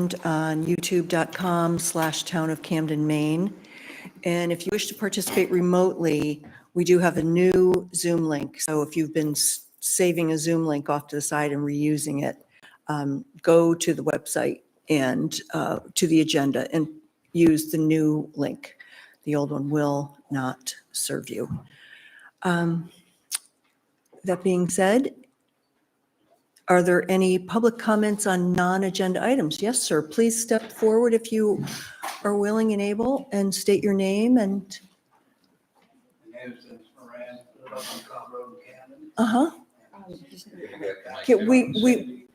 streamed on youtube.com/Town of Camden, Maine. And if you wish to participate remotely, we do have a new Zoom link. So if you've been saving a Zoom link off to the side and reusing it, go to the website and to the agenda and use the new link. The old one will not serve you. That being said, are there any public comments on non-agenda items? Yes, sir. Please step forward if you are willing and able and state your name and. Uh-huh. Okay,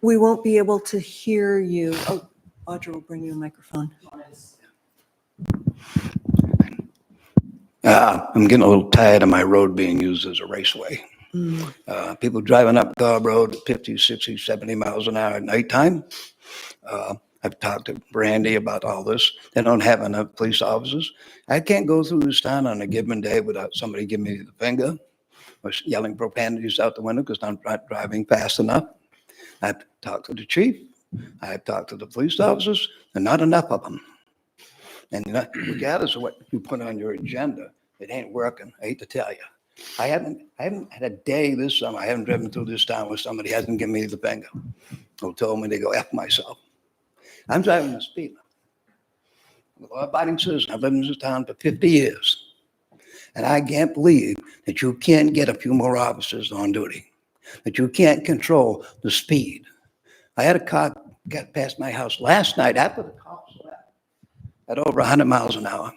we won't be able to hear you. Oh, Audra will bring you a microphone. I'm getting a little tired of my road being used as a raceway. People driving up Cobb Road at 50, 60, 70 miles an hour at nighttime. I've talked to Brandy about all this. They don't have enough police officers. I can't go through this town on a given day without somebody giving me the finger or yelling profanities out the window because I'm not driving fast enough. I've talked to the chief. I've talked to the police officers, and not enough of them. And regardless of what you put on your agenda, it ain't working. I hate to tell you. I haven't had a day this summer. I haven't driven through this town where somebody hasn't given me the finger or told me to go F myself. I'm driving the speed limit. I'm a law-abiding citizen. I've lived in this town for 50 years. And I can't believe that you can't get a few more officers on duty, that you can't control the speed. I had a car get past my house last night after the cops left at over 100 miles an hour.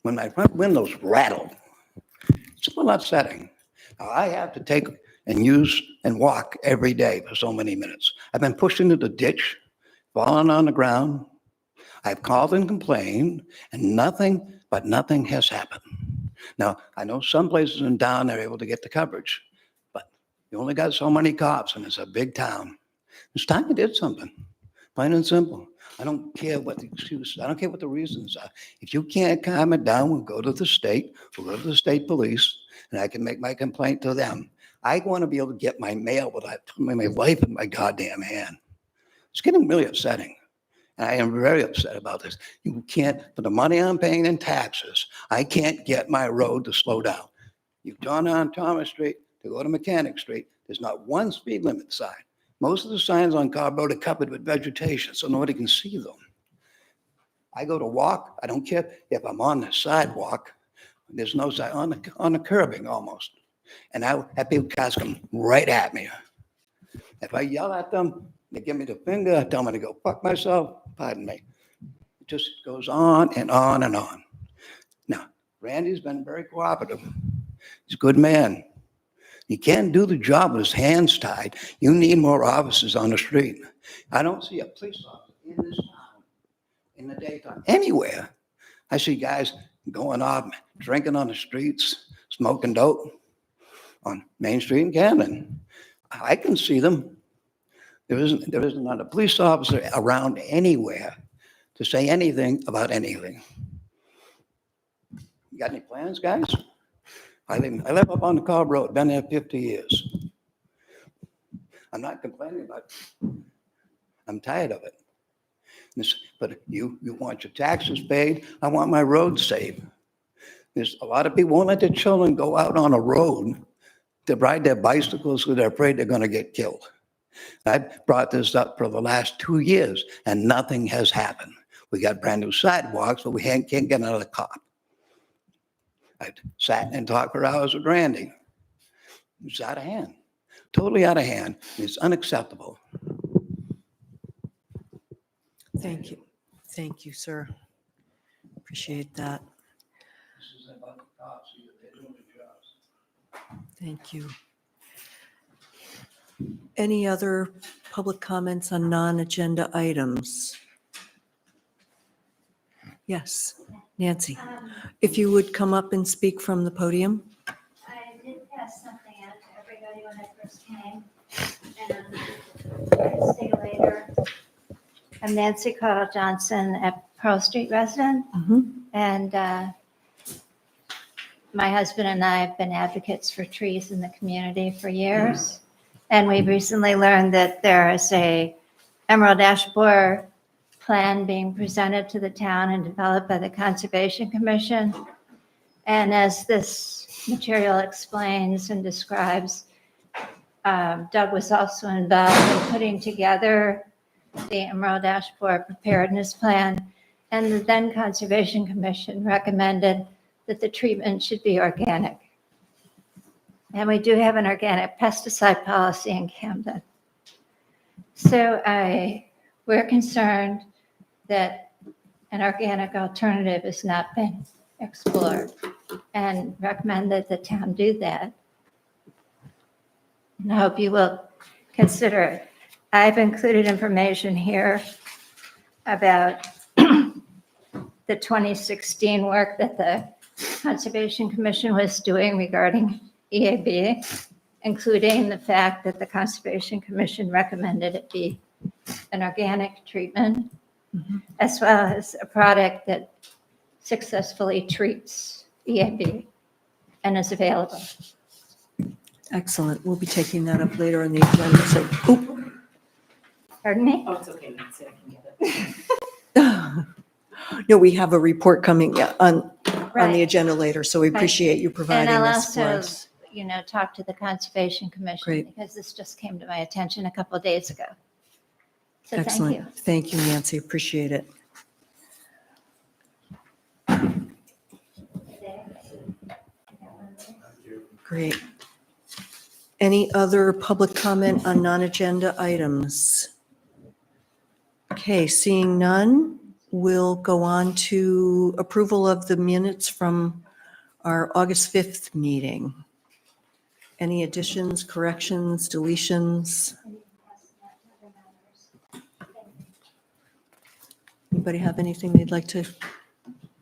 When my front windows rattled, it's a little upsetting. Now, I have to take and use and walk every day for so many minutes. I've been pushed into the ditch, fallen on the ground. I've called and complained, and nothing has happened. Now, I know some places in town they're able to get the coverage, but you only got so many cops, and it's a big town. It's time you did something, plain and simple. I don't care what the excuses, I don't care what the reasons are. If you can't calm it down, we'll go to the state, we'll go to the state police, and I can make my complaint to them. I want to be able to get my mail without putting my life in my goddamn hand. It's getting really upsetting. And I am very upset about this. You can't, for the money I'm paying in taxes, I can't get my road to slow down. You've gone on Thomas Street to go to Mechanic Street. There's not one speed limit sign. Most of the signs on Cobb Road are covered with vegetation, so nobody can see them. I go to walk. I don't care if I'm on the sidewalk. There's no sign on the curbing almost. And I have people cars come right at me. If I yell at them, they give me the finger, tell me to go fuck myself. Pardon me. It just goes on and on and on. Now, Randy's been very cooperative. He's a good man. He can't do the job with his hands tied. You need more officers on the street. I don't see a police officer in this town in the daytime, anywhere. I see guys going off, drinking on the streets, smoking dope on Main Street in Camden. I can see them. There isn't not a police officer around anywhere to say anything about anything. You got any plans, guys? I live up on the Cobb Road, been there 50 years. I'm not complaining about it. I'm tired of it. But you want your taxes paid. I want my roads saved. There's a lot of people won't let their children go out on a road to ride their bicycles because they're afraid they're going to get killed. I've brought this up for the last 2 years, and nothing has happened. We got brand new sidewalks, but we can't get another cop. I sat and talked for hours with Randy. It's out of hand, totally out of hand. It's unacceptable. Thank you. Thank you, sir. Appreciate that. This is about the cops. They're doing their jobs. Thank you. Any other public comments on non-agenda items? Yes, Nancy. If you would come up and speak from the podium. I did pass something out to everybody when I first came, and I'll see you later. I'm Nancy Carl Johnson, a Pearl Street resident, and my husband and I have been advocates for trees in the community for years, and we've recently learned that there is a emerald ash borer plan being presented to the town and developed by the Conservation Commission. And as this material explains and describes, Doug was also involved in putting together the Emerald-Ash Borer preparedness plan. And the then Conservation Commission recommended that the treatment should be organic. And we do have an organic pesticide policy in Camden. So we're concerned that an organic alternative has not been explored and recommend that the town do that. And I hope you will consider it. I've included information here about the 2016 work that the Conservation Commission was doing regarding EAB, including the fact that the Conservation Commission recommended it be an organic treatment, as well as a product that successfully treats EAB and is available. Excellent. We'll be taking that up later on the agenda. So, oop. Pardon me? Oh, it's okay, Nancy, I can get it. No, we have a report coming on the Right. agenda later, so we Right. appreciate you providing And I'll this for also, us. talk to the Conservation Commission Great. because this just came to my attention a couple of days ago. So thank you. Excellent. Thank you, Nancy. Appreciate it. Great. Any other public comment on non-agenda items? Okay, seeing none, we'll go on to approval of the minutes from our August 5th meeting. Any additions, corrections, deletions? Anybody have anything they'd like to?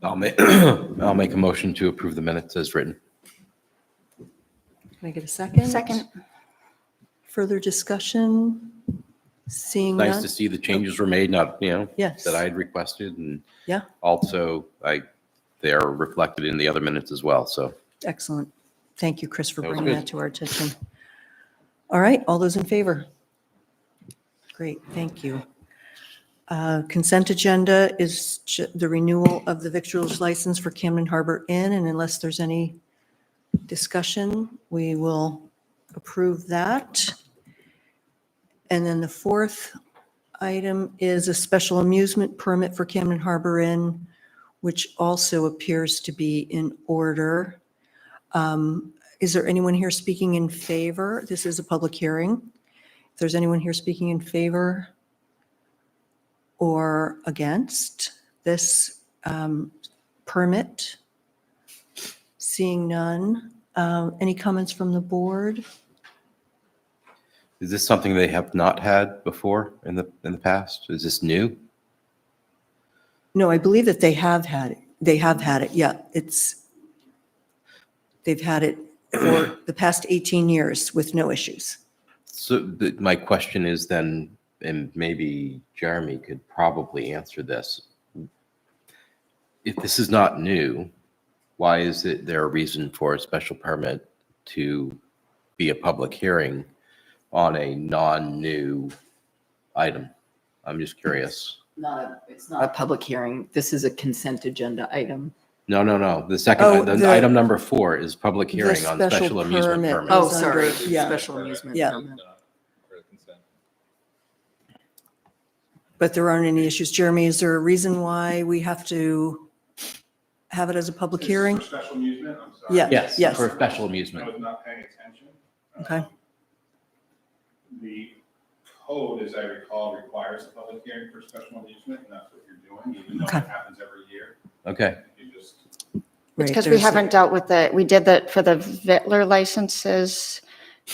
I'll make a motion to approve the minutes as written. Can I get a second? Second. Further discussion? Seeing Nice none? to see the changes were made, not, Yes. that I had requested, and Yeah. also they are reflected in the other minutes as well, so. Excellent. Thank you, Chris, for That was bringing good. that to our attention. All right, all those in favor? Great, thank you. Consent agenda is the renewal of the victuals license for Camden Harbor Inn, and unless there's any discussion, we will approve that. And then the fourth item is a special amusement permit for Camden Harbor Inn, which also appears to be in order. Is there anyone here speaking in favor? This is a public hearing. If there's anyone here speaking in favor or against this permit? Seeing none. Any comments from the board? Is this something they have not had before in the past? Is this new? No, I believe that they have had it. They have had it, yeah. They've had it for the past 18 years with no issues. So my question is then, and maybe Jeremy could probably answer this. If this is not new, why is there a reason for a special permit to be a public hearing on a non-new item? I'm just curious. It's not a public hearing. This is a consent agenda item. No. The Oh, second, the- item number 4 is public The hearing on special special amusement permit. permit. Oh, It's sorry, under- yeah. special amusement Yeah. permit. But there aren't any issues. Jeremy, is there a reason why we have to have it as a public hearing? For special amusement, I'm sorry. Yeah. Yes, Yes. for special I amusement. was not paying attention. Okay. The code, as I recall, requires a public hearing for special amusement, and that's what you're doing, even though Okay. it happens every year. Okay. You just, Right, Because we there's- haven't dealt with we did that for the Vittler licenses,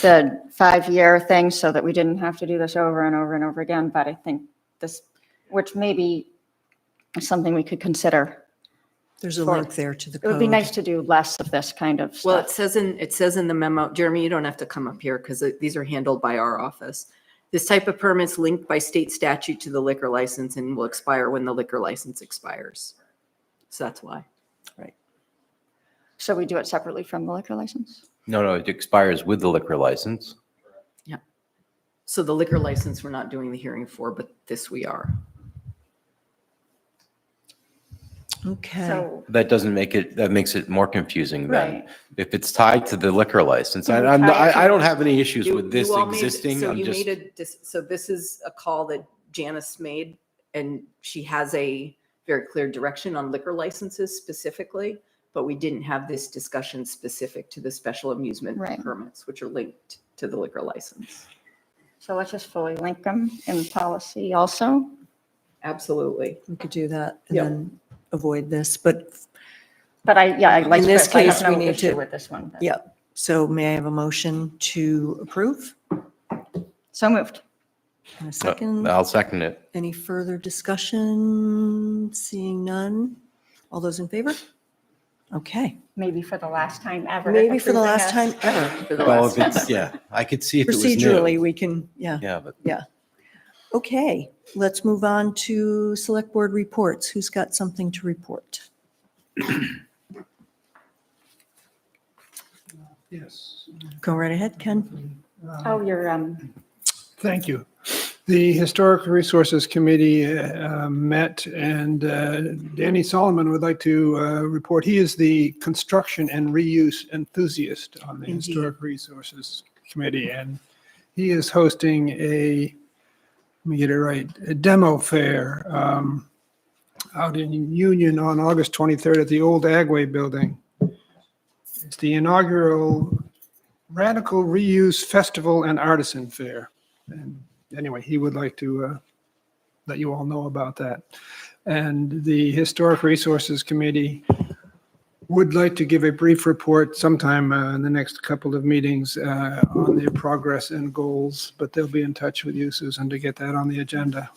the 5-year thing, so that we didn't have to do this over and over and over again. But I think this, which may be something we could consider. There's a for- link there to the It code. would be nice to do less of this kind of Well, it stuff. says in the memo, Jeremy, you don't have to come up here because these are handled by our office. This type of permit's linked by state statute to the liquor license and will expire when the liquor license expires. So that's why. So we do it separately from the liquor license? No, it expires with the liquor license. So the liquor license, we're not doing the hearing for, but this we are. Okay. So, That doesn't make it, that makes it more confusing then. right. If it's tied to the liquor license, Yeah, I'm, tied to I don't have any issues with this You all made- existing. So I'm you just, made so this is a call that Janice made, and she has a very clear direction on liquor licenses specifically, but we didn't have this discussion specific to the special amusement Right. permits, which are linked to the liquor license. So let's just fully link them in policy also. Absolutely. We could do that and Yep. then avoid this, but But I like In this Chris, I have case, we no need issue to- with this one. yeah. So may I have a motion to approve? So moved. In a second, I'll second it. any further discussion? Seeing none. All those in favor? Okay, Maybe for the last time ever. maybe for the approving last us. time ever. For the Well, last if it's, yeah, I could see if it was Procedurally, new. we can, yeah. Yeah, but Okay, let's move on to select board reports. Who's got something to report? Yes, Go right ahead, Ken. Oh, you're, thank you. The Historic Resources Committee met, and Danny Solomon would like to report. He is the construction and reuse enthusiast on the Indeed. Historic Resources Committee, and he is hosting let me get it right, a demo fair out in Union on August 23rd at the old Agway Building. It's the inaugural Radical Reuse Festival and Artisan Fair. And anyway, he would like to let you all know about that. And the Historic Resources Committee would like to give a brief report sometime in the next couple of meetings on their progress and goals, but they'll be in touch with you, Susan, to get that on the agenda.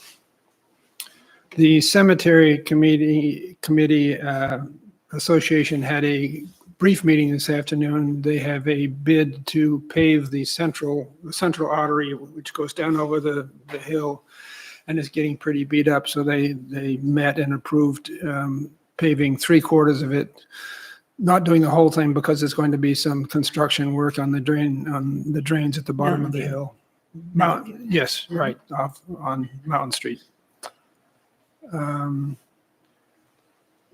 The Cemetery Committee Association had a brief meeting this afternoon. They have a bid to pave the central artery, which goes down over the hill and is getting pretty beat up. So they met and approved paving 3/4 of it, not doing the whole thing because there's going to be some construction work on the drains at the bottom of the hill. Yes, right, off on Mountain Street.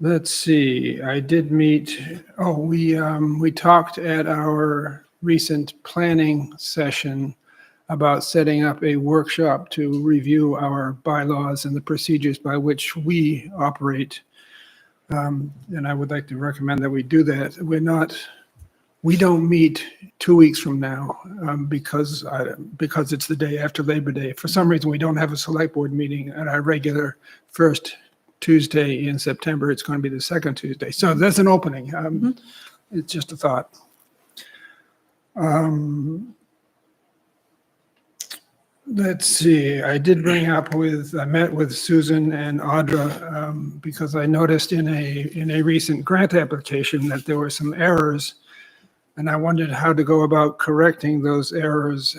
Let's see, I did meet, we talked at our recent planning session about setting up a workshop to review our bylaws and the procedures by which we operate. And I would like to recommend that we do that. We don't meet 2 weeks from now because it's the day after Labor Day. For some reason, we don't have a select board meeting at our regular first Tuesday in September. It's going to be the second Tuesday. So there's an opening. It's just a thought. Let's see, I met with Susan and Audra because I noticed in a recent grant application that there were some errors, and I wondered how to go about correcting those errors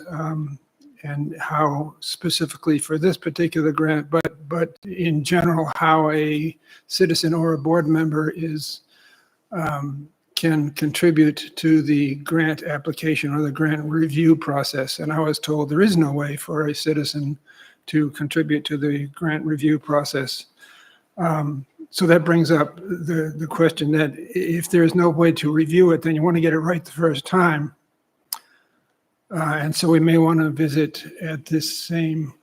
and how specifically for this particular grant, but in general, how a citizen or a board member can contribute to the grant application or the grant review process. And I was told there is no way for a citizen to contribute to the grant review process. So that brings up the question that if there's no way to review it, then you want to get it right the first time. And so we may want to visit at this same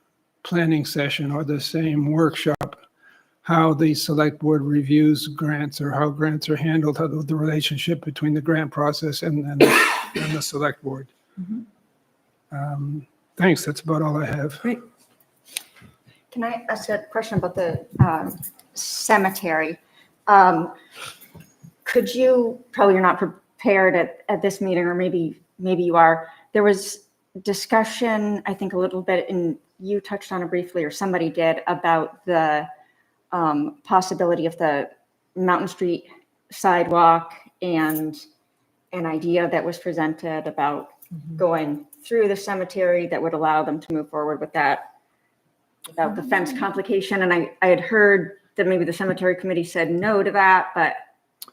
planning session or the same workshop how the select board reviews grants or how grants are handled, how the relationship between the grant process and the select board. Thanks, that's about all I have. Great. can I ask a question about the cemetery? Could you, probably you're not prepared at this meeting, or maybe you are. There was discussion, I think a little bit, and you touched on it briefly, or somebody did, about the possibility of the Mountain Street sidewalk and an idea that was presented about going through the cemetery that would allow them to move forward with that without the fence complication. And I had heard that maybe the cemetery committee said no to that, but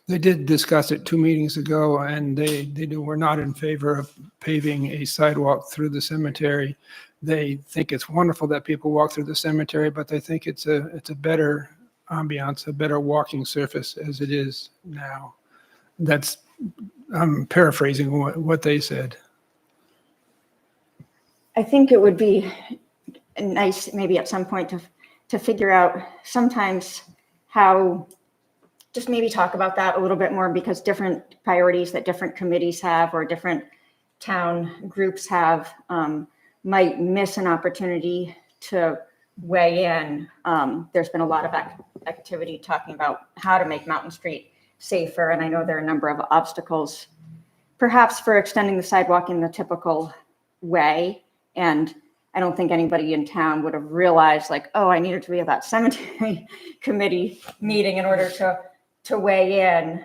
They did discuss it 2 meetings ago, and they were not in favor of paving a sidewalk through the cemetery. They think it's wonderful that people walk through the cemetery, but they think it's a better ambiance, a better walking surface as it is now. I'm paraphrasing what they said. I think it would be nice maybe at some point to figure out sometimes how, just maybe talk about that a little bit more, because different priorities that different committees have or different town groups have might miss an opportunity to weigh in. There's been a lot of activity talking about how to make Mountain Street safer, and I know there are a number of obstacles, perhaps for extending the sidewalk in the typical way. And I don't think anybody in town would have realized, like, oh, I needed to be at that cemetery committee meeting in order to weigh in.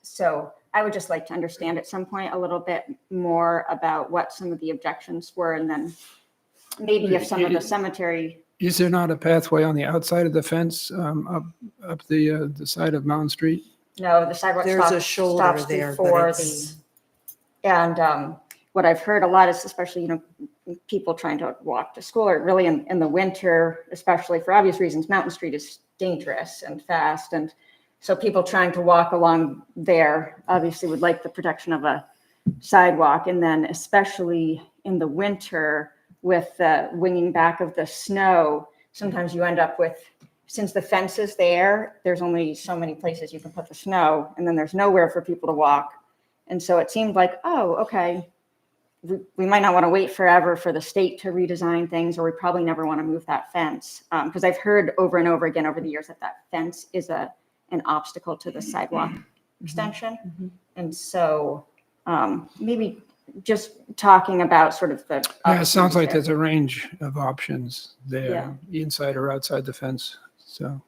So I would just like to understand at some point a little bit more about what some of the objections were, and then maybe if some of the cemetery. Is there not a pathway on the outside of the fence up the side of Mountain Street? No, the sidewalk There's a shoulder stops there, before but the, it's, and what I've heard a lot is, especially, people trying to walk to school, or really in the winter, especially for obvious reasons, Mountain Street is dangerous and fast. And so people trying to walk along there obviously would like the protection of a sidewalk. And then especially in the winter with the winging back of the snow, sometimes you end up with, since the fence is there, there's only so many places you can put the snow, and then there's nowhere for people to walk. And so it seemed like, oh, okay, we might not want to wait forever for the state to redesign things, or we probably never want to move that fence. Because I've heard over and over again over the years that fence is an obstacle to the sidewalk extension. And so maybe just talking about sort of the. Yeah, it sounds like options there's a range of options there, Yeah. inside or outside the fence. So,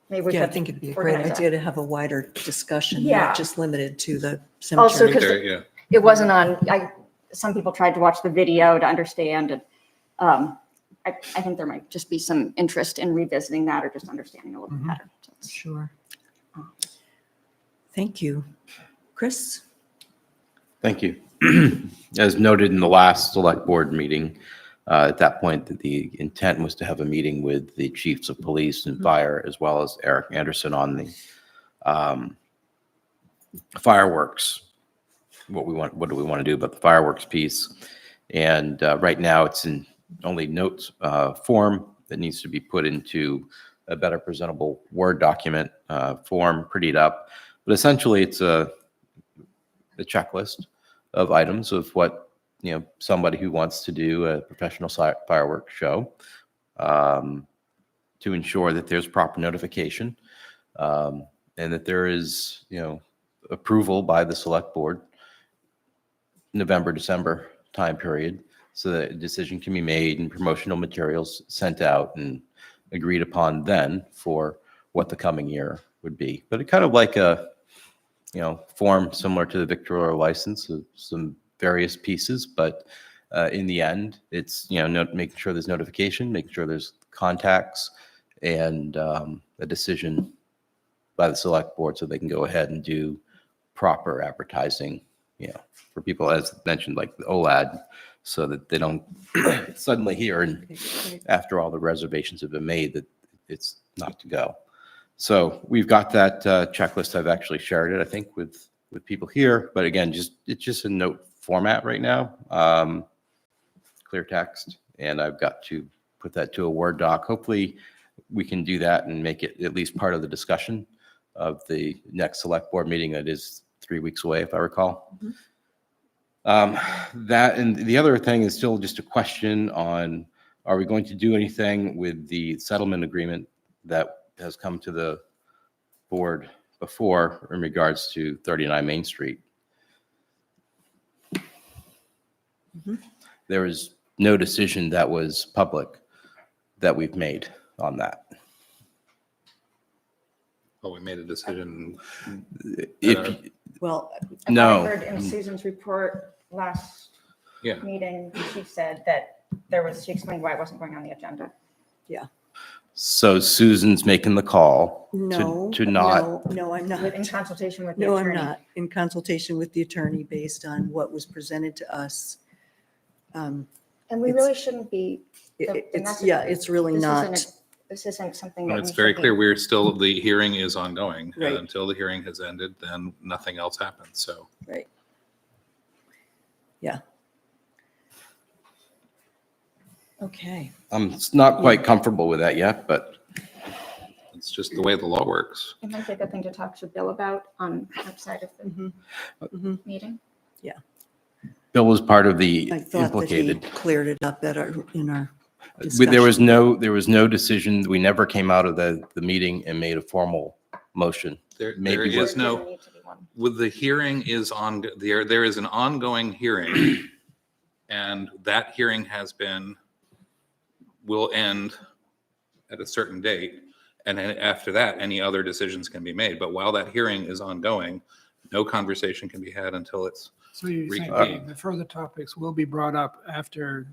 Maybe we yeah, I could think it'd be a great organize that. idea to have a wider discussion, Yeah. not just limited to the Also, cemetery. because There, yeah. it wasn't on, some people tried to watch the video to understand, and I think there might just be some interest in revisiting that or just understanding a little bit better. So it's- Sure. Thank you. Chris? Thank you. As noted in the last select board meeting, at that point, that the intent was to have a meeting with the chiefs of police and fire, as well as Eric Anderson on the fireworks. What do we want to do about the fireworks piece? And right now, it's in only notes form that needs to be put into a better presentable Word document form, prettied up. But essentially, it's a checklist of items of what, somebody who wants to do a professional fireworks show, to ensure that there's proper notification, and that there is, approval by the select board, November, December time period, so that a decision can be made and promotional materials sent out and agreed upon then for what the coming year would be. But it kind of like a, form similar to the victualler license of some various pieces, but in the end, it's, making sure there's notification, making sure there's contacts, and a decision by the select board so they can go ahead and do proper advertising, for people, as mentioned, like the OLAD, so that they don't suddenly hear, and after all the reservations have been made, that it's not to go. So we've got that checklist. I've actually shared it, I think, with people here. But again, it's just a note format right now, clear text, and I've got to put that to a Word doc. Hopefully, we can do that and make it at least part of the discussion of the next select board meeting. That is 3 weeks away, if I recall. That, and the other thing is still just a question on: are we going to do anything with the settlement agreement that has come to the board before in regards to 39 Main Street? There is no decision that was public that we've made on that. Oh, we made a decision. If, Well, I no, heard in Susan's report last Yeah. meeting, she said that she explained why it wasn't going on the agenda. so Susan's making the call no. to not. No, I'm not. In consultation with the No, attorney. I'm not. In consultation with the attorney based on what was presented to us. And And we really shouldn't be. It's really not. This isn't something And that it's we very should be- clear, the hearing is ongoing. And Right. until the hearing has ended, then nothing else happens, so. Right. Yeah. Okay. I'm not quite comfortable with that yet, but It's just the way the law works. It might be a good thing to talk to Bill about outside of the meeting. Bill was part of the I thought that he implicated. cleared it up in our There was discussion. there was no decision. We never came out of the meeting and made a formal motion. There Maybe is There no, doesn't need to be one. with the hearing is on, there is an ongoing hearing. And that hearing will end at a certain date. And then after that, any other decisions can be made. But while that hearing is ongoing, no conversation can be had until it's, So you think Reconvene. the further topics will be brought up after,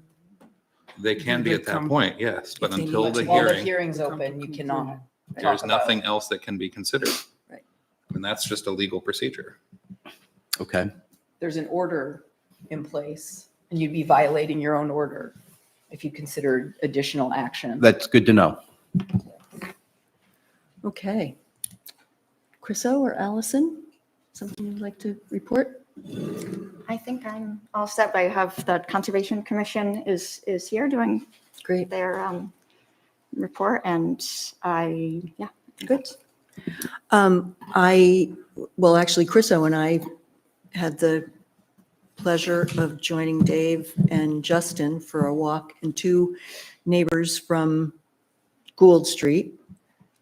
they can be at that point, yes. But If they until need the to. While the hearing, hearing's open, you cannot. there's talk about nothing else that can be considered. Right. And that's just a legal procedure. Okay. There's an order in place, and you'd be violating your own order if you considered additional action. That's good to know. Okay. Chriso or Allison, something you'd like to report? I think I'm all set. I have the Conservation Commission is here doing Great. their report, and Good. Actually, Chriso and I had the pleasure of joining Dave and Justin for a walk and two neighbors from Gould Street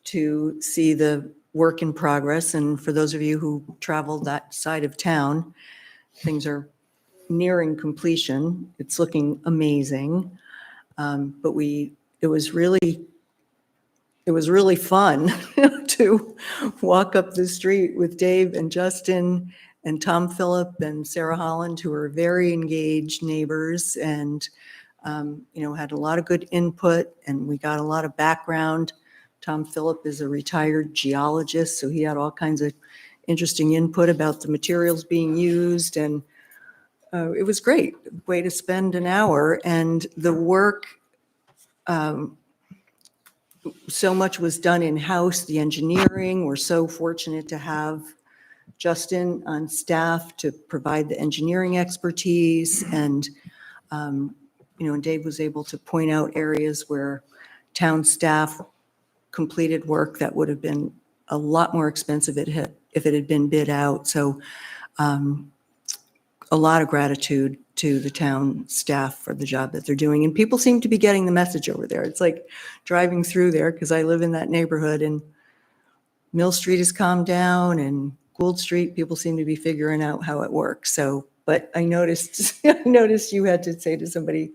to see the work in progress. And for those of you who traveled that side of town, things are nearing completion. It's looking amazing. But it was really fun to walk up the street with Dave and Justin and Tom Phillip and Sarah Holland, who are very engaged neighbors and, had a lot of good input, and we got a lot of background. Tom Phillip is a retired geologist, so he had all kinds of interesting input about the materials being used, and it was great way to spend an hour. And the work, so much was done in-house, the engineering. We're so fortunate to have Justin on staff to provide the engineering expertise. And, and Dave was able to point out areas where town staff completed work that would have been a lot more expensive if it had been bid out. So a lot of gratitude to the town staff for the job that they're doing. And people seem to be getting the message over there. It's like driving through there, because I live in that neighborhood, and Mill Street has calmed down, and Gould Street, people seem to be figuring out how it works. So, but I noticed you had to say to somebody,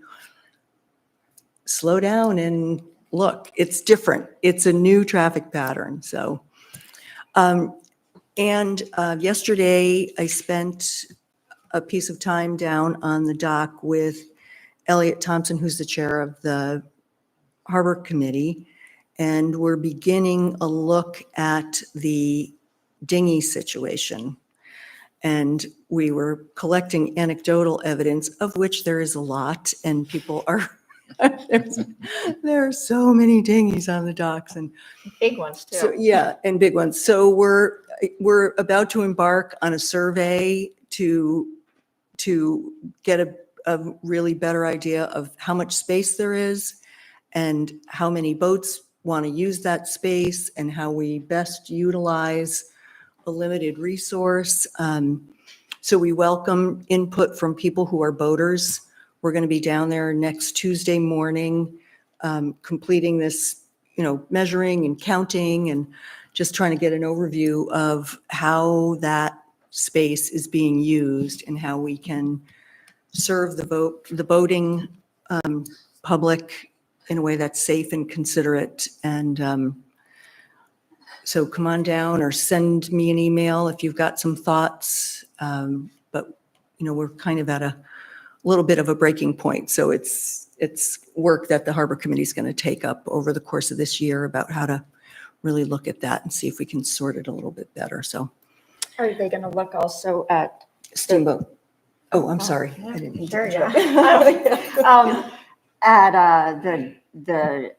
slow down and look, it's different. It's a new traffic pattern. So, yesterday I spent a piece of time down on the dock with Elliot Thompson, who's the chair of the Harbor Committee, and we're beginning a look at the dinghy situation. And we were collecting anecdotal evidence, of which there is a lot, and people are, there are so many dinghies on the docks, and big ones too. so, yeah, and big ones. So we're about to embark on a survey to get a really better idea of how much space there is and how many boats want to use that space and how we best utilize a limited resource. So we welcome input from people who are boaters. We're going to be down there next Tuesday morning, completing this, measuring and counting and just trying to get an overview of how that space is being used and how we can serve the boating public in a way that's safe and considerate. And so come on down or send me an email if you've got some thoughts. But we're kind of at a little bit of a breaking point. So it's work that the Harbor Committee is going to take up over the course of this year about how to really look at that and see if we can sort it a little bit better. So. Are they going to look also at Steamboat. Oh, I'm sorry. I didn't mean to Sure, interrupt. yeah. at the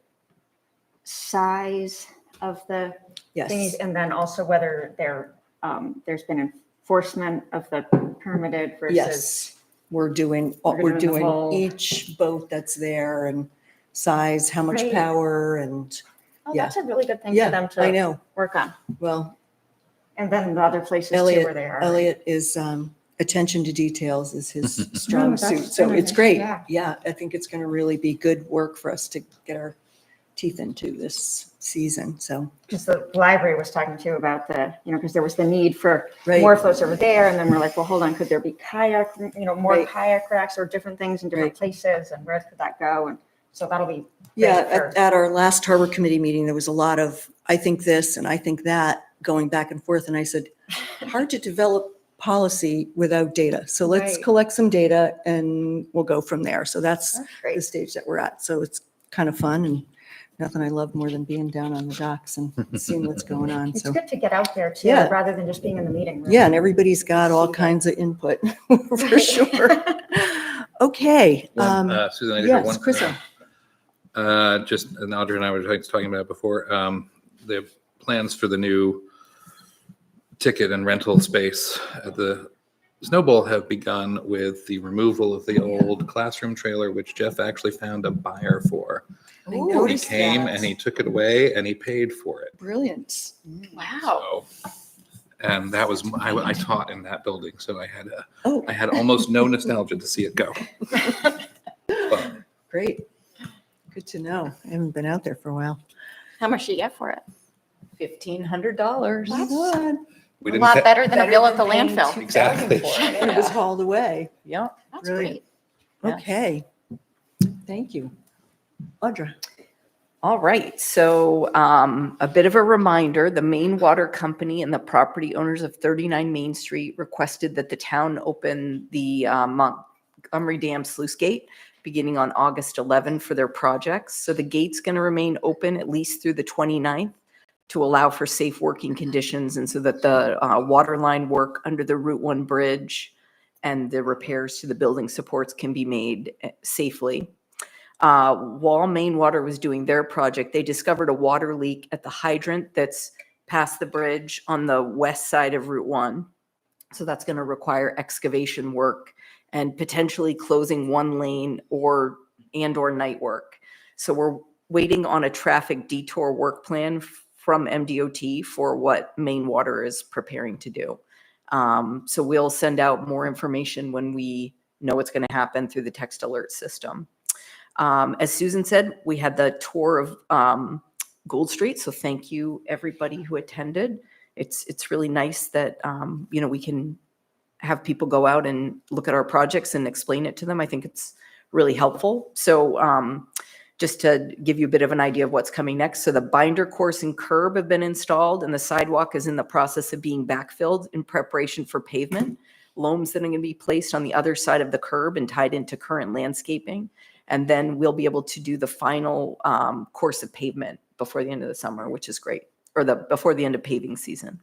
size of the Yes. things, and then also whether there's been enforcement of the permitted versus. Yes, we're doing We're doing the whole- each boat that's there and size, how much Great. power and, Oh, yeah. that's a really good thing for yeah, them I to know. work on. Well, And then the other places too where they are. Elliot is, attention to details is his strong No, that's suit. So gonna it's be- great. yeah. Yeah, I think it's going to really be good work for us to get our teeth into this season. So, Because the library was talking too about because there was the need for Right. more floats over there. And then we're like, well, hold on, could there be more Right. kayak racks or different things in different Right. places? And where could that go? And so that'll be. yeah, great for- at our last harbor committee meeting, there was a lot of, I think this and I think that going back and forth. And I said, hard to develop policy without data. So let's Right. collect some data and we'll go from there. So that's That's the great. stage that we're at. So it's kind of fun and nothing I love more than being down on the docks and seeing what's going on. It's So, good to get out there too, Yeah. rather than just being in the meeting room. yeah, and everybody's got all kinds of input for sure. Okay. Susan, I did have Yes, one. Chriso. Just, and Audrey and I were talking about it before, the plans for the new ticket and rental space at the Snow Bowl have begun with the removal of the old classroom trailer, which Jeff actually found a buyer for. I He noticed came that. and he took it away and he paid for it. Brilliant. Wow. So, and that was, I taught in that building, so Oh, I had almost no nostalgia to see it go. But great. Good to know. I haven't been out there for a while. How much do you get for it? $1,500. we A didn't lot pay- better than a bill at the paying landfill. $2,000 Exactly. for it. And it was Yeah. hauled away. Yeah. That's Brilliant. great. Yes. Okay. Thank you. Audra. All right, so a bit of a reminder, the Maine Water Company and the property owners of 39 Main Street requested that the town open the Montgomery Dam sluice gate beginning on August 11 for their projects. So the gate's going to remain open at least through the 29th to allow for safe working conditions and so that the water line work under the Route 1 bridge and the repairs to the building supports can be made safely. While Maine Water was doing their project, they discovered a water leak at the hydrant that's past the bridge on the west side of Route 1. So that's going to require excavation work and potentially closing one lane or night work. So we're waiting on a traffic detour work plan from MDOT for what Maine Water is preparing to do. So we'll send out more information when we know what's going to happen through the text alert system. As Susan said, we had the tour of Gould Street, so thank you everybody who attended. It's really nice that we can have people go out and look at our projects and explain it to them. I think it's really helpful. So just to give you a bit of an idea of what's coming next. So the binder course and curb have been installed and the sidewalk is in the process of being backfilled in preparation for pavement. Loams that are going to be placed on the other side of the curb and tied into current landscaping. And then we'll be able to do the final course of pavement before the end of the summer, which is great, or before the end of paving season.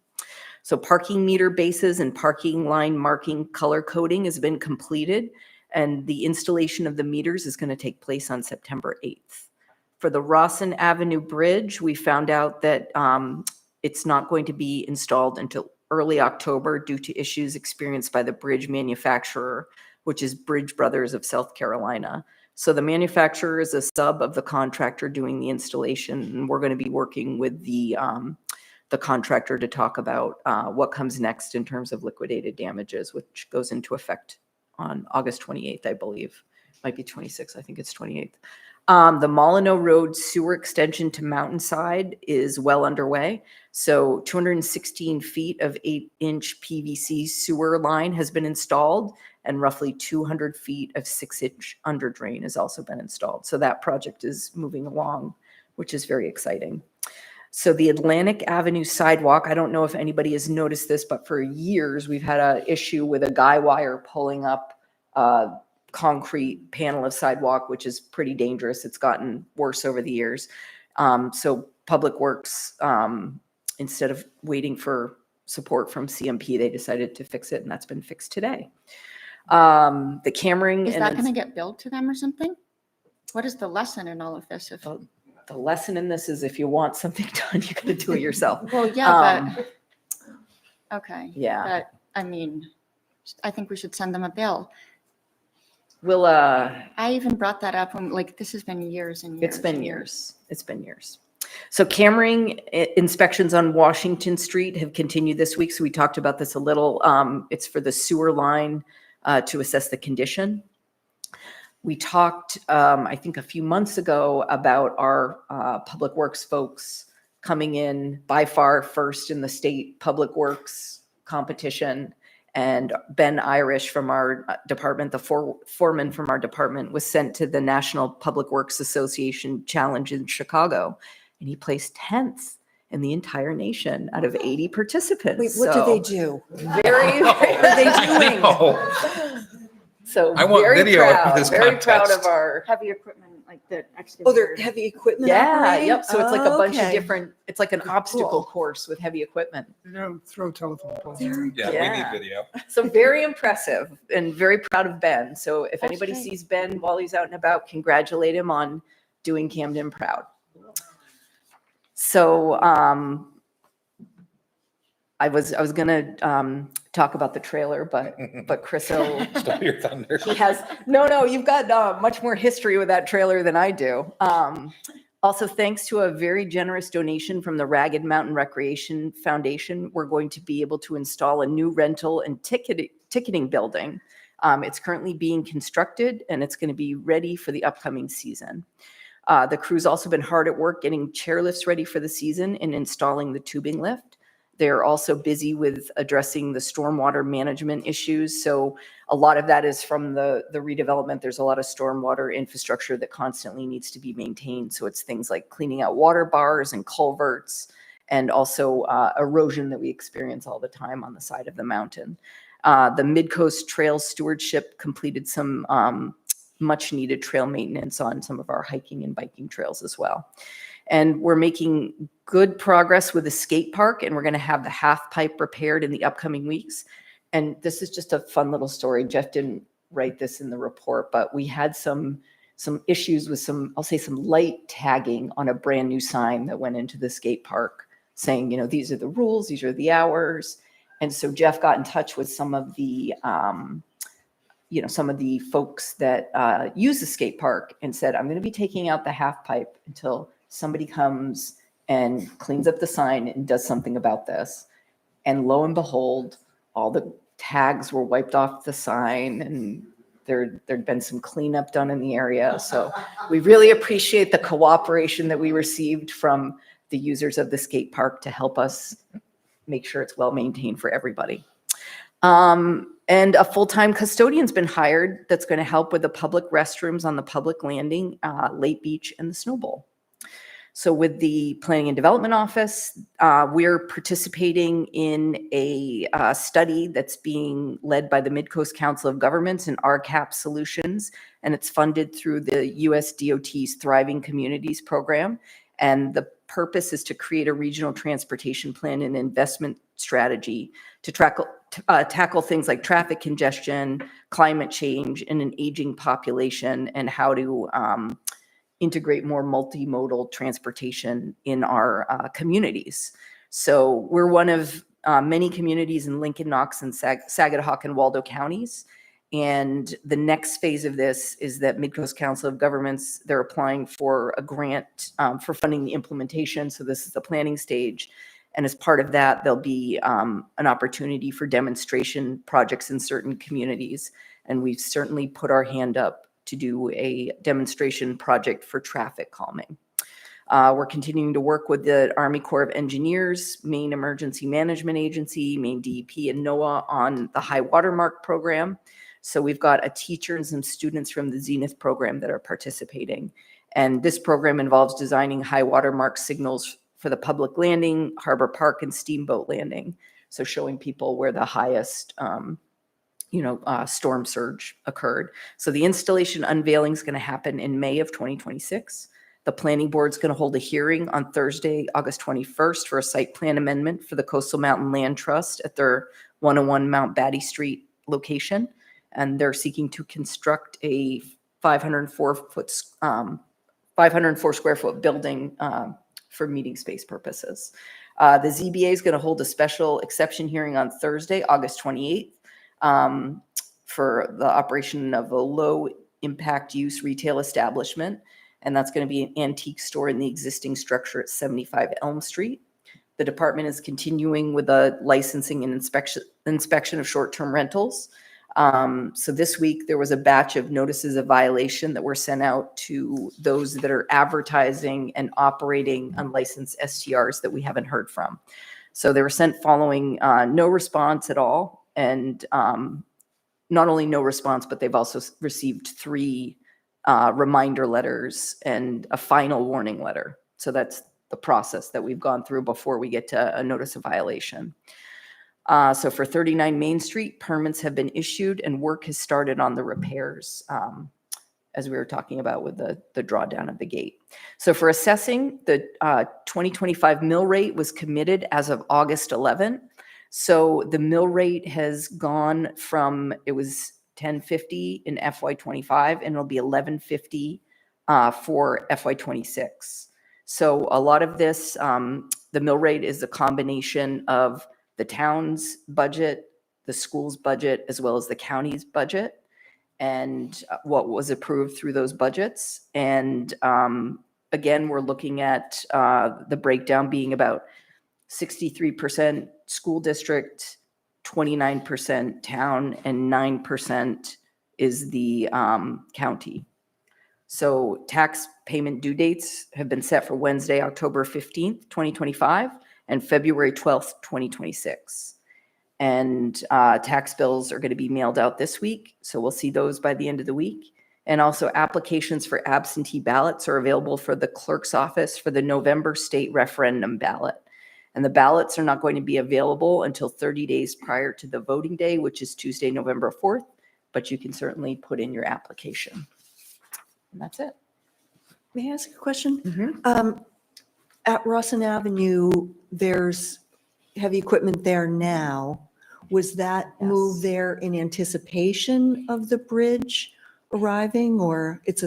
So parking meter bases and parking line marking color coding has been completed, and the installation of the meters is going to take place on September 8th. For the Rawson Avenue Bridge, we found out that it's not going to be installed until early October due to issues experienced by the bridge manufacturer, which is Bridge Brothers of South Carolina. So the manufacturer is a sub of the contractor doing the installation, and we're going to be working with the contractor to talk about what comes next in terms of liquidated damages, which goes into effect on August 28th, I believe. Might be 26th, I think it's 28th. The Molyneux Road sewer extension to Mountainside is well underway. So 216 feet of 8-inch PVC sewer line has been installed, and roughly 200 feet of 6-inch under drain has also been installed. So that project is moving along, which is very exciting. So the Atlantic Avenue sidewalk, I don't know if anybody has noticed this, but for years we've had an issue with a guy wire pulling up a concrete panel of sidewalk, which is pretty dangerous. It's gotten worse over the years. So Public Works, instead of waiting for support from CMP, they decided to fix it, and that's been fixed today. The Cammering. Is and that it's- going to get billed to them or something? What is the lesson in all of this? If, The lesson in this is if you want something done, you gotta do it yourself. well, yeah, but, okay. Yeah. But, I mean, I think we should send them a bill. We'll, I even brought that up when, like, this has been years and years. it's been and years. It's been years. So cammering inspections on Washington Street have continued this week. So we talked about this a little. It's for the sewer line to assess the condition. We talked, I think a few months ago, about our Public Works folks coming in by far first in the state Public Works competition. And Ben Irish from our department, the foreman from our department, was sent to the National Public Works Association Challenge in Chicago. And he placed 10th in the entire nation out of 80 participants. Wait, what do they do? Very, what are they doing? No. So I want very video of proud, this very proud contest. of our, Heavy equipment, like the Oh, excavator. they're heavy equipment yeah, operating? yep. So it's like a bunch of Okay. different, it's like an obstacle Cool. course with heavy equipment. They don't throw telephone poles. Very Yeah, we Yeah. need video. So very impressive and very proud of Ben. So if That's anybody great. sees Ben while he's out and about, congratulate him on doing Camden proud. So I was gonna talk about the trailer, but Chris will. Stole your thunder. He has, no, you've got much more history with that trailer than I do. Also, thanks to a very generous donation from the Ragged Mountain Recreation Foundation, we're going to be able to install a new rental and ticketing building. It's currently being constructed and it's going to be ready for the upcoming season. The crew's also been hard at work getting chairlifts ready for the season and installing the tubing lift. They're also busy with addressing the stormwater management issues. So a lot of that is from the redevelopment. There's a lot of stormwater infrastructure that constantly needs to be maintained. So it's things like cleaning out water bars and culverts, and also erosion that we experience all the time on the side of the mountain. The Midcoast Trail Stewardship completed some much needed trail maintenance on some of our hiking and biking trails as well. And we're making good progress with the skate park, and we're going to have the half pipe repaired in the upcoming weeks. And this is just a fun little story. Jeff didn't write this in the report, but we had some issues with some light tagging on a brand new sign that went into the skate park saying, these are the rules, these are the hours. And so Jeff got in touch with some of the folks that use the skate park and said, I'm going to be taking out the half pipe until somebody comes and cleans up the sign and does something about this. And lo and behold, all the tags were wiped off the sign, and there'd been some cleanup done in the area. So we really appreciate the cooperation that we received from the users of the skate park to help us make sure it's well maintained for everybody. And a full-time custodian's been hired that's going to help with the public restrooms on the public landing, Lake Beach, and the Snow Bowl. So with the Planning and Development Office, we're participating in a study that's being led by the Midcoast Council of Governments and RCAP Solutions, and it's funded through the US DOT's Thriving Communities program. And the purpose is to create a regional transportation plan and investment strategy to tackle things like traffic congestion, climate change, and an aging population, and how to integrate more multimodal transportation in our communities. So we're one of many communities in Lincoln, Knox, and Saginaw and Waldo counties. And the next phase of this is that Midcoast Council of Governments, they're applying for a grant for funding the implementation. So this is the planning stage. And as part of that, there'll be an opportunity for demonstration projects in certain communities. And we've certainly put our hand up to do a demonstration project for traffic calming. We're continuing to work with the Army Corps of Engineers, Maine Emergency Management Agency, Maine DEP, and NOAA on the high watermark program. So we've got a teacher and some students from the Zenith program that are participating. And this program involves designing high watermark signals for the public landing, harbor park, and steamboat landing. So showing people where the highest storm surge occurred. So the installation unveiling is going to happen in May of 2026. The planning board is going to hold a hearing on Thursday, August 21st for a site plan amendment for the Coastal Mountain Land Trust at their 101 Mount Batty Street location. And they're seeking to construct a 504 square foot building for meeting space purposes. The ZBA is going to hold a special exception hearing on Thursday, August 28th, for the operation of a low impact use retail establishment. And that's going to be an antique store in the existing structure at 75 Elm Street. The department is continuing with a licensing and inspection of short-term rentals. So this week there was a batch of notices of violation that were sent out to those that are advertising and operating unlicensed STRs that we haven't heard from. So they were sent following no response at all. And not only no response, but they've also received 3 reminder letters and a final warning letter. So that's the process that we've gone through before we get to a notice of violation. So for 39 Main Street, permits have been issued and work has started on the repairs, as we were talking about with the drawdown of the gate. So for assessing, the 2025 mill rate was committed as of August 11th. So the mill rate has gone from, it was $10.50 in FY25 and it'll be $11.50 for FY26. So a lot of this, the mill rate is a combination of the town's budget, the school's budget, as well as the county's budget, and what was approved through those budgets. And again, we're looking at the breakdown being about 63% school district, 29% town, and 9% is the county. So tax payment due dates have been set for Wednesday, October 15th, 2025, and February 12th, 2026. And tax bills are going to be mailed out this week. So we'll see those by the end of the week. And also applications for absentee ballots are available for the clerk's office for the November state referendum ballot. And the ballots are not going to be available until 30 days prior to the voting day, which is Tuesday, November 4th, but you can certainly put in your application. And that's it. May I ask a question? Mhm. At Rawson Avenue, there's heavy equipment there now. Was that move Yes. there in anticipation of the bridge arriving, or it's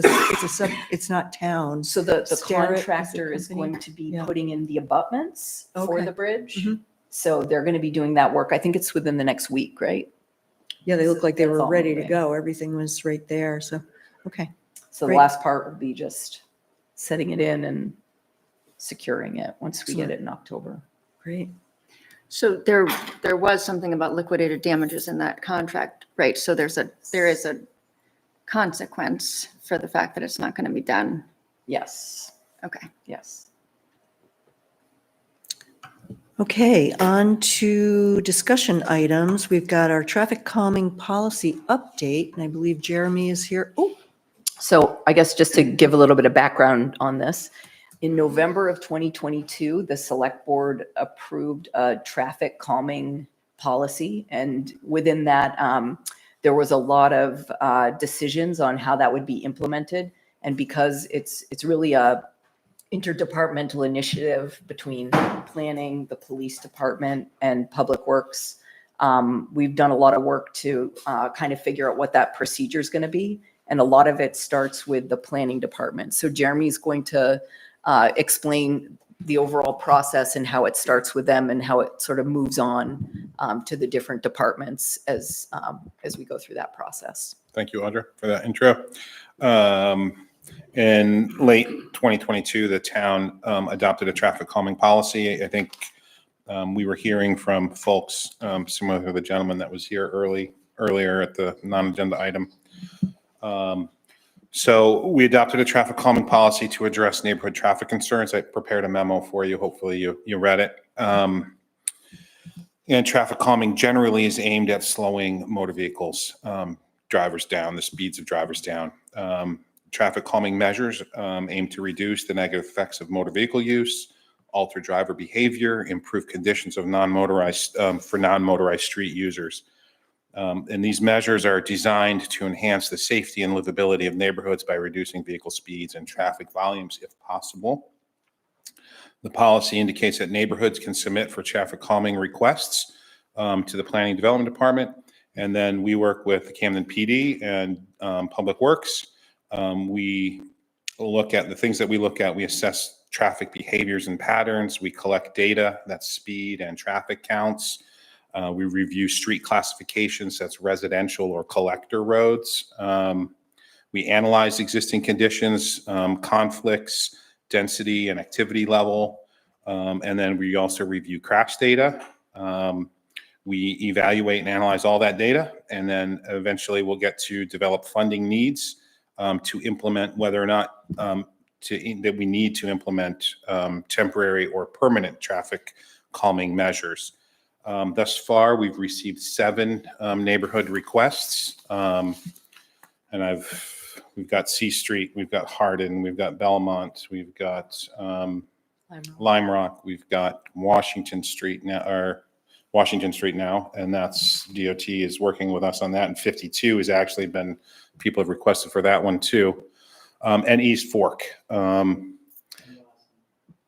not town? So the Starrett is the contractor is company? going to be Yeah. putting in the abutments for Okay. the bridge. Mhm. So they're going to be doing that work. I think it's within the next week, right? Yeah, they look like they That's were all ready to moving. go. Everything was right there, so, okay, So the Great. last part will be just setting it in and securing it once we get Excellent. it in October. great. So there was something about liquidated damages in that contract, right? So there is a consequence for the fact that it's not going to be done. Yes, Okay. yes. Okay, on to discussion items. We've got our traffic calming policy update, and I believe Jeremy is here. Oh, So I guess just to give a little bit of background on this, in November of 2022, the select board approved a traffic calming policy. And within that, there was a lot of decisions on how that would be implemented. And because it's really a interdepartmental initiative between planning, the police department, and public works, we've done a lot of work to kind of figure out what that procedure is going to be. And a lot of it starts with the planning department. So Jeremy's going to explain the overall process and how it starts with them and how it sort of moves on to the different departments as we go through that process. Thank you, Audra, for that intro. In late 2022, the town adopted a traffic calming policy. I think we were hearing from folks similar to the gentleman that was here earlier at the non-agenda item. So we adopted a traffic calming policy to address neighborhood traffic concerns. I prepared a memo for you. Hopefully you read it. And traffic calming generally is aimed at slowing motor vehicles, drivers down, the speeds of drivers down. Traffic calming measures aim to reduce the negative effects of motor vehicle use, alter driver behavior, improve conditions of non-motorized for non-motorized street users. And these measures are designed to enhance the safety and livability of neighborhoods by reducing vehicle speeds and traffic volumes if possible. The policy indicates that neighborhoods can submit for traffic calming requests to the Planning Development Department. And then we work with the Camden PD and Public Works We look at the things that we look at. We assess traffic behaviors and patterns. We collect data, that's speed and traffic counts. We review street classifications, that's residential or collector roads. We analyze existing conditions, conflicts, density and activity level. And then we also review crash data. We evaluate and analyze all that data, and then eventually we'll get to develop funding needs to implement whether or not that we need to implement temporary or permanent traffic calming measures. Thus far, we've received 7 neighborhood requests, and we've got C Street, we've got Hardin, we've got Belmont, we've got Lime Rock, we've got Washington Street now, and that's DOT is working with us on that. And 52 has actually been, people have requested for that one too. And East Fork, and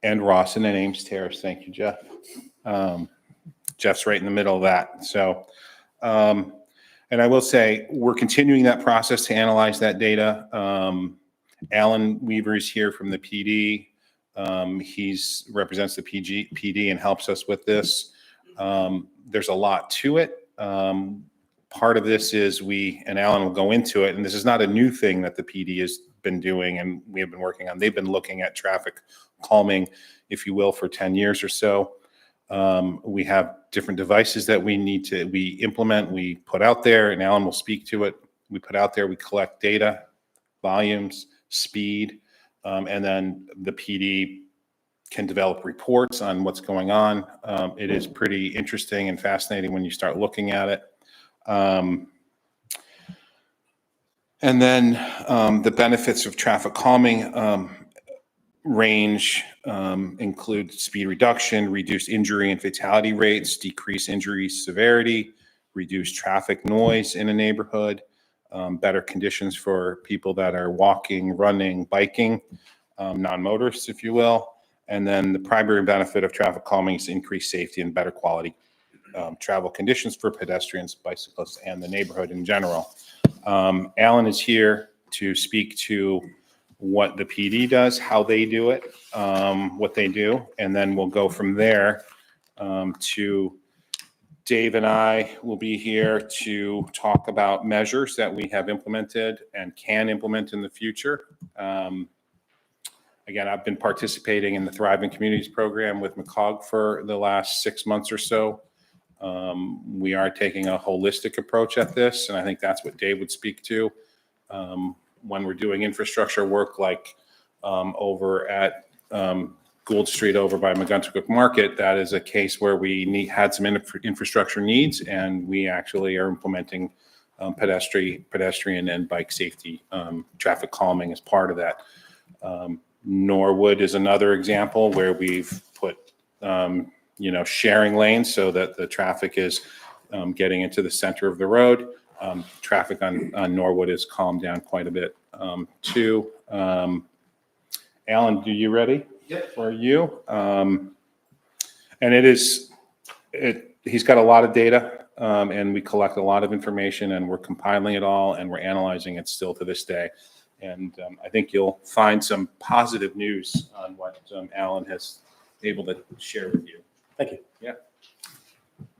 Rawson and Ames Terrace. Thank you, Jeff. Jeff's right in the middle of that. So, and I will say, we're continuing that process to analyze that data. Alan Weaver is here from the PD. He's represents the PD and helps us with this. There's a lot to it. Part of this is and Alan will go into it, and this is not a new thing that the PD has been doing and we have been working on. They've been looking at traffic calming, if you will, for 10 years or so. We have different devices that we implement, we put out there, and Alan will speak to it. We put out there, we collect data, volumes, speed, and then the PD can develop reports on what's going on. It is pretty interesting and fascinating when you start looking at it. And then the benefits of traffic calming range include speed reduction, reduced injury and fatality rates, decrease injury severity, reduce traffic noise in a neighborhood, better conditions for people that are walking, running, biking, non-motorists, if you will. And then the primary benefit of traffic calming is increased safety and better quality travel conditions for pedestrians, bicyclists, and the neighborhood in general. Alan is here to speak to what the PD does, how they do it, what they do, and then we'll go from there to Dave and I will be here to talk about measures that we have implemented and can implement in the future. Again, I've been participating in the Thriving Communities program with McCog for the last 6 months or so. We are taking a holistic approach at this, and I think that's what Dave would speak to. When we're doing infrastructure work like over at Gould Street over by McGuntacook Market, that is a case where we had some infrastructure needs, and we actually are implementing pedestrian and bike safety, traffic calming as part of that. Norwood is another example where we've put, sharing lanes so that the traffic is getting into the center of the road. Traffic on Norwood is calmed down quite a bit too. Alan, are you ready? Yep. For you? And he's got a lot of data, and we collect a lot of information, and we're compiling it all, and we're analyzing it still to this day. And I think you'll find some positive news on what Alan has able to share with you. Thank you. Yeah.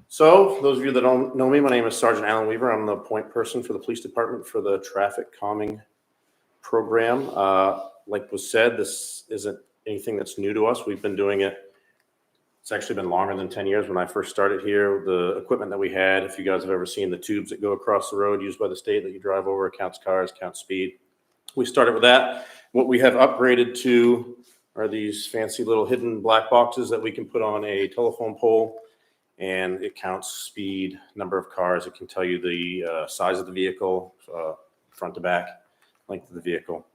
So, for those of you that don't know me, my name is Sergeant Alan Weaver. I'm the point person for the police department for the traffic calming program. Like was said, this isn't anything that's new to us. We've been doing it. It's actually been longer than 10 years. When I first started here, the equipment that we had, if you guys have ever seen the tubes that go across the road used by the state that you drive over, counts cars, counts speed. We started with that. What we have upgraded to are these fancy little hidden black boxes that we can put on a telephone pole, and it counts speed, number of cars. It can tell you the size of the vehicle, front to back, length of the vehicle.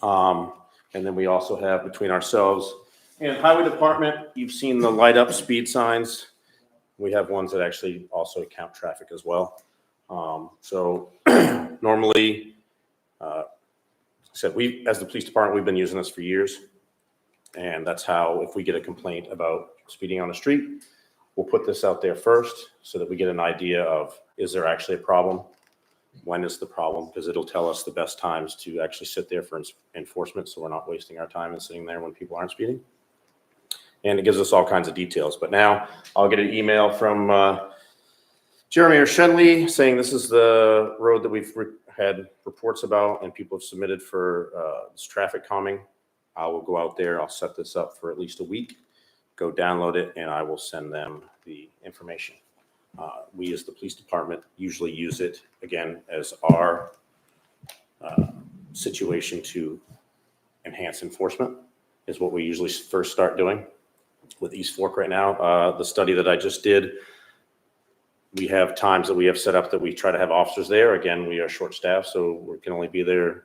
And then we also have between ourselves and highway department, you've seen the light up speed signs. We have ones that actually also count traffic as well. So normally, we, as the police department, we've been using this for years. And that's how, if we get a complaint about speeding on the street, we'll put this out there first so that we get an idea of, is there actually a problem? when is the problem, because it'll tell us the best times to actually sit there for enforcement, so we're not wasting our time and sitting there when people aren't speeding. And it gives us all kinds of details. But now I'll get an email from Jeremy or Shenley saying this is the road that we've had reports about and people have submitted for this traffic calming. I will go out there, I'll set this up for at least a week, go download it, and I will send them the information. We as the police department usually use it, again, as our situation to enhance enforcement is what we usually first start doing. With East Fork right now, the study that I just did, we have times that we have set up that we try to have officers there. Again, we are short staffed, so we can only be there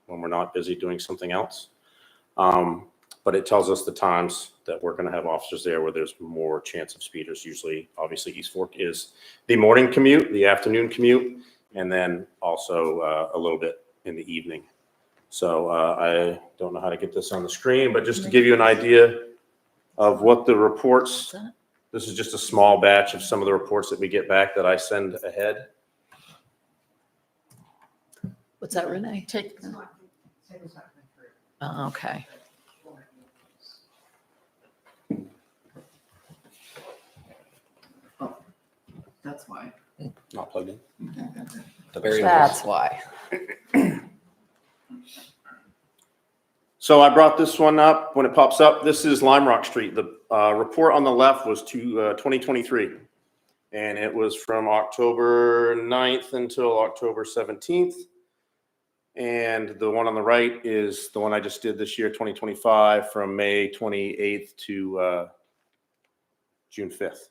when we're not busy doing something else. But it tells us the times that we're going to have officers there where there's more chance of speeders. Usually, obviously, East Fork is the morning commute, the afternoon commute, and then also a little bit in the evening. So I don't know how to get this on the screen, but just to give you an idea of what the reports, this is just a small batch of some of the reports that we get back that I send ahead. What's that, Renee? Take, Oh, okay. That's why. Not plugged in. That's why. So I brought this one up when it pops up. This is Lime Rock Street. The report on the left was to 2023, and it was from October 9th until October 17th. And the one on the right is the one I just did this year, 2025, from May 28th to June 5th.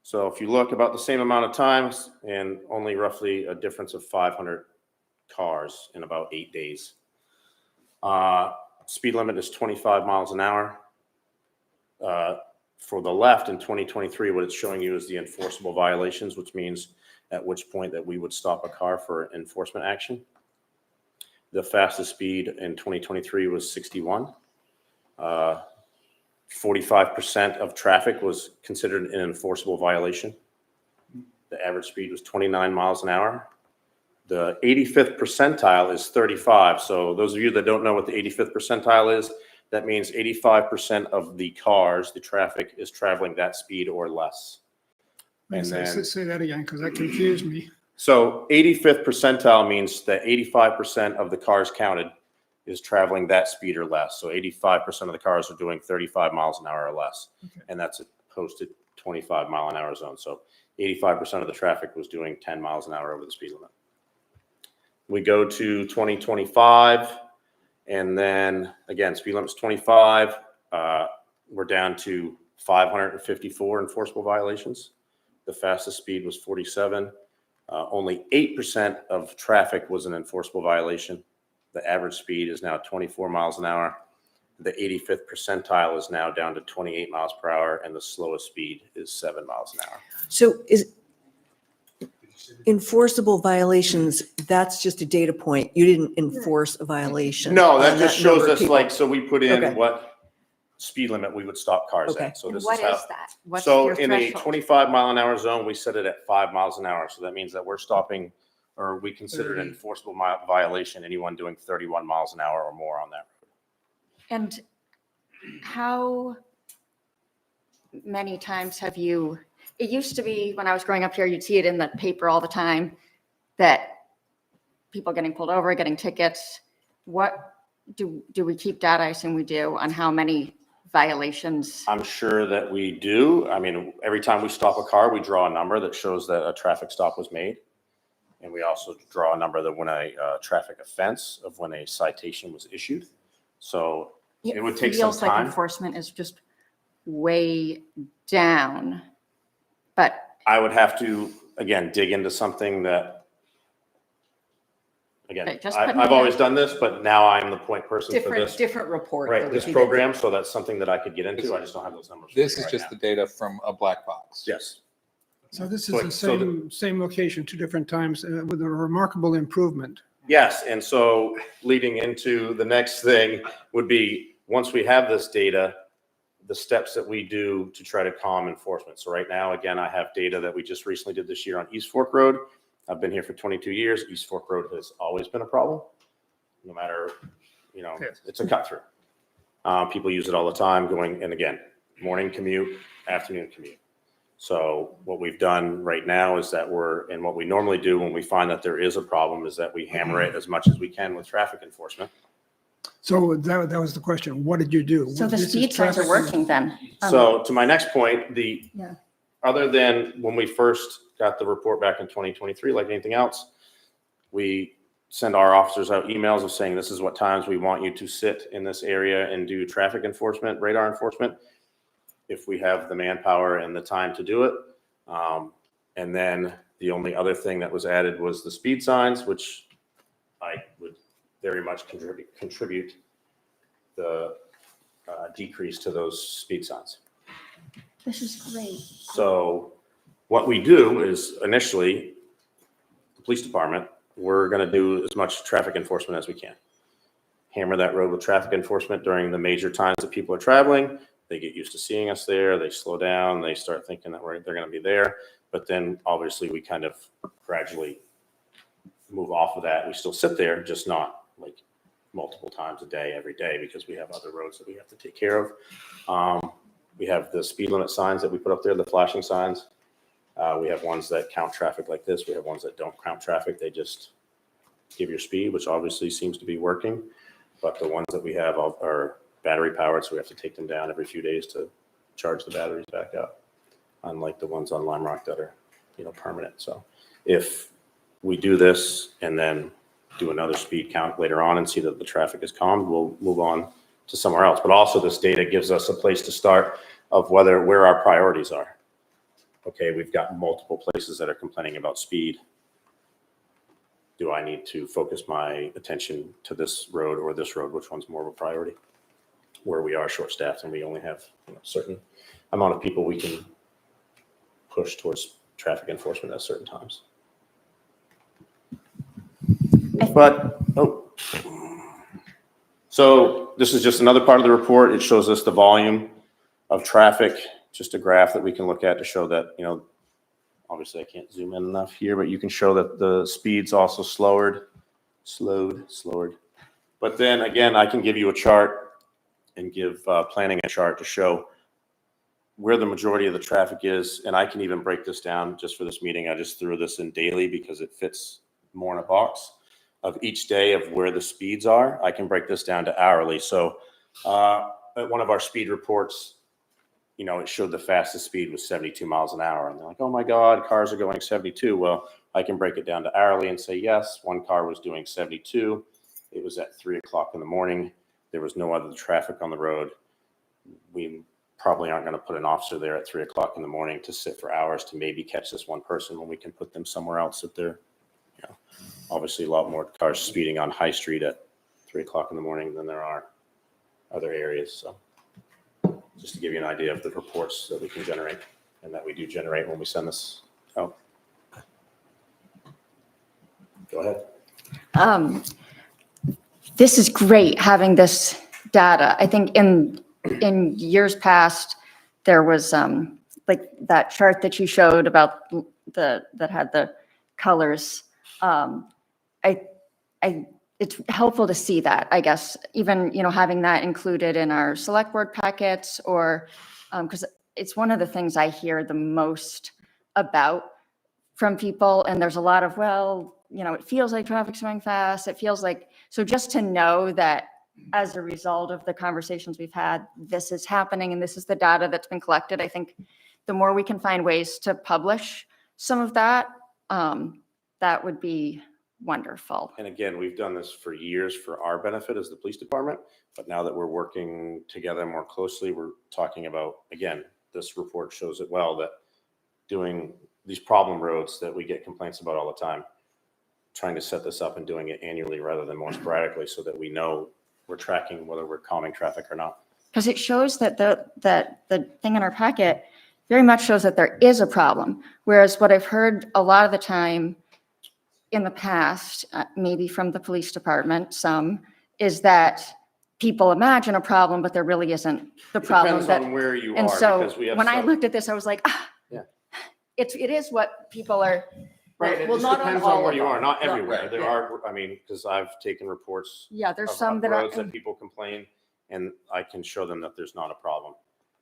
So if you look, about the same amount of times and only roughly a difference of 500 cars in about 8 days. Speed limit is 25 miles an hour. For the left in 2023, what it's showing you is the enforceable violations, which means at which point that we would stop a car for enforcement action. The fastest speed in 2023 was 61. 45% of traffic was considered an enforceable violation. The average speed was 29 miles an hour. The 85th percentile is 35. So those of you that don't know what the 85th percentile is, that means 85% of the cars, the traffic is traveling that speed or less. And then, Say that again, because that confused me. so 85th percentile means that 85% of the cars counted is traveling that speed or less. So 85% of the cars are doing 35 miles an hour or less. Okay. And that's a posted 25 mile an hour zone. So 85% of the traffic was doing 10 miles an hour over the speed limit. We go to 2025, and then again, speed limit is 25. We're down to 554 enforceable violations. The fastest speed was 47. Only 8% of traffic was an enforceable violation. The average speed is now 24 miles an hour. The 85th percentile is now down to 28 miles per hour, and the slowest speed is 7 miles an hour. So is enforceable violations, that's just a data point. You didn't enforce a violation. No, that on just number shows of us people. like, so we put in Okay. what speed limit we would stop cars Okay. at. So and this what is how. is that? What's So your in a threshold? 25 mile an hour zone, we set it at 5 miles an hour. So that means that we're stopping, or we consider an enforceable violation, anyone doing 31 miles an hour or more on that road. And how many times have you, it used to be when I was growing up here, you'd see it in the paper all the time, that people getting pulled over, getting tickets. What do we keep data? I assume we do, on how many violations? I'm sure that we do. I mean, every time we stop a car, we draw a number that shows that a traffic stop was made. And we also draw a number that when a traffic offense of when a citation was issued. So it would take some Feels like time. enforcement is just way down, but I would have to, again, dig into something that, again, Okay, just put me I've always down. done this, but now I'm the point person for this. Different report. that Right, would this be program, so that's something that I could get into. I just don't have those numbers. This is right just now. the data from a black box. Yes. So this is Like, the so same location, two different times, with a remarkable improvement. Yes, and so leading into the next thing would be, once we have this data, the steps that we do to try to calm enforcement. So right now, again, I have data that we just recently did this year on East Fork Road. I've been here for 22 years. East Fork Road has always been a problem, no matter, Yes. it's a cut through. People use it all the time going, and again, morning commute, afternoon commute. So what we've done right now is that and what we normally do when we find that there is a problem is that we hammer it as much as we can with traffic enforcement. So that was the question. What did you do? So the This is speed signs are traffic- working then? So to my next point, Yeah. other than when we first got the report back in 2023, like anything else, we send our officers out emails of saying, this is what times we want you to sit in this area and do traffic enforcement, radar enforcement, if we have the manpower and the time to do it. And then the only other thing that was added was the speed signs, which I would very much contribute the decrease to those speed signs. This is great. So what we do is initially, the police department, we're going to do as much traffic enforcement as we can. Hammer that road with traffic enforcement during the major times that people are traveling. They get used to seeing us there. They slow down. They start thinking that they're going to be there. But then obviously we kind of gradually move off of that. We still sit there, just not like multiple times a day, every day, because we have other roads that we have to take care of. We have the speed limit signs that we put up there, the flashing signs. We have ones that count traffic like this. We have ones that don't count traffic. They just give your speed, which obviously seems to be working. But the ones that we have are battery powered, so we have to take them down every few days to charge the batteries back up, unlike the ones on Lime Rock that are, permanent. So if we do this and then do another speed count later on and see that the traffic is calmed, we'll move on to somewhere else. But also this data gives us a place to start of where our priorities are. Okay, we've got multiple places that are complaining about speed. Do I need to focus my attention to this road or this road? Which one's more of a priority? Where we are short-staffed and we only have a certain amount of people we can push towards traffic enforcement at certain times. So this is just another part of the report. It shows us the volume of traffic, just a graph that we can look at to show that, obviously I can't zoom in enough here, but you can show that the speed's also slowed. But then again, I can give you a chart and give planning a chart to show where the majority of the traffic is. And I can even break this down just for this meeting. I just threw this in daily because it fits more in a box of each day of where the speeds are. I can break this down to hourly. So at one of our speed reports, it showed the fastest speed was 72 miles an hour. And they're like, oh my God, cars are going 72. Well, I can break it down to hourly and say, yes, one car was doing 72. It was at 3:00 in the morning. There was no other traffic on the road. We probably aren't going to put an officer there at 3:00 in the morning to sit for hours to maybe catch this one person when we can put them somewhere else if they're, obviously a lot more cars speeding on High Street at 3:00 in the morning than there are other areas. So just to give you an idea of the reports that we can generate and that we do generate when we send this out. Go ahead. This is great having this data. I think in years past, there was like that chart that you showed about that had the colors. It's helpful to see that, I guess, even, having that included in our select board packets or, because it's one of the things I hear the most about from people. And there's a lot of, it feels like traffic's going fast. It feels like, so just to know that as a result of the conversations we've had, this is happening and this is the data that's been collected. I think the more we can find ways to publish some of that, that would be wonderful. And again, we've done this for years for our benefit as the police department, but now that we're working together more closely, we're talking about, again, this report shows it well, that doing these problem roads that we get complaints about all the time, trying to set this up and doing it annually rather than more sporadically so that we know we're tracking whether we're calming traffic or not. Because it shows that the thing in our packet very much shows that there is a problem. Whereas what I've heard a lot of the time in the past, maybe from the police department, is that people imagine a problem, but there really isn't the problem. Depends on where you and are. so because we have when I some- looked at this, I was like, Yeah. it is what people are Right, it Well, just not on depends all on where of you are, them. not Yeah. everywhere. Right, There yeah. are, I mean, because I've taken reports Yeah, there's of some that are. roads that people complain, and I can show them that there's not a problem.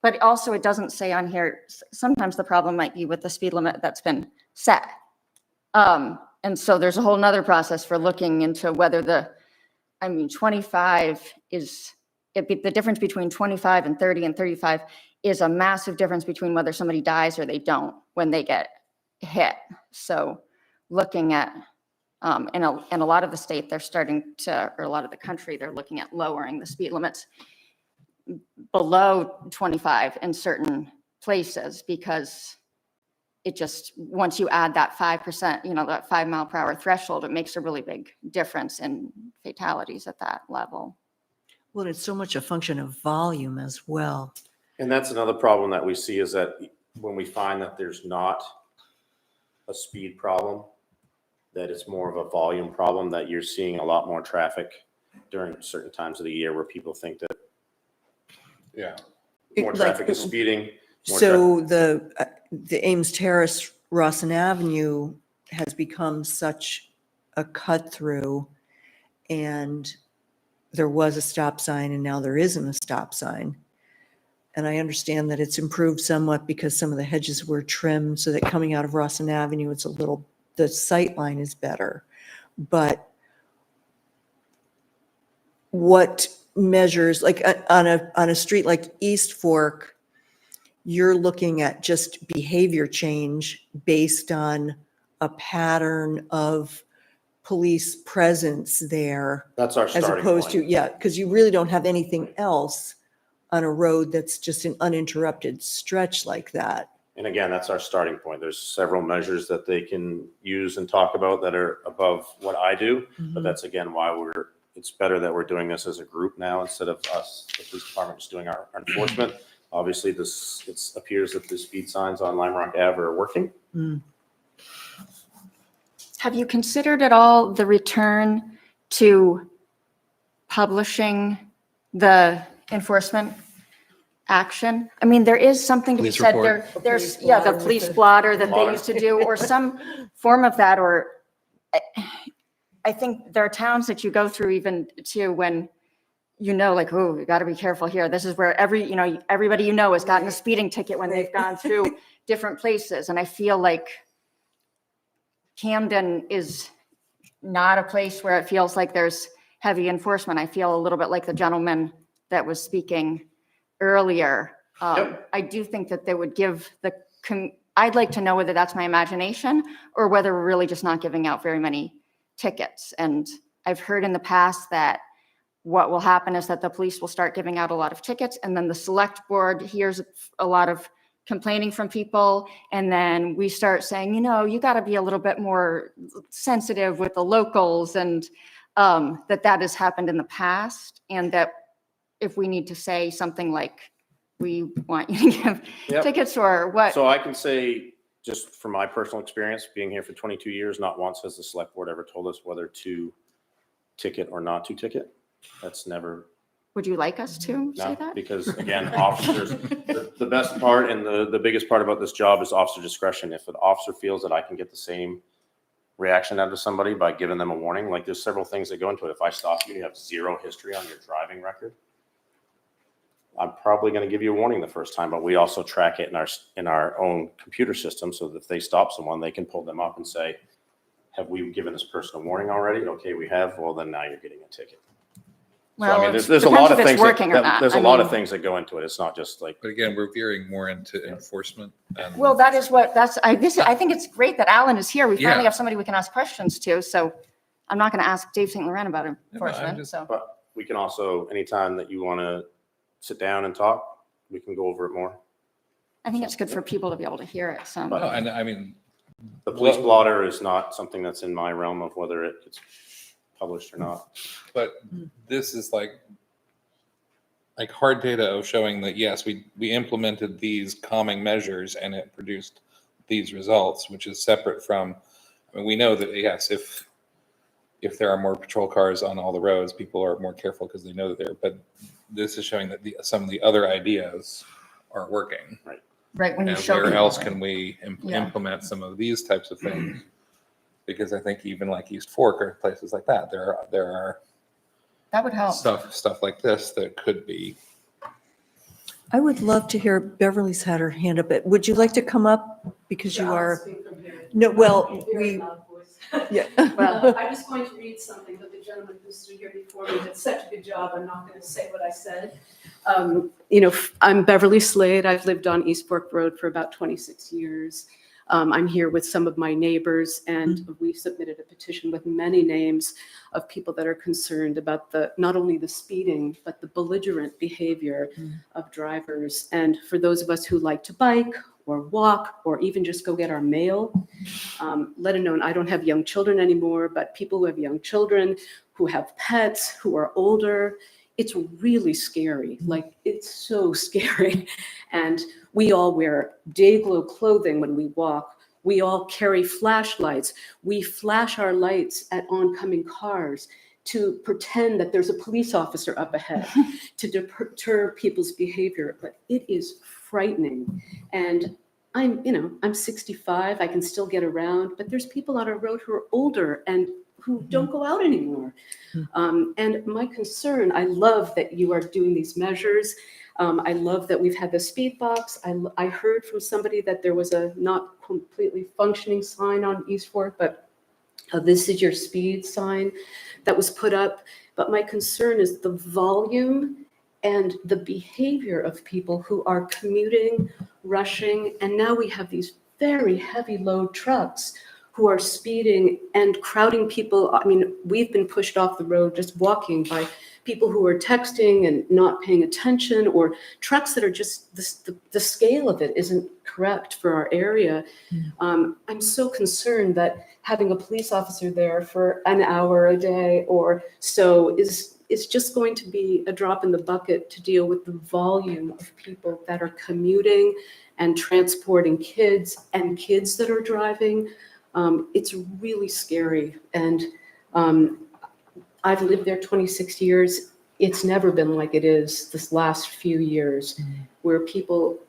But also, it doesn't say on here, sometimes the problem might be with the speed limit that's been set. And so there's a whole nother process for looking into whether 25 is, the difference between 25 and 30 and 35 is a massive difference between whether somebody dies or they don't when they get hit. So looking at, in a lot of the state, they're starting to, or a lot of the country, they're looking at lowering the speed limits below 25 in certain places, because it just, once you add that 5%, that 5 mile per hour threshold, it makes a really big difference in fatalities at that level. Well, it's so much a function of volume as well. And that's another problem that we see is that when we find that there's not a speed problem, that it's more of a volume problem, that you're seeing a lot more traffic during certain times of the year where people think that Yeah. more Like, traffic is speeding. more So the Ames Terrace, Rawson Avenue has become such a cut through, and there was a stop sign and now there isn't a stop sign. And I understand that it's improved somewhat because some of the hedges were trimmed so that coming out of Rawson Avenue, the sight line is better. But what measures, like on a street like East Fork, you're looking at just behavior change based on a pattern of police presence there, That's our as starting opposed to, point. yeah, because you really don't have anything else on a road that's just an uninterrupted stretch like that. And again, that's our starting point. There's several measures that they can use and talk about that are above what I do. But that's again why it's better that we're doing this as a group now instead of us, the police department, just doing our enforcement. Obviously, it appears that the speed signs on Lime Rock Ave are working. Have you considered at all the return to publishing the enforcement action? I mean, there is something to be Police said report. there. There's, police yeah, the blotter police with the- blotter that they Blotter. used to do, or some form of that, or I think there are towns that you go through even to when, like, oh, you got to be careful here. This is where everybody has gotten a speeding ticket when they've gone through different places. And I feel like Camden is not a place where it feels like there's heavy enforcement. I feel a little bit like the gentleman that was speaking earlier. Yep. I do think that they would give I'd like to know whether that's my imagination or whether we're really just not giving out very many tickets. And I've heard in the past that what will happen is that the police will start giving out a lot of tickets, and then the select board hears a lot of complaining from people, and then we start saying, you got to be a little bit more sensitive with the locals, and that has happened in the past, and that if we need to say something like, we want you to give Yep. tickets, or what. So I can say, just from my personal experience, being here for 22 years, not once has the select board ever told us whether to ticket or not to ticket. That's never, Would you like us to say no, that? because again, officers, the best part and the biggest part about this job is officer discretion. If an officer feels that I can get the same reaction out of somebody by giving them a warning, like there's several things that go into it. If I stop you, you have zero history on your driving record, I'm probably going to give you a warning the first time, but we also track it in our own computer system so that if they stop someone, they can pull them up and say, have we given this person a warning already? Okay, we have. Well, then now you're getting a ticket. So, I mean, there's a depends lot of if it's things working or not. there's I a lot of mean- things that go into it. It's not just like, But again, we're veering more into enforcement. And Well, I think it's great that Alan is here. We finally Yeah. have somebody we can ask questions to, so I'm not going to ask Dave St. Laurent about I'm enforcement, just- so. but we can also, anytime that you want to sit down and talk, we can go over it more. I think it's good for people to be able to hear it, so. No, and I mean, The police Well- blotter is not something that's in my realm of whether it gets published or not. but this is like hard data of showing that, yes, we implemented these calming measures and it produced these results, which is separate from, I mean, we know that, yes, if there are more patrol cars on all the roads, people are more careful because they know that but this is showing that some of the other ideas are working. Right, when you And show where people, else right? can we Yeah. implement some of these types of things Because I think even like East Fork or places like that, there are That would help. stuff like this that could be. I would love to hear, Beverly's had her hand up. Would you like to come up? Because you are, no, well, we, yeah. Well, I was going to read something, but the gentleman who stood here before me did such a good job, I'm not going to say what I said. I'm Beverly Slade. I've lived on East Fork Road for about 26 years. I'm here with some of my neighbors, and we submitted a petition with many names of people that are concerned about not only the speeding, but the belligerent behavior of drivers. And for those of us who like to bike or walk or even just go get our mail, let alone, I don't have young children anymore, but people who have young children, who have pets, who are older, it's really scary. Like, it's so scary. And we all wear day glow clothing when we walk. We all carry flashlights. We flash our lights at oncoming cars to pretend that there's a police officer up ahead to deter people's behavior. But it is frightening. And I'm 65, I can still get around, but there's people on our road who are older and who don't go out anymore. And my concern, I love that you are doing these measures. I love that we've had the speed box. I heard from somebody that there was a not completely functioning sign on East Fork, but this is your speed sign that was put up. But my concern is the volume and the behavior of people who are commuting, rushing, and now we have these very heavy load trucks who are speeding and crowding people. I mean, we've been pushed off the road just walking by people who are texting and not paying attention, or trucks that are just, the scale of it isn't correct for our area. I'm so concerned that having a police officer there for an hour a day or so is just going to be a drop in the bucket to deal with the volume of people that are commuting and transporting kids and kids that are driving. It's really scary. And I've lived there 26 years. It's never been like it is this last few years, where people,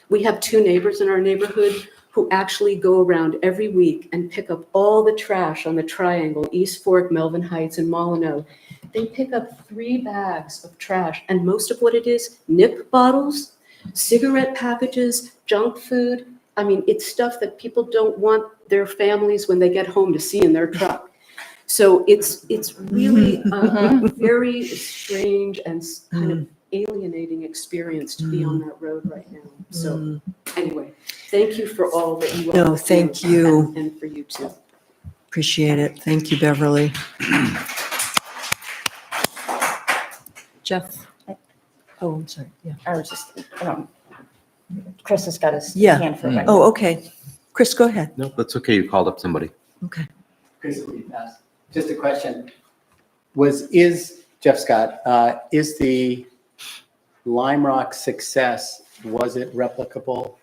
we have 2 neighbors in our neighborhood who actually go around every week and pick up all the trash on the triangle, East Fork, Melvin Heights, and Molyneux. They pick up 3 bags of trash, and most of what it is, nip bottles, cigarette packages, junk food. It's stuff that people don't want their families when they get home to see in their truck. So it's really a very strange and kind of alienating experience to be on that road right now. So anyway, thank you for all that you all No, thank you. And for you too. Appreciate it. Thank you, Beverly. Jeff? Oh, I'm sorry. Yeah. I was just, Chris has got his Yeah. hand for it. Oh, okay. Chris, go ahead. No, that's okay. You called up somebody. Okay. Chris, just a question. Jeff Scott, is the Lime Rock success, was it replicable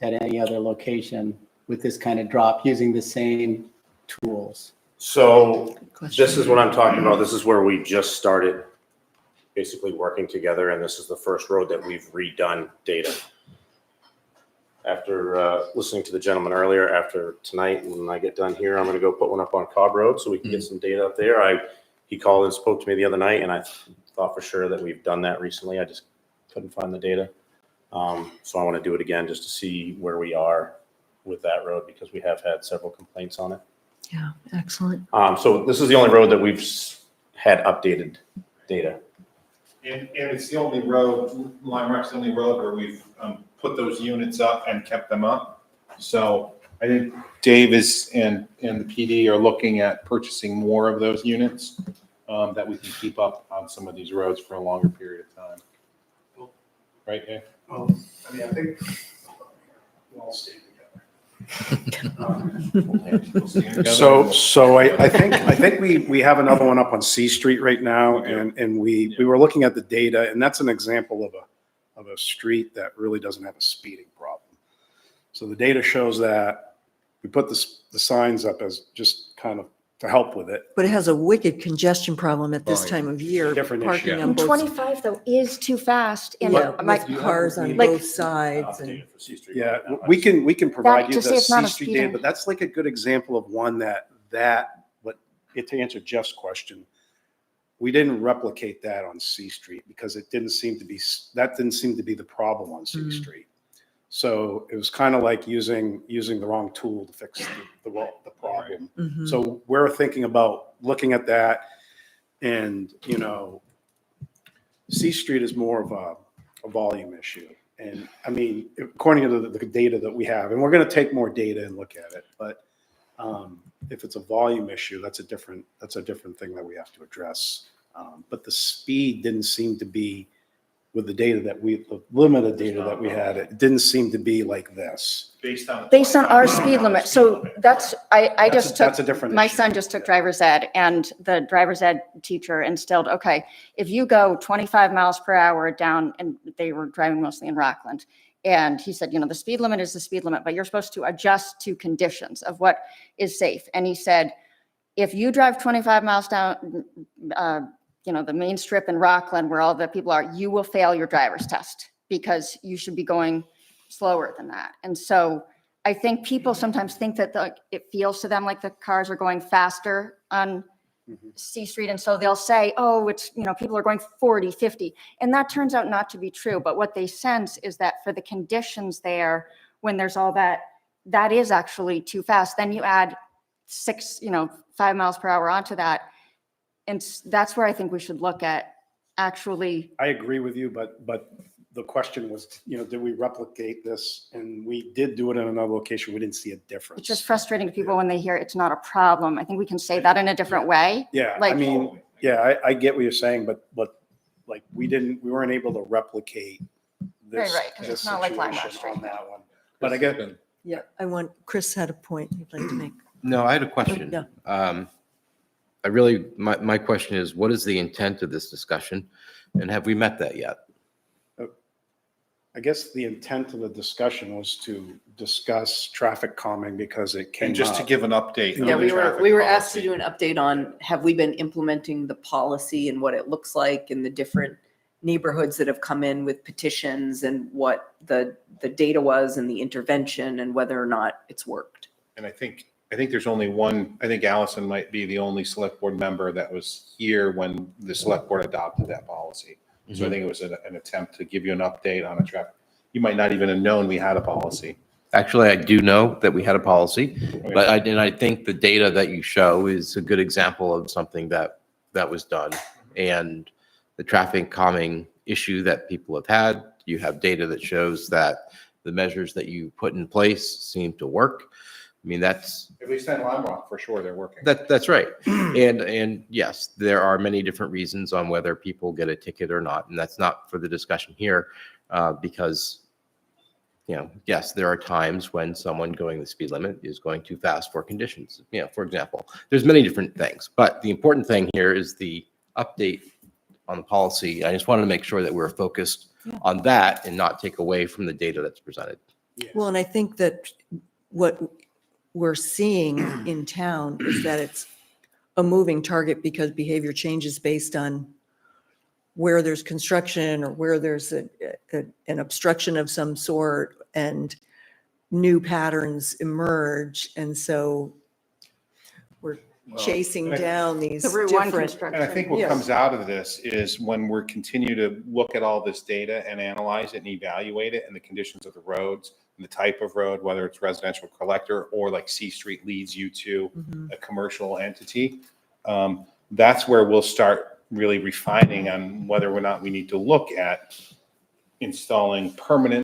at any other location with this kind of drop using the same tools? So this is what I'm talking about. This is where we just started basically working together, and this is the first road that we've redone data. After listening to the gentleman earlier, after tonight, when I get done here, I'm going to go put one up on Cobb Road so we can get some data up there. He called and spoke to me the other night, and I thought for sure that we've done that recently. I just couldn't find the data. So I want to do it again just to see where we are with that road, because we have had several complaints on it. Yeah, excellent. So this is the only road that we've had updated data. And it's the only road, Lime Rock's the only road where we've put those units up and kept them up. So I think Dave and the PD are looking at purchasing more of those units that we can keep up on some of these roads for a longer period of time. Right, Dave? Well, I think we'll all stay together. So I think we have another one up on C Street right now, and we were looking at the data, and that's an example of a street that really doesn't have a speeding problem. So the data shows that we put the signs up as just kind of to help with it. But it has a wicked congestion problem at this Oh, yeah. time of year. Different issue. Parking Yeah. on And both, 25 though is too fast. And yeah, my, with cars on like- both sides. And Yeah, we can provide you just the say it's not C a Street speeding- data, but that's like a good example of one but to answer Jeff's question, we didn't replicate that on C Street because that didn't seem to be the problem on C Street. So it was kind of like using the wrong tool to fix the problem. Mhm. So we're thinking about looking at that, and C Street is more of a volume issue. And I mean, according to the data that we have, and we're going to take more data and look at it, but if it's a volume issue, that's a different thing that we have to address. But the speed didn't seem to be, with the limited data that we had, it didn't seem to be like this. Based on our speed limit. So that's, That's a different my issue. son just took driver's ed, and the driver's ed teacher instilled, okay, if you go 25 miles per hour down, and they were driving mostly in Rockland. And he said, the speed limit is the speed limit, but you're supposed to adjust to conditions of what is safe. And he said, if you drive 25 miles down, the main strip in Rockland where all the people are, you will fail your driver's test because you should be going slower than that. And so I think people sometimes think that it feels to them like the cars are going faster on C Street. And so they'll say, oh, it's, people are going 40, 50. And that turns out not to be true. But what they sense is that for the conditions there, when there's all that is actually too fast. Then you add 5 miles per hour onto that. And that's where I think we should look at actually. I agree with you, but the question was, did we replicate this? And we did do it in another location. We didn't see a difference. It's just frustrating to people when they hear it's not a problem. I think we can say that in a different way. Yeah, Like- I mean, yeah, I get what you're saying, but like we weren't able to replicate this. Right, 'cause it's not like Lime Rock situation Street. on that one. But I get, Yeah, Chris had a point he'd like to make. No, I had a question. Yeah. My question is, what is the intent of this discussion? And have we met that yet? I guess the intent of the discussion was to discuss traffic calming because it came And just to up. give an update. on Yeah, the traffic we were asked to policy. do an update on, have we been implementing the policy and what it looks like in the different neighborhoods that have come in with petitions, and what the data was and the intervention, and whether or not it's worked. And I think there's only one, I think Allison might be the only select board member that was here when the select board adopted that policy. So I think it was an attempt to give you an update on a traffic. You might not even have known we had a policy. Actually, I do know that we had a policy, but I think the data that you show is a good example of something that was done. And the traffic calming issue that people have had, you have data that shows that the measures that you put in place seem to work. I mean, that's At least in Lime Rock, for sure, they're working. that's right. And yes, there are many different reasons on whether people get a ticket or not, and that's not for the discussion here, because yes, there are times when someone going the speed limit is going too fast for conditions. For example, there's many different things, but the important thing here is the update on the policy. I just wanted to make sure that we're focused on that and not take away from the data that's presented. Well, and I think that what we're seeing in town is that it's a moving target because behavior changes based on where there's construction or where there's an obstruction of some sort, and new patterns emerge. And so we're chasing down these The Route 1 different. construction. And I think what Yes. comes out of this is when we're continue to look at all this data and analyze it and evaluate it and the conditions of the roads and the type of road, whether it's residential collector or like C Street leads you to a commercial entity, that's where we'll start really refining on whether or not we need to look at installing permanent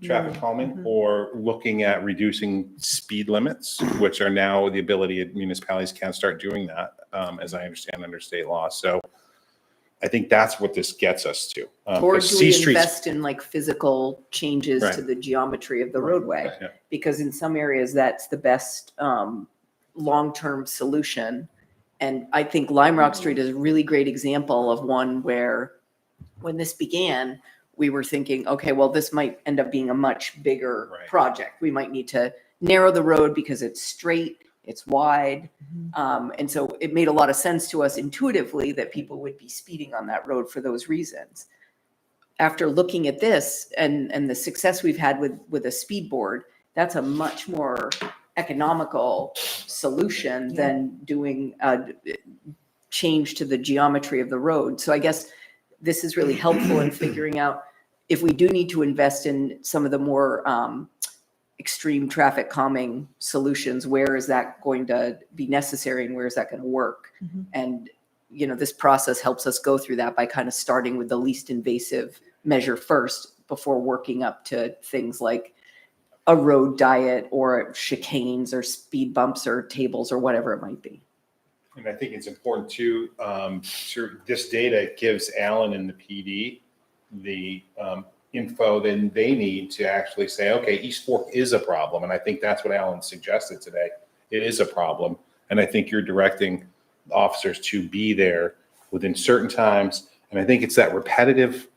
traffic calming or looking at reducing speed limits, which are now the ability of municipalities can start doing that, as I understand under state law. So I think that's what this gets us to. Or Because do C we Street's- invest in like physical changes to Right. the geometry of the roadway? Yeah. Because in some areas, that's the best long-term solution. And I think Lime Rock Street is a really great example of one where, when this began, we were thinking, okay, well, this might end up being a much bigger Right. project. We might need to narrow the road because it's straight, it's wide. And so it made a lot of sense to us intuitively that people would be speeding on that road for those reasons. After looking at this and the success we've had with a speed board, that's a much more economical solution than doing a change to the geometry of the road. So I guess this is really helpful in figuring out if we do need to invest in some of the more extreme traffic calming solutions, where is that going to be necessary and where is that going to work? And, you know, this process helps us go through that by kind of starting with the least invasive measure first before working up to things like a road diet or chicanes or speed bumps or tables or whatever it might be. And I think it's important too, this data gives Alan and the PD the info that they need to actually say, okay, East Fork is a problem. And I think that's what Alan suggested today. It is a problem. And I think you're directing officers to be there within certain times. And I think it's that repetitive.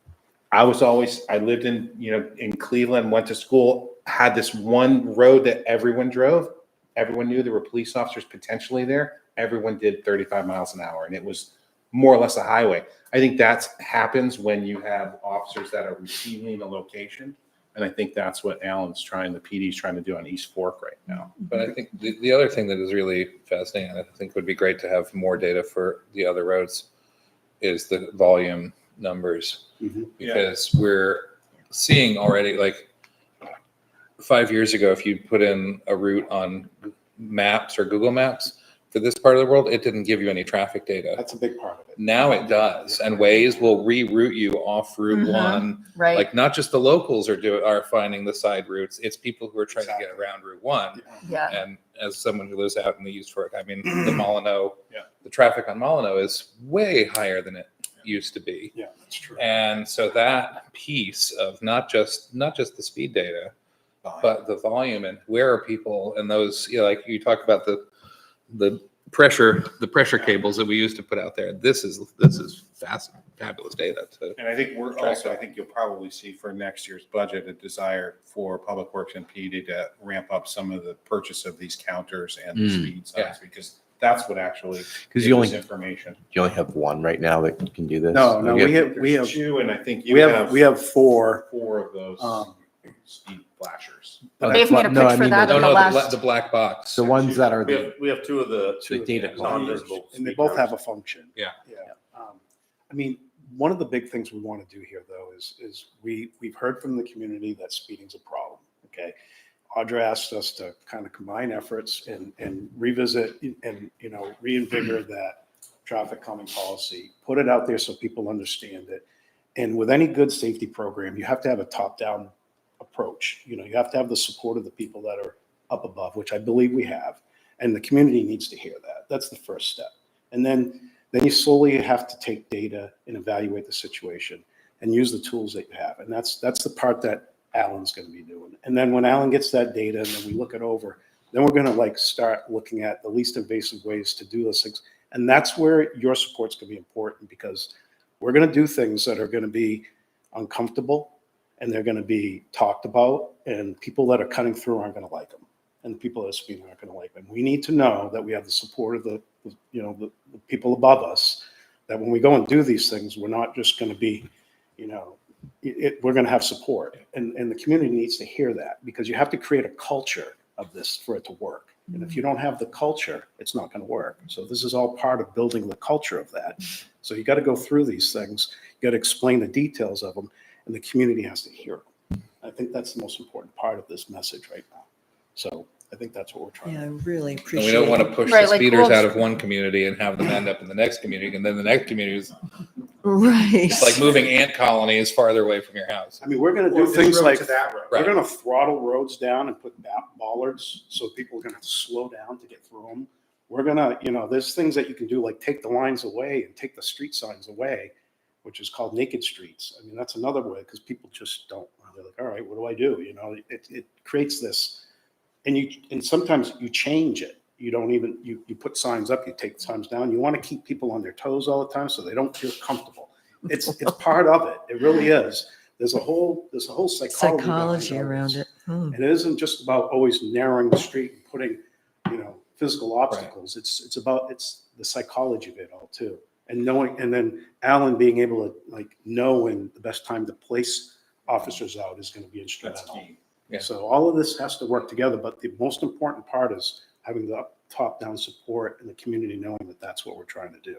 I lived in Cleveland, went to school, had this one road that everyone drove. Everyone knew there were police officers potentially there. Everyone did 35 miles an hour, and it was more or less a highway. I think that happens when you have officers that are receiving a location. And I think that's what the PD's trying to do on East Fork right now. But I think the other thing that is really fascinating, I think would be great to have more data for the other roads, is the volume numbers. Because we're seeing already, like 5 years ago, if you put in a route on maps or Google Maps, for this part of the world, it didn't give you any traffic data. That's a big part of it. Now it does, and Waze will reroute you off Route 1. Right. Like, not just the locals are finding the side routes; it's people who are trying to get around Route 1. Yeah. And as someone who lives out in the East Fork, I mean, the Molyneux, the traffic on Molyneux is way higher than it used to be. Yeah, that's true. And so that piece of not just the speed data, but the volume and where are people, and those, like you talk about the pressure cables that we used to put out there. This is fabulous data. And I think I think you'll probably see for next year's budget a desire for Public Works and PD to ramp up some of the purchase of these counters and the speed signs, because that's what actually gives us information. You only have one right now that can do this? No, we have two, and I think we have four of those speed flashers. Dave made a pitch for that in the last. The black box. The ones that are We have two of the data non-visible. And they both have a function. Yeah. I mean, one of the big things we want to do here, though, is we've heard from the community that speeding's a problem. Okay, Audra asked us to kind of combine efforts and revisit and reinvigorate that traffic calming policy, put it out there so people understand it. And with any good safety program, you have to have a top-down approach. You have to have the support of the people that are up above, which I believe we have, and the community needs to hear that. That's the first step. And then you slowly have to take data and evaluate the situation and use the tools that you have. And that's the part that Alan's going to be doing. And then when Alan gets that data and then we look it over, then we're going to start looking at the least invasive ways to do those things. And that's where your support's going to be important, because we're going to do things that are going to be uncomfortable, and they're going to be talked about, and people that are cutting through aren't going to like them, and the people that are speeding aren't going to like them. We need to know that we have the support of the people above us, that when we go and do these things, we're not just going to be, we're going to have support, and the community needs to hear that, because you have to create a culture of this for it to work. And if you don't have the culture, it's not going to work. So this is all part of building the culture of that. So you got to go through these things. You got to explain the details of them, and the community has to hear them. I think that's the most important part of this message right now. So I think that's what we're trying Yeah, I to do. really And appreciate we don't want to it. push Right, the like speeders wolves. out of one community and have them end up in the next community, and then the next community is Right. it's like moving ant colonies farther away from your house. I mean, we're going to Or do this things road like, to that road. we're Right. going to throttle roads down and put bollards, so people are going to have to slow down to get through them. We're going to, there's things that you can do, like take the lines away and take the street signs away, which is called naked streets. I mean, that's another way, because people just don't, they're like, all right, what do I do? It creates this, and sometimes you change it. You don't even, you put signs up, you take signs down. You want to keep people on their toes all the time so they don't feel comfortable. It's part of it. It really is. There's a whole Psychology behind all around this. it. And it isn't just about always narrowing the street and putting, physical obstacles. It's about, it's the psychology of it all too. And knowing, and then Alan being able to like know when the best time to place officers out is going to be instrumental. Yeah. So all of this has to work together, but the most important part is having the top-down support and the community knowing that that's what we're trying to do.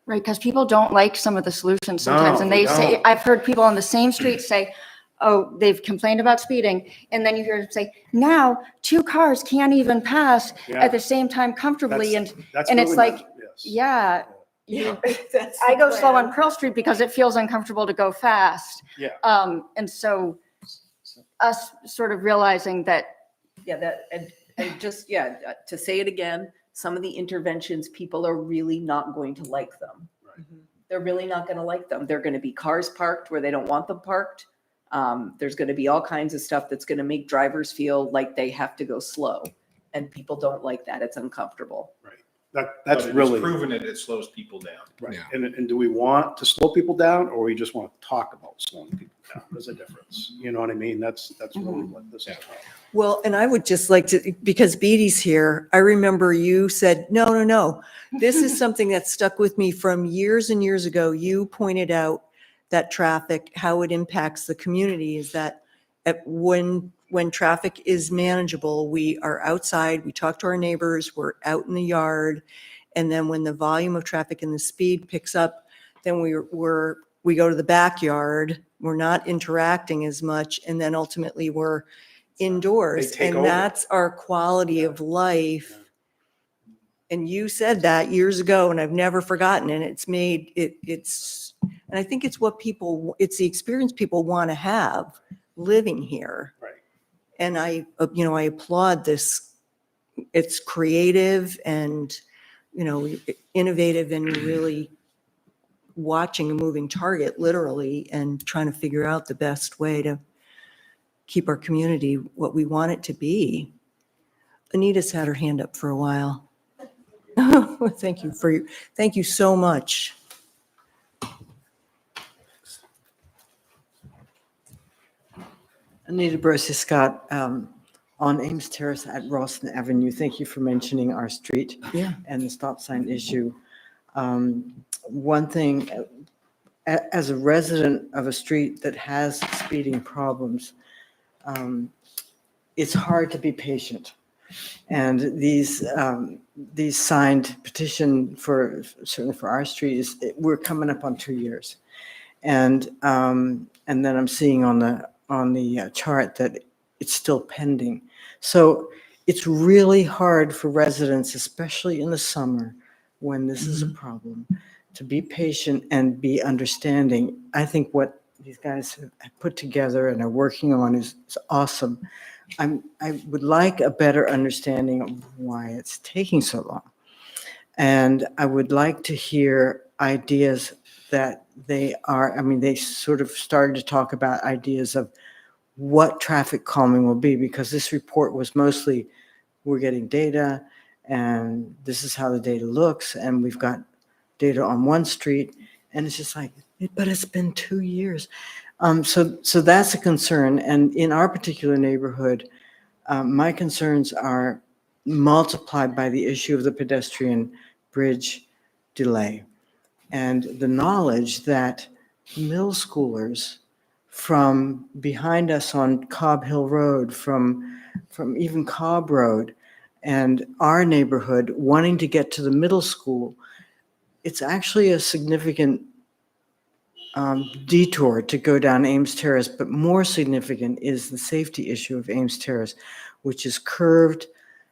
Right, because people don't like some of the solutions sometimes, No, and they they say, don't. I've heard people on the same street say, oh, they've complained about speeding, and then you hear them say, now 2 cars can't even pass Yeah. at the same time comfortably, and That's and it's really like, not- yes. yeah, That's I the go slow plan. on Pearl Street because it feels uncomfortable to go fast. Yeah. And so us sort of realizing that, Yeah, that, and just, yeah, to say it again, some of the interventions, people are really not going to like them. Right. They're really not going to like them. They're going to be cars parked where they don't want them parked. There's going to be all kinds of stuff that's going to make drivers feel like they have to go slow. And people don't like that. It's uncomfortable. That's really. Proven it slows people down. Right. Yeah. And do we want to slow people down, or we just want to talk about slowing people down? There's a difference. You know what I mean? That's really what this is about. Well, and I would just like to, because Beatty's here, I remember you said, no. This is something that stuck with me from years and years ago. You pointed out that traffic, how it impacts the community is that when traffic is manageable, we are outside, we talk to our neighbors, we're out in the yard. And then when the volume of traffic and the speed picks up, then we go to the backyard, we're not interacting as much. And then ultimately we're indoors. They take And over. that's our quality of life. And you said that years ago, and I've never forgotten. And it's made it's, and I think it's what people, it's the experience people want to have living here. Right. And I applaud this. It's creative and, innovative and really watching a moving target, literally, and trying to figure out the best way to keep our community what we want it to be. Anita's had her hand up for a while. Thank you so much. Anita Brosi Scott, on Ames Terrace at Rawson Avenue. Thank you for mentioning our street Yeah. and the stop sign issue. One thing, as a resident of a street that has speeding problems, it's hard to be patient. And these signed petition for, certainly for our street, we're coming up on 2 years. And then I'm seeing on the chart that it's still pending. So it's really hard for residents, especially in the summer, when this is a problem, to be patient and be understanding. I think what these guys have put together and are working on is awesome. I would like a better understanding of why it's taking so long. And I would like to hear ideas that they sort of started to talk about ideas of what traffic calming will be, because this report was mostly, we're getting data and this is how the data looks. And we've got data on one street and it's just like, but it's been 2 years. So that's a concern. And in our particular neighborhood, my concerns are multiplied by the issue of the pedestrian bridge delay and the knowledge that middle schoolers from behind us on Cobb Hill Road, from even Cobb Road and our neighborhood wanting to get to the middle school, it's actually a significant detour to go down Ames Terrace, but more significant is the safety issue of Ames Terrace, which is curved,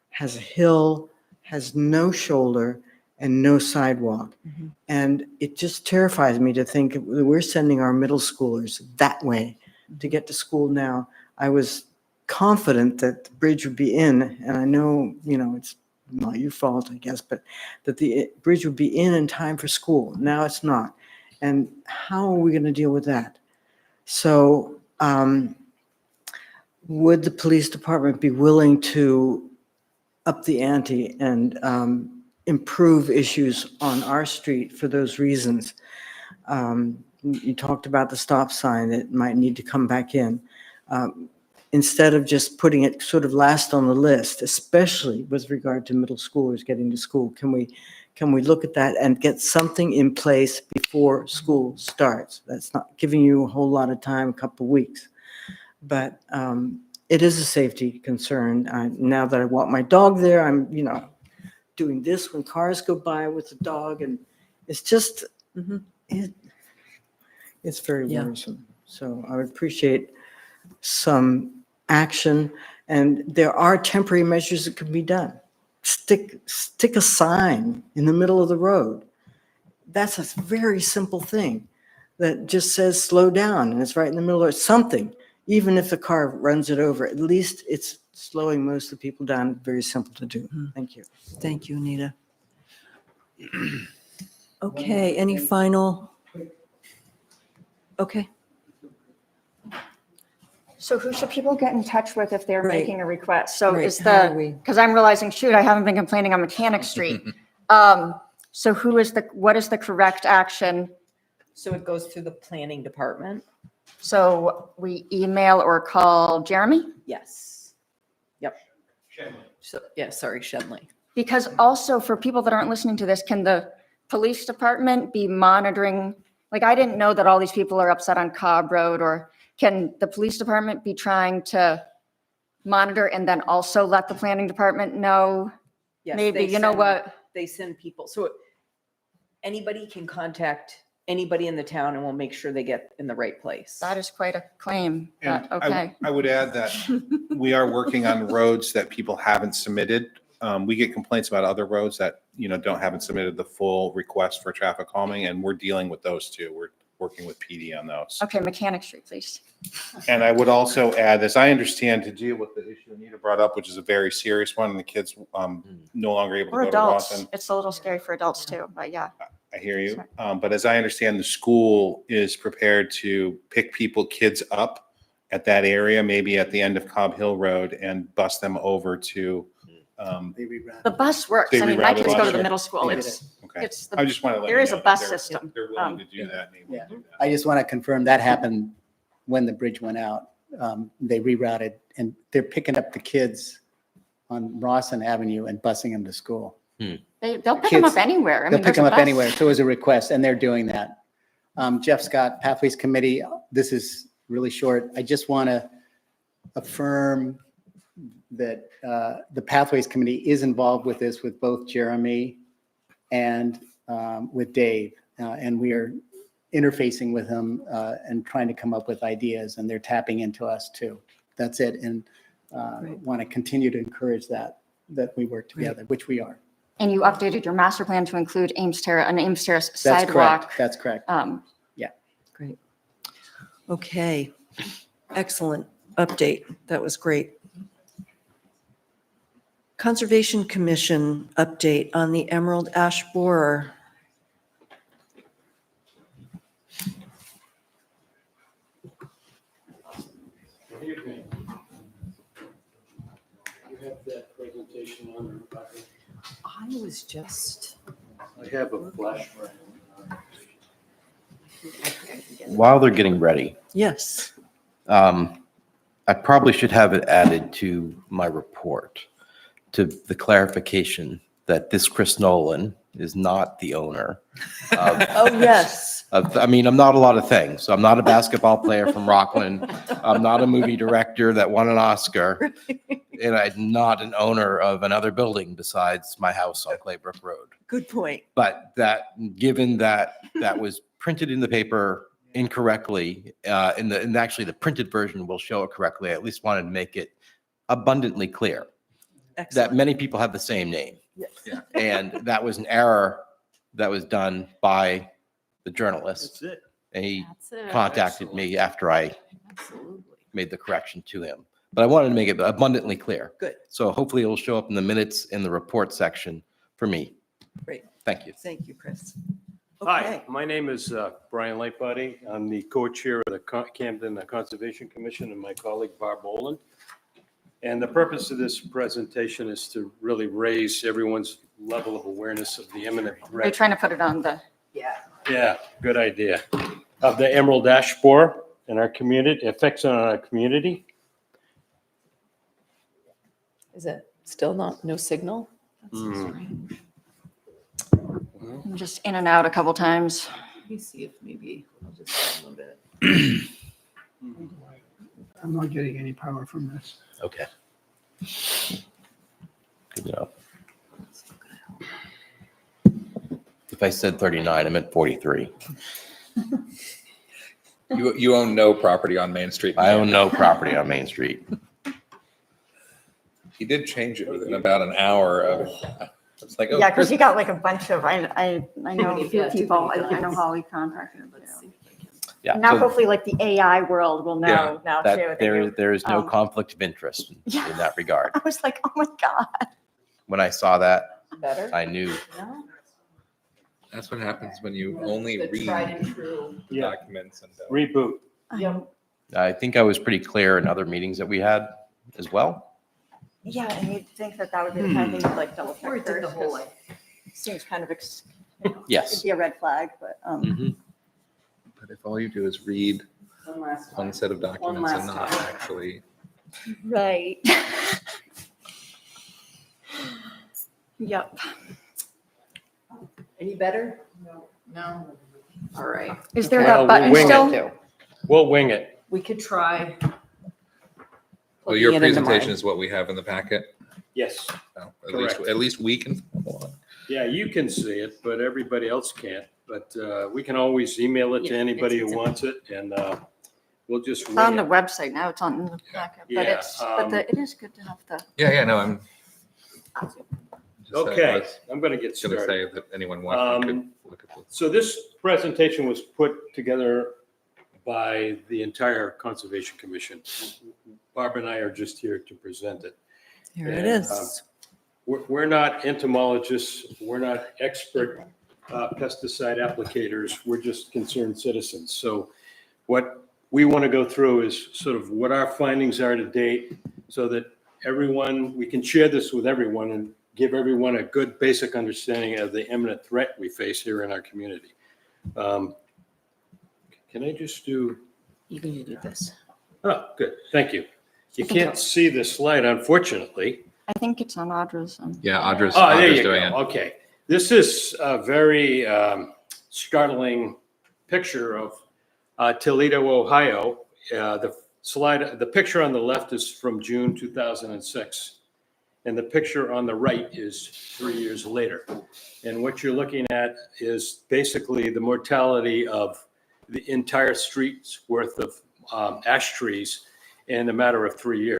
has a hill, has no shoulder, and no sidewalk. Mm-hmm. And it just terrifies me to think that we're sending our middle schoolers that way to get to school now. I was confident that the bridge would be in, and I know, it's not your fault, I guess, but that the bridge would be in time for school. Now it's not. And how are we going to deal with that? So would the police department be willing to up the ante and improve issues on our street for those reasons? You talked about the stop sign that might need to come back in instead of just putting it sort of last on the list, especially with regard to middle schoolers getting to school. Can we look at that and get something in place before school starts? That's not giving you a whole lot of time, a couple of weeks. But it is a safety concern. Now that I walk my dog there, I'm, doing this when cars go by with the dog, and it's just, it's very Yeah. worrisome. So I would appreciate some action, and there are temporary measures that can be done. Stick a sign in the middle of the road. That's a very simple thing that just says slow down, and it's right in the middle, or something. Even if the car runs it over, at least it's slowing most of the people down. Very simple to do. Thank you. Thank you, Anita. Okay, any final? Okay, So who should people get in touch with if they're Right. making a request? So Right, is how are we- because I'm realizing, shoot, I haven't been complaining on Mechanic Street. So what is the correct action? So it goes through the planning department? So we email or call Jeremy? Yes. Yep. So, yeah, sorry, Shenley. Because also for people that aren't listening to this, can the police department be monitoring? Like, I didn't know that all these people are upset on Cobb Road, or can the police department be trying to monitor and then also let the planning department know? Yes, Maybe, they you know send- what? They send people, so anybody can contact anybody in the town and we'll make sure they get in the right place. That is quite a claim, And but okay. I would add that we are working on roads that people haven't submitted. We get complaints about other roads that, haven't submitted the full request for traffic calming, and we're dealing with those too. We're working with PD on those. Okay, Mechanic Street, please. And I would also add, as I understand, to deal with the issue Anita brought up, which is a very serious one, and the kids no longer able to Or go to adults. Rawson. It's a little scary for adults too, but yeah. I hear you. But as I understand, the school is prepared to pick kids up at that area, maybe at the end of Cobb Hill Road, and bus them over to. The bus works. They I mean, my rerouted kids go to last the year. middle school. They It's, Okay. it's, I just want to let there you is know a that bus they're- system. They're willing to do that. and able to do that. I just want to confirm that happened when the bridge went out. They rerouted, and they're picking up the kids on Rawson Avenue and busing them to school. They'll pick them up Kids- anywhere. I They'll mean, pick there's a them up bus. anywhere. So it was a request, and they're doing that. Jeff Scott, Pathways Committee, this is really short. I just want to affirm that the Pathways Committee is involved with this, with both Jeremy and with Dave. And we are interfacing with them and trying to come up with ideas, and they're tapping into us too. That's it. And want to continue to encourage that we work together, which we are. And you updated your master plan to include an Ames Terrace That's sidewalk. correct. That's correct. Yeah. great. Okay, excellent update. That was great. Conservation Commission update on the Emerald Ash Borer. You have that presentation on your copy? I was just. I have a flash drive. While they're getting ready, Yes, I probably should have it added to my report, to the clarification that this Chris Nolan is not the owner of, oh, yes. I'm not a lot of things. I'm not a basketball player from Rockland. I'm not a movie director that won an Oscar. And I'm not an owner of another building besides my house on Claybrook Road. Good point. But given that was printed in the paper incorrectly, and actually the printed version will show it correctly, I at least wanted to make it abundantly clear that Excellent. many people have the same name. Yes. And that was an error that was done by the journalist. That's it. And he That's it. contacted me after I Absolutely. made the correction to him. But I wanted to make it abundantly clear. Good. So hopefully it'll show up in the minutes in the report section for me. Great. Thank you. Thank you, Chris. Hi, Okay. my name is Brian Lightbody. I'm the co-chair of the Camden Conservation Commission, and my colleague Barb Boland. And the purpose of this presentation is to really raise everyone's level of awareness of the imminent They're threat. trying to put it on the, Yeah, good idea. Of the emerald ash borer in our community, effects on our community. Is it still no signal? That's so Hmm. strange. I'm just in and out a couple times. Let me see if maybe I'll just a little bit. I'm not getting any power from this. Okay. Good enough. If I said 39, I meant 43. You own no property on Main Street. I own no property on Main Street. He did change it within about an hour of, it's like, oh. Yeah, because you got like a bunch of, I know a few Yeah, too people, many I know guys. Holly contacted. Let's see if I can. Yeah. Now so hopefully like the AI world will Yeah, know now too. that there is no um, conflict of interest Yeah. in that regard. I was like, oh my God. When I saw that, Better? I knew. No? That's what happens when you only The tried read and true. the Yeah. documents and don't. Reboot. Yep. I think I was pretty clear in other meetings that we had as well. Yeah, and you'd think that would be the kind of thing you'd like double Before check it did the first. whole 'cause like. it Seems kind of, it'd Yes. be a red flag, but, Mhm. But if all you do is read One last one time. set of documents and last not time. actually, right. Yep. Any better? No. No. All right. Is there Well, that button we'll wing still? it. We'll wing it. We could try. well, your plugging it into presentation mine. is what we have in the packet. Yes. No, Correct. at least we can follow along. Yeah, you can see it, but everybody else can't. But we can always email it to Yeah, anybody who it's- wants it, and we'll just It's on wing the it. website now, it's on the packet, but Yeah, it is good to have the. Yeah, no, I'm. Okay, Just I'm going to get gonna started. say that anyone watching could look at this. So this presentation was put together by the entire Conservation Commission. Barb and I are just here to present it. Here it And, is. We're not entomologists, we're not expert pesticide applicators, we're just concerned citizens. So what we want to go through is sort of what our findings are to date, so that everyone, we can share this with everyone and give everyone a good basic understanding of the imminent threat we face here in our community. Can I just do, You can do this. oh, good, thank you. You I think can't see the slide, unfortunately. I think it's on Audra's. Yeah, Audra's, Oh, there Audra's you doing go. it. Okay. This is a very startling picture of Toledo, Ohio. The picture on the left is from June 2006. And the picture on the right is 3 years later. And what you're looking at is basically the mortality of the entire street's worth of ash trees in a matter of 3 years.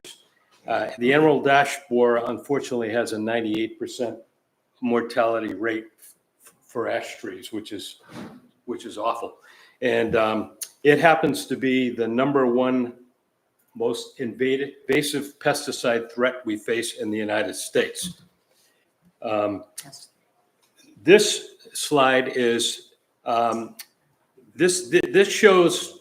The emerald ash borer unfortunately has a 98% mortality rate for ash trees, which is awful. And it happens to be the #1 most invasive pesticide threat we face in the United States. This slide is, this shows,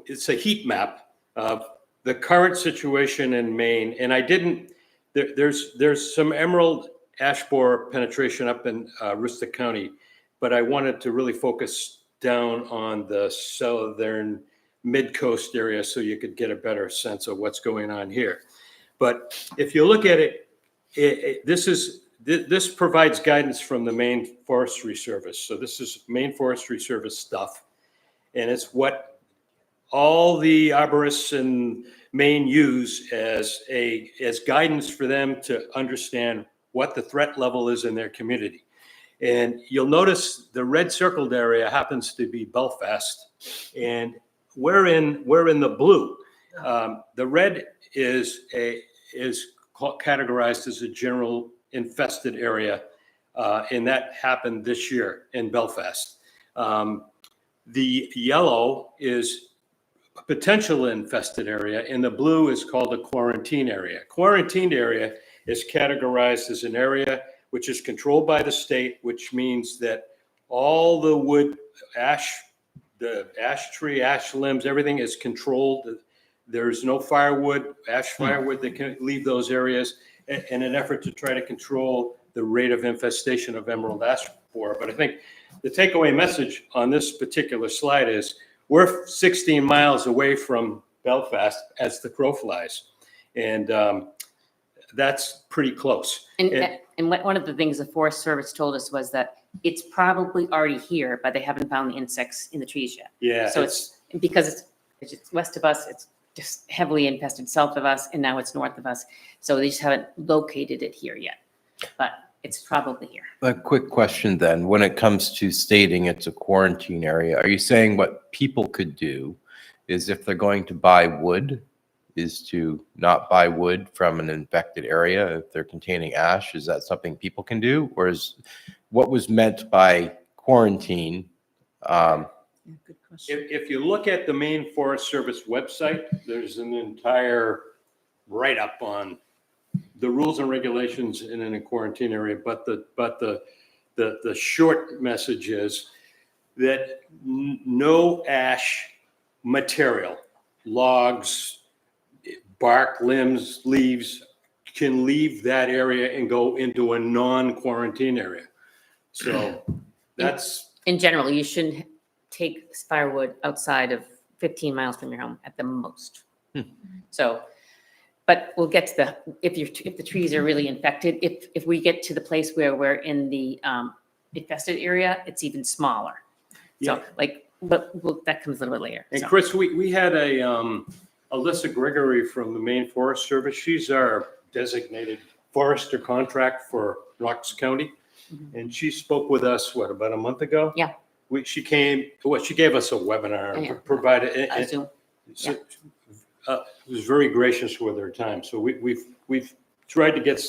it's a heat map of the current situation in Maine. And I didn't, there's some emerald ash borer penetration up in Worcester County, but I wanted to really focus down on the southern mid-coast area so you could get a better sense of what's going on here. But if you look at it, this provides guidance from the Maine Forestry Service. So this is Maine Forestry Service stuff. And it's what all the arborists in Maine use as guidance for them to understand what the threat level is in their community. And you'll notice the red circled area happens to be Belfast, and we're in the blue. The red is categorized as a general infested area, and that happened this year in Belfast. The yellow is a potential infested area, and the blue is called a quarantine area. Quarantined area is categorized as an area which is controlled by the state, which means that all the wood, ash, the ash tree, ash limbs, everything is controlled. There's no firewood, ash firewood that can leave those areas in an effort to try to control the rate of infestation of emerald ash borer. But I think the takeaway message on this particular slide is we're 16 miles away from Belfast as the crow flies. And that's pretty close. And one of the things the Forest Service told us was that it's probably already here, but they haven't found the insects in the trees yet. Yeah. So it's because it's west of us, it's just heavily infested south of us, and now it's north of us. So they just haven't located it here yet, but it's probably here. A quick question then, when it comes to stating it's a quarantine area, are you saying what people could do is if they're going to buy wood, is to not buy wood from an infected area if they're containing ash? Is that something people can do? Or is what was meant by quarantine? Good question. If you look at the Maine Forest Service website, there's an entire write-up on the rules and regulations in a quarantine area. But the short message is that no ash material, logs, bark, limbs, leaves can leave that area and go into a non-quarantine area. So that's. In general, you shouldn't take firewood outside of 15 miles from your home at the most. So, but we'll get to if the trees are really infected, if we get to the place where we're in the infested area, it's even smaller. So that comes a little bit later. And so. Chris, we had Alyssa Gregory from the Maine Forest Service. She's our designated forester contract for Knox County. And she spoke with us, about a month ago? Yeah. She gave us a webinar, Yeah. provided. Zoom. So, was very gracious with her time. So we've tried to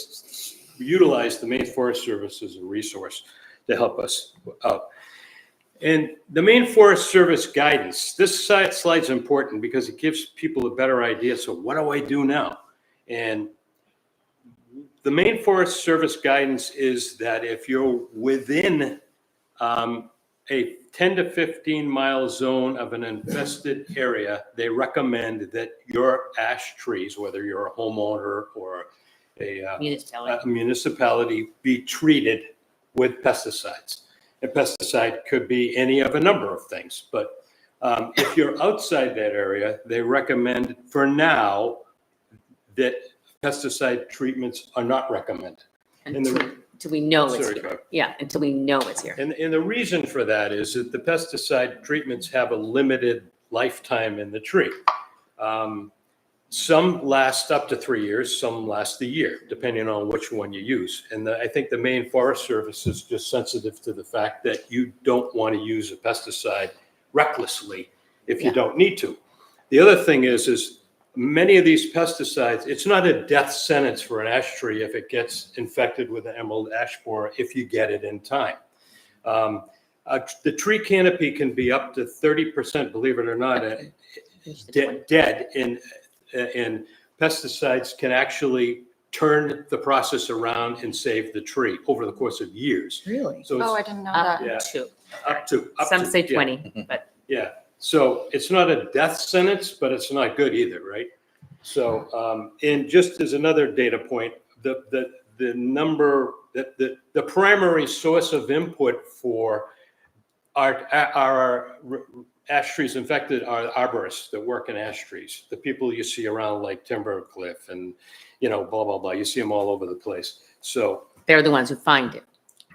utilize the Maine Forest Service as a resource to help us out. And the Maine Forest Service guidance, this slide's important because it gives people a better idea. So what do I do now? And the Maine Forest Service guidance is that if you're within a 10 to 15 mile zone of an infested area, they recommend that your ash trees, whether you're a homeowner or a municipality, be treated with pesticides. A pesticide could be any of a number of things, but if you're outside that area, they recommend for now that pesticide treatments are not recommended. Until we know it's Sorry, here. Bob. Yeah, until we know it's here. And the reason for that is that the pesticide treatments have a limited lifetime in the tree. Some last up to 3 years, some last a year, depending on which one you use. And I think the Maine Forest Service is just sensitive to the fact that you don't want to use a pesticide recklessly if you don't need to. The other thing is many of these pesticides, it's not a death sentence for an ash tree if it gets infected with an emerald ash borer if you get it in time. The tree canopy can be up to 30%, believe it or not, dead and pesticides can actually turn the process around and save the tree over the course of years. Really? So Oh, I it's didn't know Up that. to. up to. Some say yeah. 20, but Yeah, so it's not a death sentence, but it's not good either, right? So, and just as another data point, the primary source of input for our ash trees infected are arborists that work in ash trees. The people you see around like Timbercliff and, blah, blah, blah. You see them all over the place. So they're the ones who find it.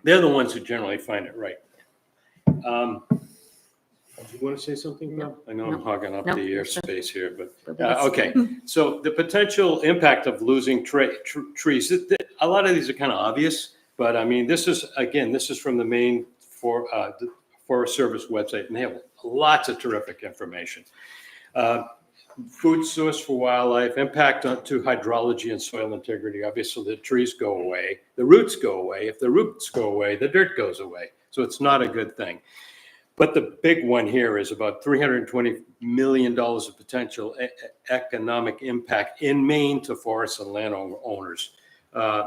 they're the ones who generally find it right. Do you want to say something, Bob? I know I'm hogging up the airspace here, but, okay. So the potential impact of losing trees, a lot of these are kind of obvious, but I mean, this is from the Maine Forest Service website, and they have lots of terrific information. Food source for wildlife, impact to hydrology and soil integrity. Obviously, the trees go away, the roots go away. If the roots go away, the dirt goes away. So it's not a good thing. But the big one here is about $320 million of potential economic impact in Maine to forests and landowners.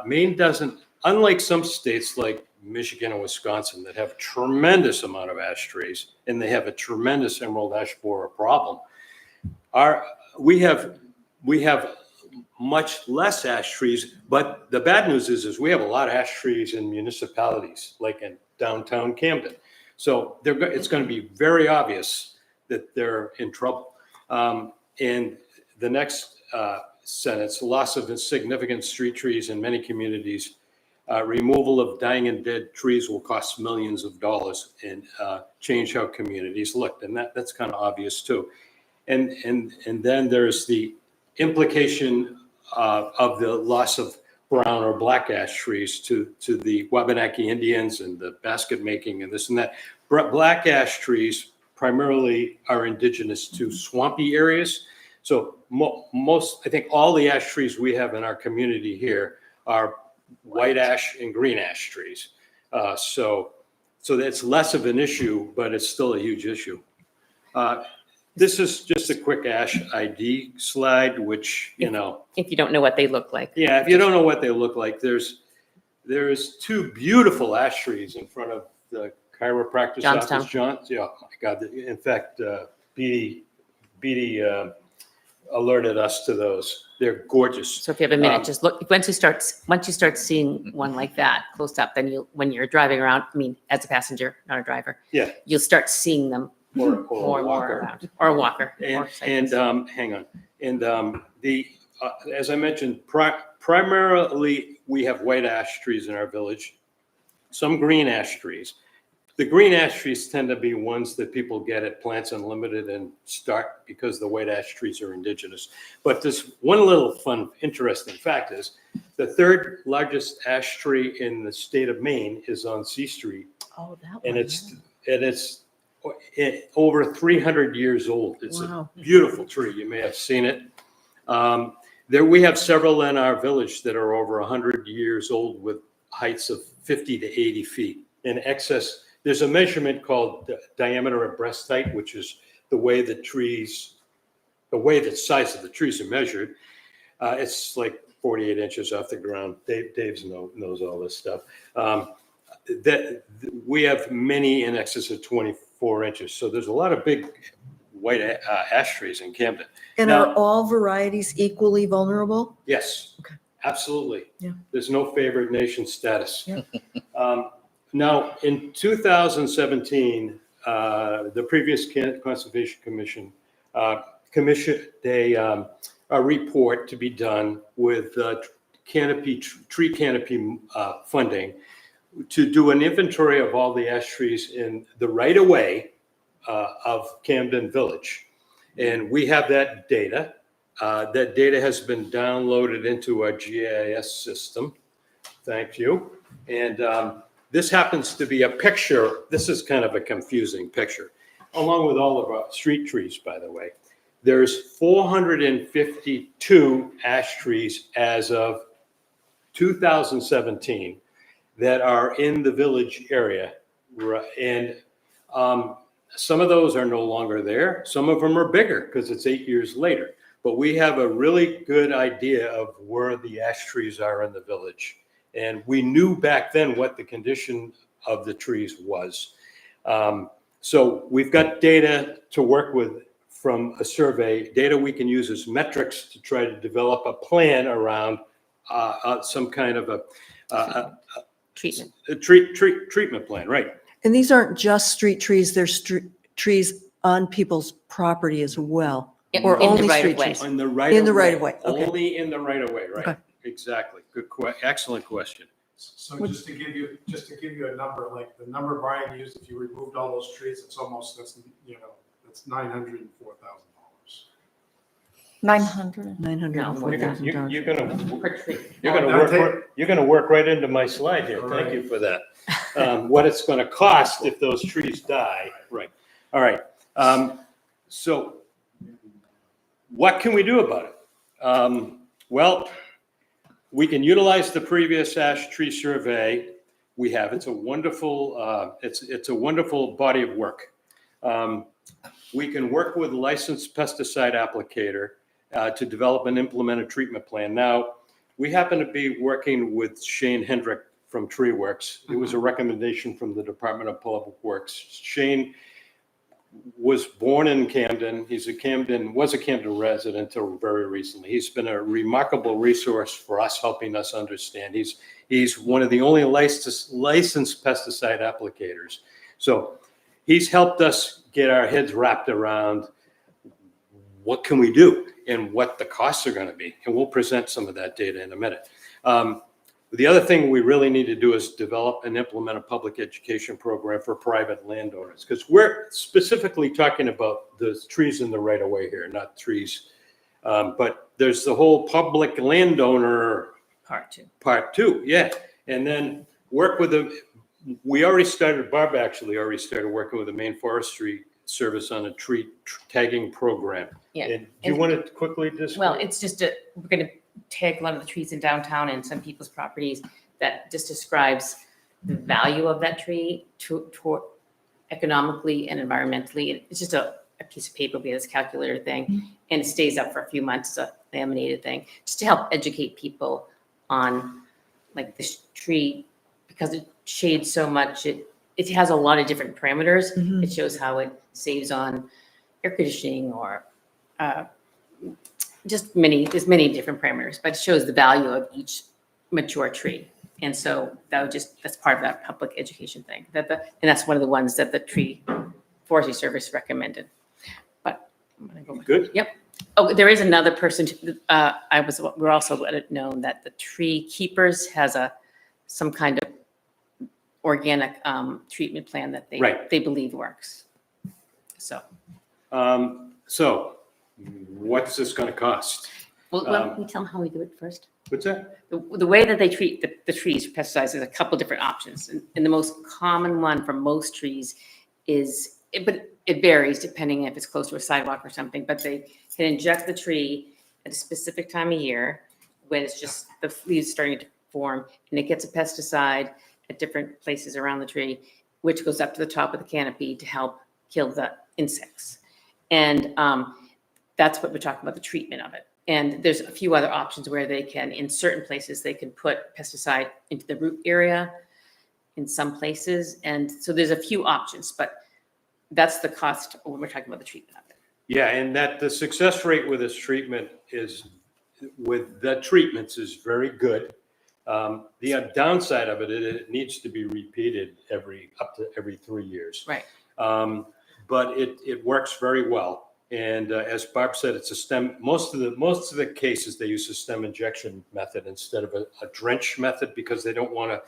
Maine doesn't, unlike some states like Michigan and Wisconsin that have a tremendous amount of ash trees, and they have a tremendous emerald ash borer problem. We have much less ash trees, but the bad news is we have a lot of ash trees in municipalities, like in downtown Camden. So it's going to be very obvious that they're in trouble. And the next sentence, loss of significant street trees in many communities. Removal of dying and dead trees will cost millions of dollars and change how communities look. And that's kind of obvious too. And then there's the implication of the loss of brown or black ash trees to the Wabanaki Indians and the basket making and this and that. Black ash trees primarily are indigenous to swampy areas. So most, I think all the ash trees we have in our community here are white ash and green ash trees. So that's less of an issue, but it's still a huge issue. This is just a quick ash ID slide, which, you know. If you don't know what they look like. Yeah, if you don't know what they look like, there's two beautiful ash trees in front of the chiropractor's Johnstown. office. Yeah, oh my God. In fact, Beatty alerted us to those. They're gorgeous. So if you have a minute, just look, once you start seeing one like that close up, then when you're driving around, I mean, as a passenger, not a driver. Yeah. You'll start seeing them Or more and more around, or a walker. or And cyclist. hang on. And as I mentioned, primarily we have white ash trees in our village, some green ash trees. The green ash trees tend to be ones that people get at Plants Unlimited and start because the white ash trees are indigenous. But this one little fun, interesting fact is the third largest ash tree in the state of Maine is on C Street. Oh, that one. And it's over 300 years old. It's Wow. a beautiful tree. You may have seen it. There we have several in our village that are over 100 years old with heights of 50 to 80 feet in excess. There's a measurement called diameter of breast height, which is the way the size of the trees are measured. It's like 48 inches off the ground. Dave knows all this stuff. That we have many in excess of 24 inches. So there's a lot of big white ash trees in Camden. And Now- are all varieties equally vulnerable? Yes, Okay. absolutely. Yeah. There's no favored nation status. Yeah. Now, in 2017, the previous Conservation Commission commissioned a report to be done with tree canopy funding to do an inventory of all the ash trees in the right-of-way of Camden Village. And we have that data. That data has been downloaded into our GIS system. Thank you. And this happens to be a picture. This is kind of a confusing picture, along with all of our street trees, by the way. There's 452 ash trees as of 2017 that are in the village area. And some of those are no longer there. Some of them are bigger because it's 8 years later. But we have a really good idea of where the ash trees are in the village. And we knew back then what the condition of the trees was. So we've got data to work with from a survey, data we can use as metrics to try to develop a plan around some kind of a Treatment. treatment plan, right? And these aren't just street trees, they're trees on people's property as well? Or In the only right street of way. trees? In the right In the right of way, okay. Only in the right of way, right? Okay. Exactly. Good, excellent question. So just to give you a number, like the number Brian used, if you removed all those trees, it's almost, that's $904,000. 900. $904,000. You're gonna work right into my slide here. Thank you for that. What it's gonna cost if those trees die. Right. All right. So what can we do about it? Well, we can utilize the previous ash tree survey we have. It's a wonderful, it's a wonderful body of work. We can work with a licensed pesticide applicator to develop and implement a treatment plan. Now, we happen to be working with Shane Hendrick from Tree Works. It was a recommendation from the Department of Public Works. Shane was born in Camden. Was a Camden resident until very recently. He's been a remarkable resource for us, helping us understand. He's one of the only licensed pesticide applicators. So he's helped us get our heads wrapped around what can we do? and what the costs are going to be. And we'll present some of that data in a minute. The other thing we really need to do is develop and implement a public education program for private landowners, because we're specifically talking about the trees in the right of way here, not trees. But there's the whole public landowner part two, yeah. And then work with them. We already started, Barb actually already started working with the Maine Forestry Service on a tree tagging program. Yeah. And do you want to quickly describe? Well, it's just we're going to tag a lot of the trees in downtown and some people's properties that just describes the value of that tree to economically and environmentally. It's just a piece of paper, we have this calculator thing, and it stays up for a few months. It's a laminated thing, just to help educate people on like this tree, because it shades so much. It has a lot of different parameters. It shows how it saves on air conditioning or there's many different parameters, but it shows the value of each mature tree. And so that's part of that public education thing. And that's one of the ones that the Tree Forestry Service recommended. But I'm gonna go with Good. Yep. Oh, there is another person. We're also known that the Tree Keepers has some kind of organic treatment plan that they believe works. So. So what's this going to cost? Well, can you tell them how we do it first? What's that? The way that they treat the trees for pesticides is a couple different options. And the most common one for most trees is, but it varies depending if it's close to a sidewalk or something, but they can inject the tree at a specific time of year when it's just the leaves starting to form, and it gets a pesticide at different places around the tree, which goes up to the top of the canopy to help kill the insects. And that's what we're talking about, the treatment of it. And there's a few other options where they can, in certain places, they can put pesticide into the root area in some places. And so there's a few options, but that's the cost when we're talking about the treatment of it. Yeah, and that the success rate with this treatment with the treatments is very good. The downside of it needs to be repeated up to every 3 years. Right. But it works very well. And as Barb said, it's a stem. Most of the cases they use a stem injection method instead of a drench method, because they don't want to,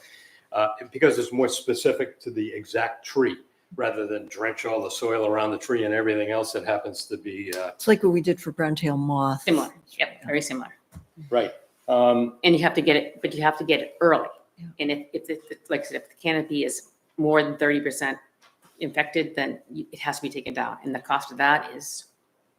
because it's more specific to the exact tree rather than drench all the soil around the tree and everything else that happens to be. It's like what we did for brown-tailed moth. Similar. Yep. Very similar. Right. And you have to get it, but you have to get it early. Yeah. And if like I said, if the canopy is more than 30% infected, then it has to be taken down. And the cost of that is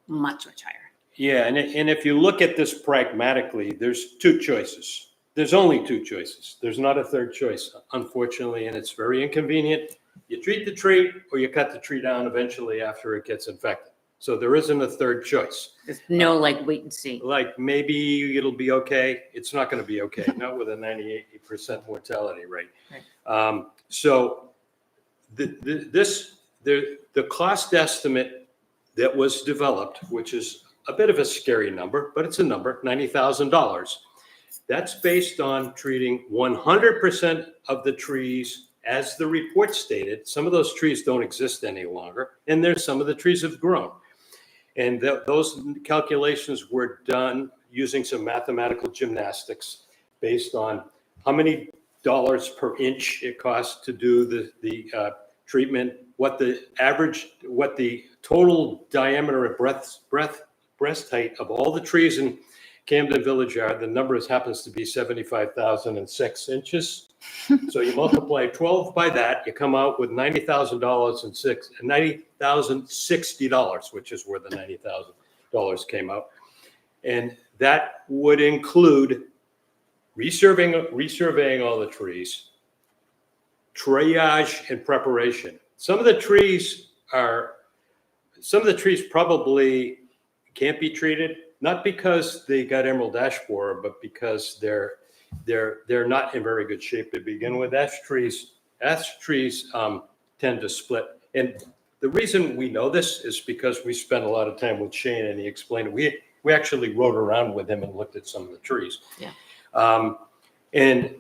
much, much higher. Yeah, and if you look at this pragmatically, there's two choices. There's only two choices. There's not a third choice, unfortunately, and it's very inconvenient. You treat the tree or you cut the tree down eventually after it gets infected. So there isn't a third choice. There's no wait and see. Like maybe it'll be okay. It's not going to be okay, not with a 98% mortality rate. Right. So the cost estimate that was developed, which is a bit of a scary number, but it's a number, $90,000. That's based on treating 100% of the trees, as the report stated. Some of those trees don't exist any longer, and there's some of the trees have grown. And those calculations were done using some mathematical gymnastics based on how many dollars per inch it costs to do the treatment, what the total diameter of breast height of all the trees in Camden Village are. The number happens to be 75,006 inches. So you multiply 12 by that, you come out with $90,060, which is where the $90,000 came out. And that would include resurveying all the trees, triage and preparation. Some of the trees probably can't be treated, not because they got emerald ash borer, but because they're not in very good shape to begin with. Ash trees tend to split. And the reason we know this is because we spent a lot of time with Shane and he explained it. We actually rode around with him and looked at some of the trees. Yeah. And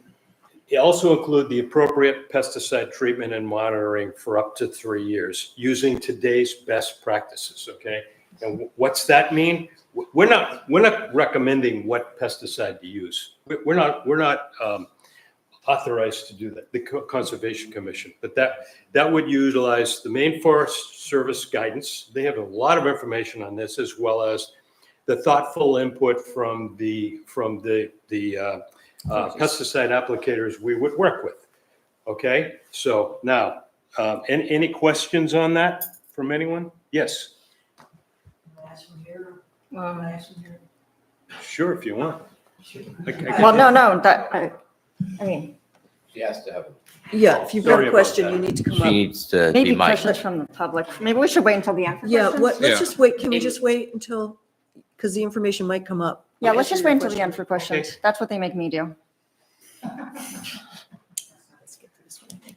it also include the appropriate pesticide treatment and monitoring for up to 3 years using today's best practices, okay? And what's that mean? we're not recommending what pesticide to use. We're not authorized to do that, the Conservation Commission, but that would utilize the Maine Forest Service guidance. They have a lot of information on this, as well as the thoughtful input from the pesticide applicators we would work with. Okay, so now, any questions on that from anyone? Yes, sure, if you want. Well, no, I mean, She has to have. Yeah, if you've got Sorry a about question, that. you need to come She up. needs to maybe be mic'd. questions from the public. Maybe we should wait until the end for Yeah, questions. let's Yeah. just wait, can we just wait until, because the information might come up. Yeah, let's Answer just your wait until the question. end for questions. That's what they make me do. Let's skip this one, I think.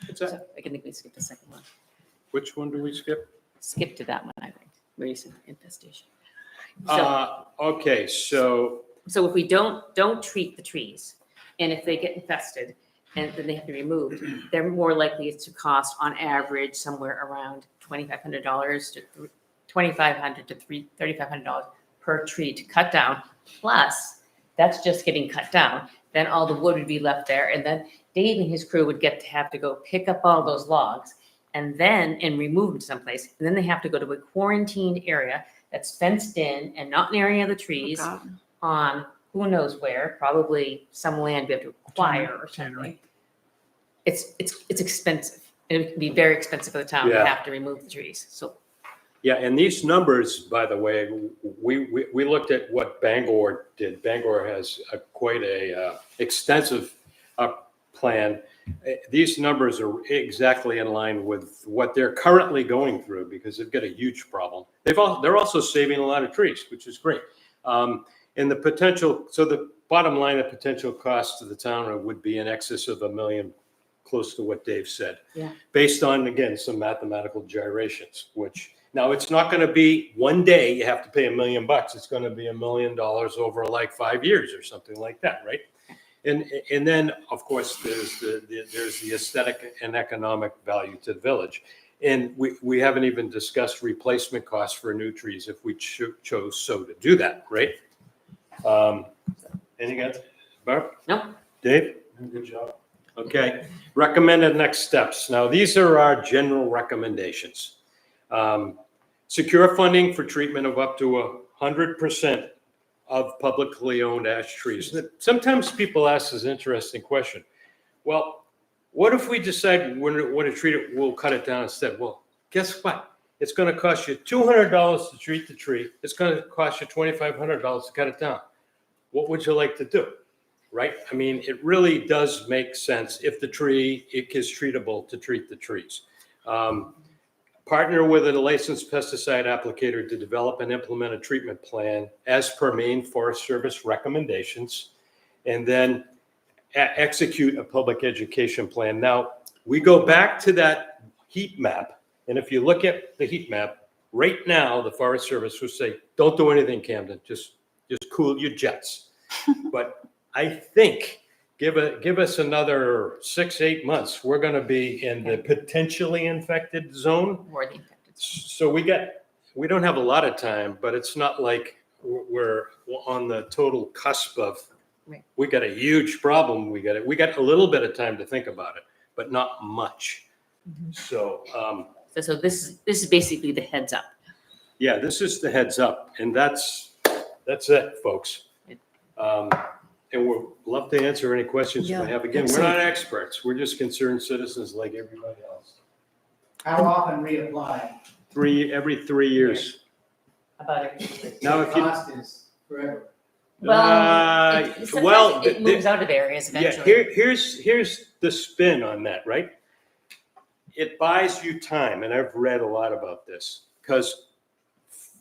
What's that? So I think we skipped the second one. Which one do we skip? Skip to that one, I think, where you said infestation. So, Okay, so, so if we don't treat the trees, and if they get infested, and then they have to be removed, they're more likely to cost on average somewhere around $2,500 to $2,500 to $3,500 per tree to cut down. Plus, that's just getting cut down. Then all the wood would be left there, and then Dave and his crew would have to go pick up all those logs and remove them someplace. And then they have to go to a quarantined area that's fenced in and not in the area of the trees on who knows where, probably some land we have to acquire or something. It's expensive. And it can be very expensive for the town to Yeah. have to remove the trees. So yeah, and these numbers, by the way, we looked at what Bangor did. Bangor has quite a extensive plan. These numbers are exactly in line with what they're currently going through, because they've got a huge problem. They're also saving a lot of trees, which is great. And the potential, so the bottom line, the potential cost to the town would be in excess of $1 million, close to what Dave said. Yeah. Based on, again, some mathematical gyrations, which now it's not going to be one day you have to pay $1 million. It's going to be $1 million over like 5 years or something like that, right? And then, of course, there's the aesthetic and economic value to the village. And we haven't even discussed replacement costs for new trees if we chose so to do that, right? Anything else? Barb? No. Dave? Good job. Okay, recommended next steps. Now, these are our general recommendations. Secure funding for treatment of up to 100% of publicly owned ash trees. Sometimes people ask this interesting question. Well, what if we decide when to treat it, we'll cut it down instead? Well, guess what? It's going to cost you $200 to treat the tree. It's going to cost you $2,500 to cut it down. What would you like to do? Right? I mean, it really does make sense if the tree is treatable to treat the trees. Partner with a licensed pesticide applicator to develop and implement a treatment plan as per Maine Forest Service recommendations, and then execute a public education plan. Now, we go back to that heat map, and if you look at the heat map, right now, the Forest Service would say, don't do anything, Camden, just cool your jets. But I think give us another 6-8 months, we're going to be in the potentially infected zone. or the infected. So we don't have a lot of time, but it's not like we're on the total cusp of, Right. we got a huge problem. We got a little bit of time to think about it, but not much. So, So this is basically the heads up. yeah, this is the heads up, and that's it, folks. And we'll love to answer any questions you Yeah, might have. Again, we're excellent. not experts. We're just concerned citizens like everybody else. How often reapply? Every 3 years. About it. Now, if you, Cost is forever. Well, well, it moves out of areas yeah, eventually. here's the spin on that, right? It buys you time, and I've read a lot about this, because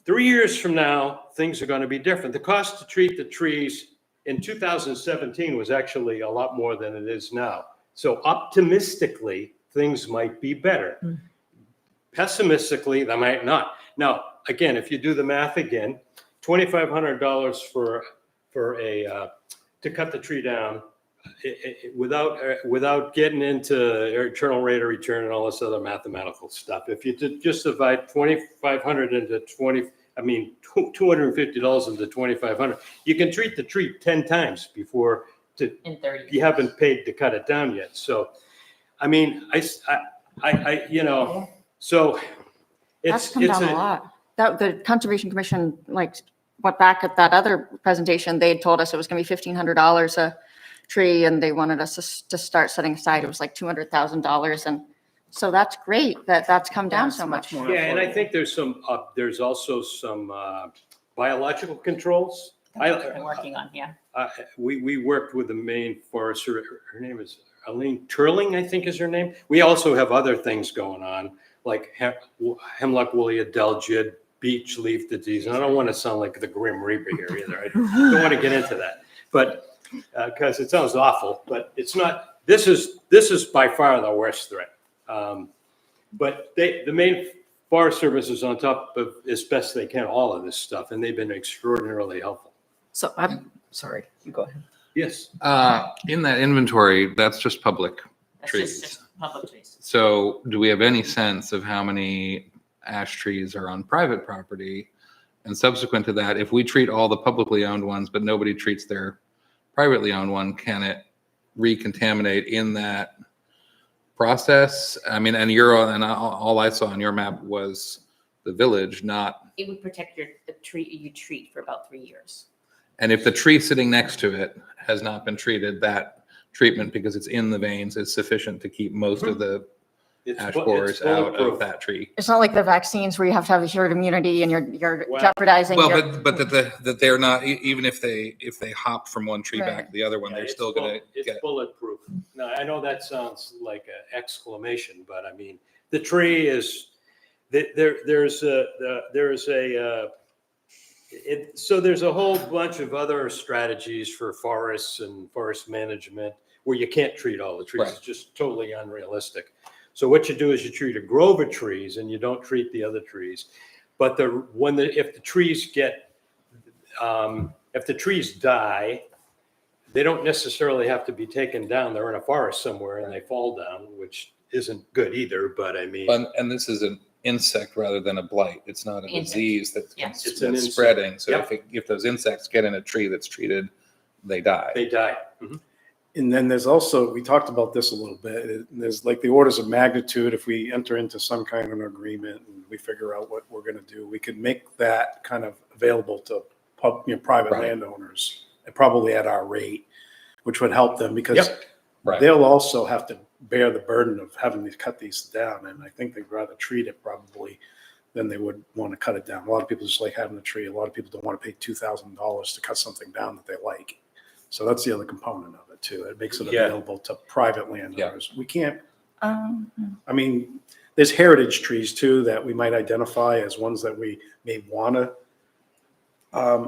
3 years from now, things are going to be different. The cost to treat the trees in 2017 was actually a lot more than it is now. So optimistically, things might be better. Pessimistically, they might not. Now, again, if you do the math again, $2,500 for to cut the tree down, without getting into internal rate of return and all this other mathematical stuff. If you just divide 2,500 into I mean, $250 into 2,500. You can treat the tree 10 times before In 30 you haven't paid to cut it down yet. So, I mean, you know, so That's it's, come down a lot. That, the Conservation Commission, like, went back at that other presentation, they had told us it was gonna be $1,500 a tree, and they wanted us to start setting aside, it was like $200,000, and so that's great that that's come down so much. Yeah, and I think there's some, there's also some biological controls. That's what we're working on, yeah. We worked with the Maine forester, her name is Aline Turling, I think is her name. We also have other things going on, like hemlock woolly adelgid, beech leaf disease. And I don't want to sound like the Grim Reaper here either. I don't want to get into that, but because it sounds awful, but it's not. This is by far the worst threat. But the Maine Forest Service is on top of, as best they can, all of this stuff, and they've been extraordinarily helpful. So I'm sorry, you go ahead. Yes. In that inventory, that's just public That's trees. just public trees. So do we have any sense of how many ash trees are on private property? And subsequent to that, if we treat all the publicly owned ones, but nobody treats their privately owned one, can it recontaminate in that process? I mean, and all I saw on your map was the village, not. It would protect the tree you treat for about 3 years. And if the tree sitting next to it has not been treated, that treatment, because it's in the veins, is sufficient to keep most of the ash borers out of that tree. It's not like the vaccines where you have to have a herd immunity and you're jeopardizing. Well, your- but that they're not, even if they hop from one tree back to the other one, they're still going to It's get. bulletproof. Now, I know that sounds like an exclamation, but I mean, the tree is, so there's a whole bunch of other strategies for forests and forest management where you can't treat all the trees. Right. It's just totally unrealistic. So what you do is you treat a grove of trees and you don't treat the other trees. But if the trees die, they don't necessarily have to be taken down. They're in a forest somewhere and they fall down, which isn't good either. But I mean, And this is an insect rather than a blight. It's not a Insect. disease that's It's an insect. spreading. So Yep. if those insects get in a tree that's treated, they die. they die. Mhm. And then there's also, we talked about this a little bit, there's like the orders of magnitude, if we enter into some kind of an agreement and we figure out what we're gonna do, we could make that kind of available to private Right. landowners, and probably at our rate, which would help them, because Yep. Right. they'll also have to bear the burden of having to cut these down, and I think they'd rather treat it probably than they would want to cut it down. A lot of people just like having the tree. A lot of people don't want to pay $2,000 to cut something down that they like. So that's the other component of it too. It makes it Yeah. available to private landowners. We can't, Um, I mean, there's heritage trees too that we might identify as ones that we may want to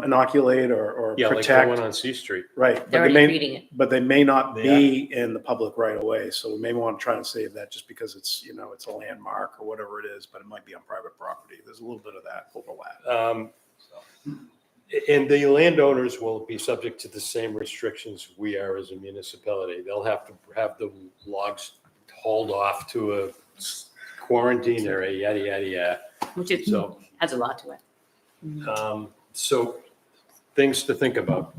inoculate or Yeah, like the protect. one on C Street. Right. They're But they already may, treating it. but they may not be in the public right away. So we may want to try and save that just because it's, it's a landmark or whatever it is, but it might be on private property. There's a little bit of that overlap. And the landowners will be subject to the same restrictions we are as a municipality. They'll have to have the logs hauled off to a quarantine area, yada, yada, yada. Which is, So, has a lot to it. so things to think about.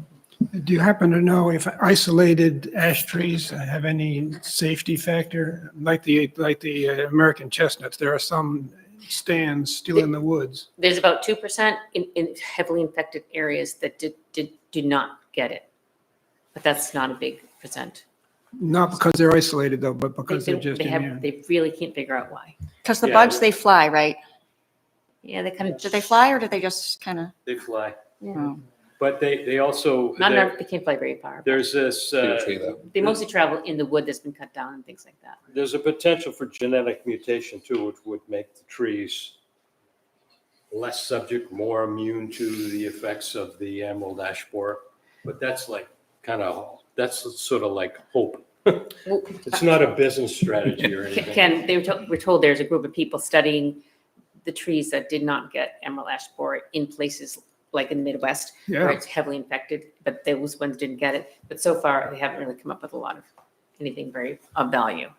Do you happen to know if isolated ash trees have any safety factor? Like the American chestnuts, there are some stands still in the woods. There's about 2% in heavily infected areas that did not get it. But that's not a big percent. Not because they're isolated though, but because they're just immune. They really can't figure out why. Because the Yeah. bugs, they fly, right? Yeah, they kind of, Do they fly or do they just kind of? They fly. yeah. But they also, Not enough, they can't fly very far. there's this, Bigger tree, though. They mostly travel in the wood that's been cut down and things like that. there's a potential for genetic mutation too, which would make the trees less subject, more immune to the effects of the emerald ash borer. But that's like that's sort of like hope. It's not a business strategy or anything. Ken, we're told there's a group of people studying the trees that did not get emerald ash borer in places like in the Midwest where Yeah. it's heavily infected, but those ones didn't get it. But so far, they haven't really come up with a lot of anything very of value.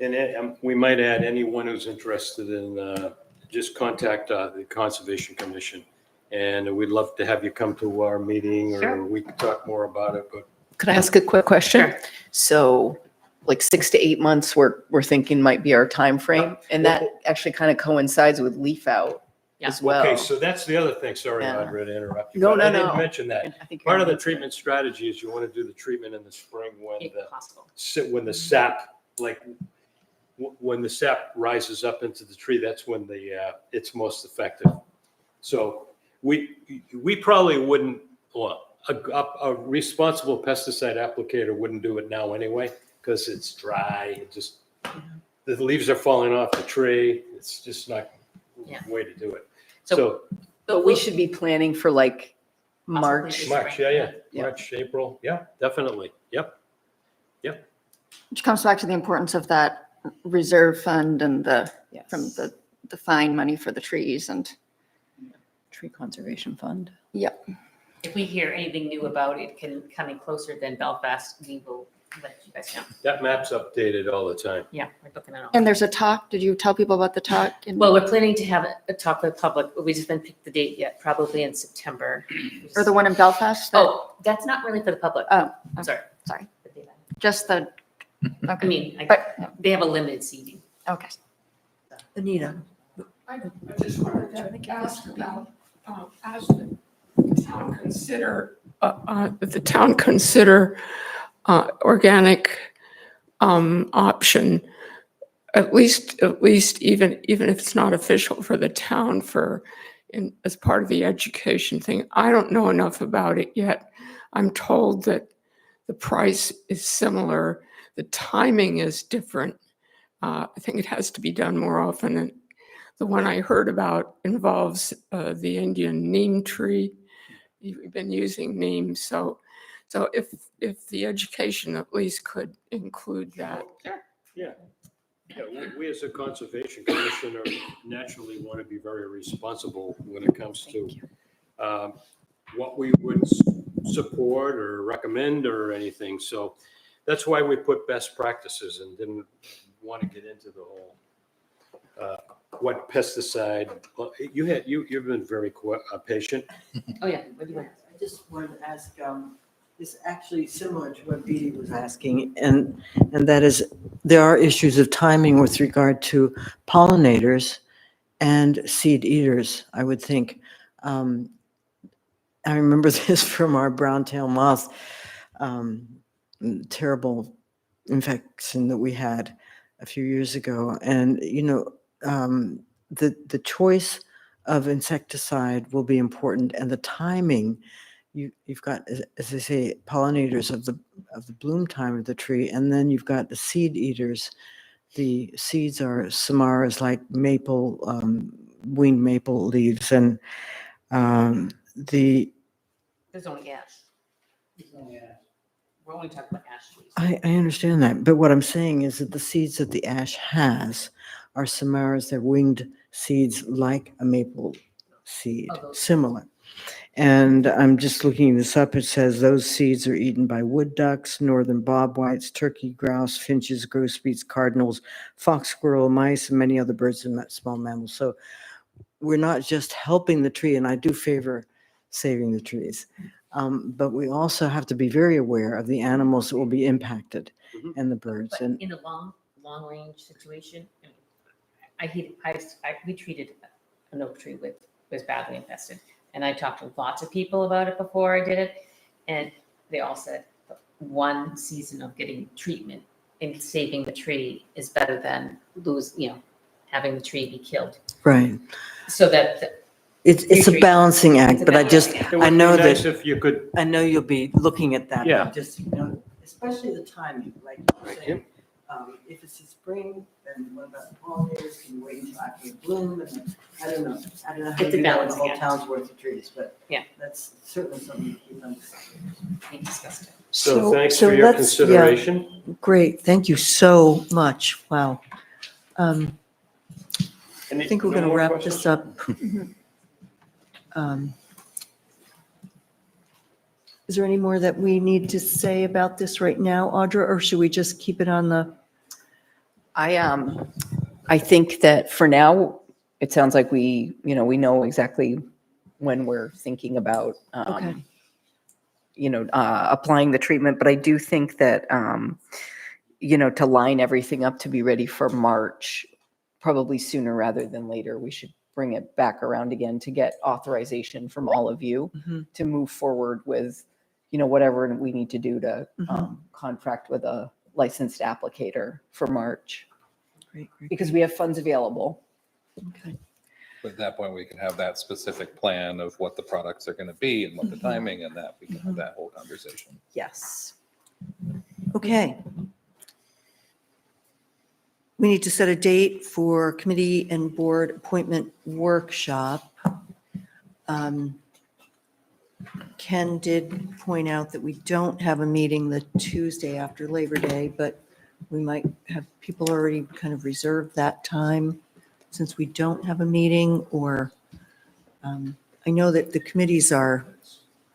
And we might add anyone who's interested in just contact the Conservation Commission. And we'd love to have you come to our meeting, or Sure. we can talk more about it, but Could I ask a quick question? Sure. So like 6 to 8 months, we're thinking might be our time frame, and that actually kind of coincides with leaf out Yeah. as well. okay, so that's the other thing. Sorry, Yeah. Audra, to interrupt you. No, but no, I didn't no. mention that. I think Part you're of the right. treatment strategy is you want to do the treatment in the spring when If the possible. when the sap, like when the sap rises up into the tree, that's when it's most effective. So we probably wouldn't, well, a responsible pesticide applicator wouldn't do it now anyway, because it's dry. It just, the leaves are falling off the tree. It's just not Yeah. the way to do it. So- So But we should be planning for like March. March, yeah. Yeah. March, April, yeah, definitely. Yep. Which comes back to the importance of that reserve fund and from the fine money for the trees and. Tree Conservation Fund. Yep. If we hear anything new about it coming closer than Belfast, we will let you guys know. That map's updated all the time. Yeah, we're looking at all. And there's a talk. Did you tell people about the talk? Well, we're planning to have a talk with the public. We just haven't picked the date yet, probably in September. Or the one in Belfast? Oh, that's not really for the public. Oh, I'm sorry. sorry. Just the, I okay. mean, But- they have a limited seating. Okay. Anita? I just wanted to ask about, as the town consider organic option, at least even if it's not official for the town as part of the education thing. I don't know enough about it yet. I'm told that the price is similar. The timing is different. I think it has to be done more often. And the one I heard about involves the Indian neem tree. We've been using neem, so if the education at least could include that. Yeah. Yeah, we as a Conservation Commission are naturally want to be very responsible when it comes to what we would support or recommend or anything. So that's why we put best practices and didn't want to get into the whole what pesticide. Well, you've been very patient. Oh, yeah. What do you want? I just wanted to ask, is actually similar to what Beatty was asking, and that is, there are issues of timing with regard to pollinators and seed eaters, I would think. I remember this from our brown-tailed moth, terrible infection that we had a few years ago. And, the choice of insecticide will be important, and the timing. You've got, as I say, pollinators of the bloom time of the tree, and then you've got the seed eaters. The seeds are samaras like maple, winged maple leaves, and There's only ash. We're only talking about ash trees. I understand that, but what I'm saying is that the seeds that the ash has are samaras. They're winged seeds like a maple seed, similar. And I'm just looking this up. It says those seeds are eaten by wood ducks, northern bobwhites, turkey grouse, finches, grosbeaks, cardinals, fox squirrel, mice, and many other birds and small mammals. So we're not just helping the tree, and I do favor saving the trees, but we also have to be very aware of the animals that will be impacted and the birds. But And in a long range situation, we treated an oak tree was badly infested. And I talked to lots of people about it before I did it. And they all said one season of getting treatment and saving the tree is better than having the tree be killed. right. So that It's a balancing act, but I know It would be nice that, if you could, I know you'll be looking at that. Yeah. Just, especially the timing, like you're saying. If it's in spring, then what about the pollinators? Can you wait until after the bloom? And I don't know how It's you a do that with a balancing whole act. town's worth of trees, but Yeah. that's certainly something to keep on. we discussed it. so thanks for your let's- consideration. Great, thank you so much. Wow. I Any- think we're no going to more wrap questions? this up. Is there any more that we need to say about this right now, Audra, or should we just keep it on the? I think that for now, it sounds like we know exactly when we're thinking about, Okay. applying the treatment. But I do think that, to line everything up to be ready for March, probably sooner rather than later, we should bring it back around again to get authorization from all of you Mhm. to move forward with, whatever we need to do to Mhm. contract with a licensed applicator for March, Great, great, because great. we have funds available. Okay. But at that point, we can have that specific plan of what the products are going to be and what the Mhm. timing and that we can have that whole conversation. Yes. Okay. We need to set a date for committee and board appointment workshop. Ken did point out that we don't have a meeting the Tuesday after Labor Day, but we might have people already kind of reserved that time since we don't have a meeting, or I know that the committees are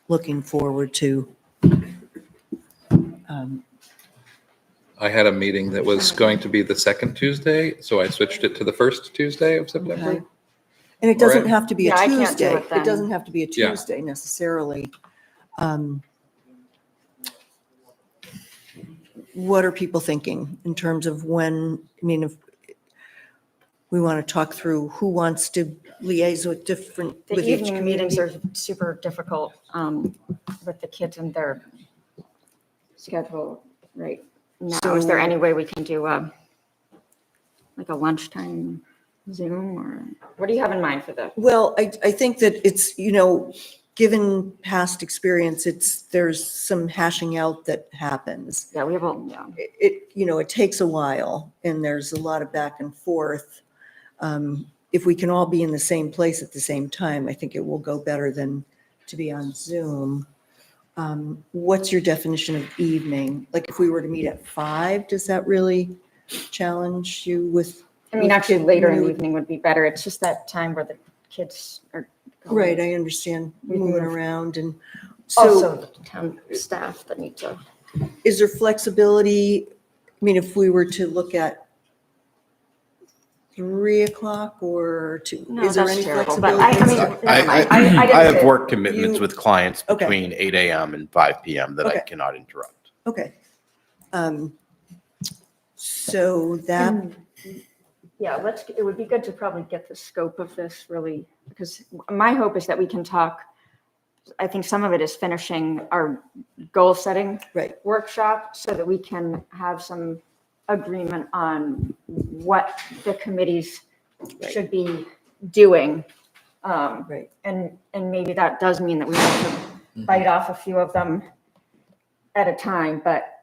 looking forward to. I had a meeting that was going to be the second Tuesday, so I switched it to the first Tuesday of September. Okay. And it doesn't Alright. have to be a Yeah, I can't do Tuesday. it then. It doesn't have to be a Yeah. Tuesday necessarily. What are people thinking in terms of when, if we want to talk through who wants to liaise with The with each evening meetings community? are super difficult with the kids and their schedule right now. Is there So- any way we can do like a lunchtime Zoom, or what do you have in mind for the? Well, I think that it's, given past experience, there's some hashing out that happens. Yeah, we have a, yeah. It takes a while and there's a lot of back and forth. If we can all be in the same place at the same time, I think it will go better than to be on Zoom. What's your definition of evening? Like if we were to meet at 5, does that really challenge you with? I mean, with actually, kid- later in the evening would be better. It's just that time where the kids are. going. Right, I understand We moving move. around and so Also, the town staff that need to. is there flexibility? If we were to look at 3:00 or 2, No, is there that's any terrible, but flexibility? I mean, never mind. I didn't I have say- work commitments You- with clients Okay. between 8 AM and 5 PM that I Okay. cannot interrupt. Okay. So that, Yeah, it would be good to probably get the scope of this really, because my hope is that we can talk, I think some of it is finishing our goal setting right, workshop so that we can have some agreement on what the committees Right. should be doing. right. And maybe that does mean that we have to bite off a few of them at a time, but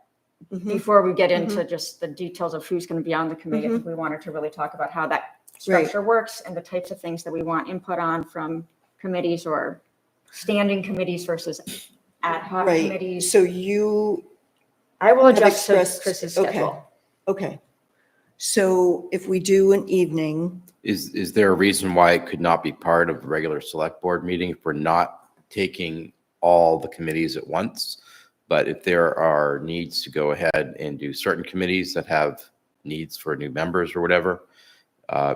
Mhm. before we get into just the details of who's going to be on the committee, I think we wanted to really talk about how that structure works and the types of things that we want input on from committees or standing committees versus ad hoc Right. committees. So you I will have adjust to expressed- Chris's okay. schedule. Okay. So if we do an evening, Is there a reason why it could not be part of a regular select board meeting if we're not taking all the committees at once? But if there are needs to go ahead and do certain committees that have needs for new members or whatever,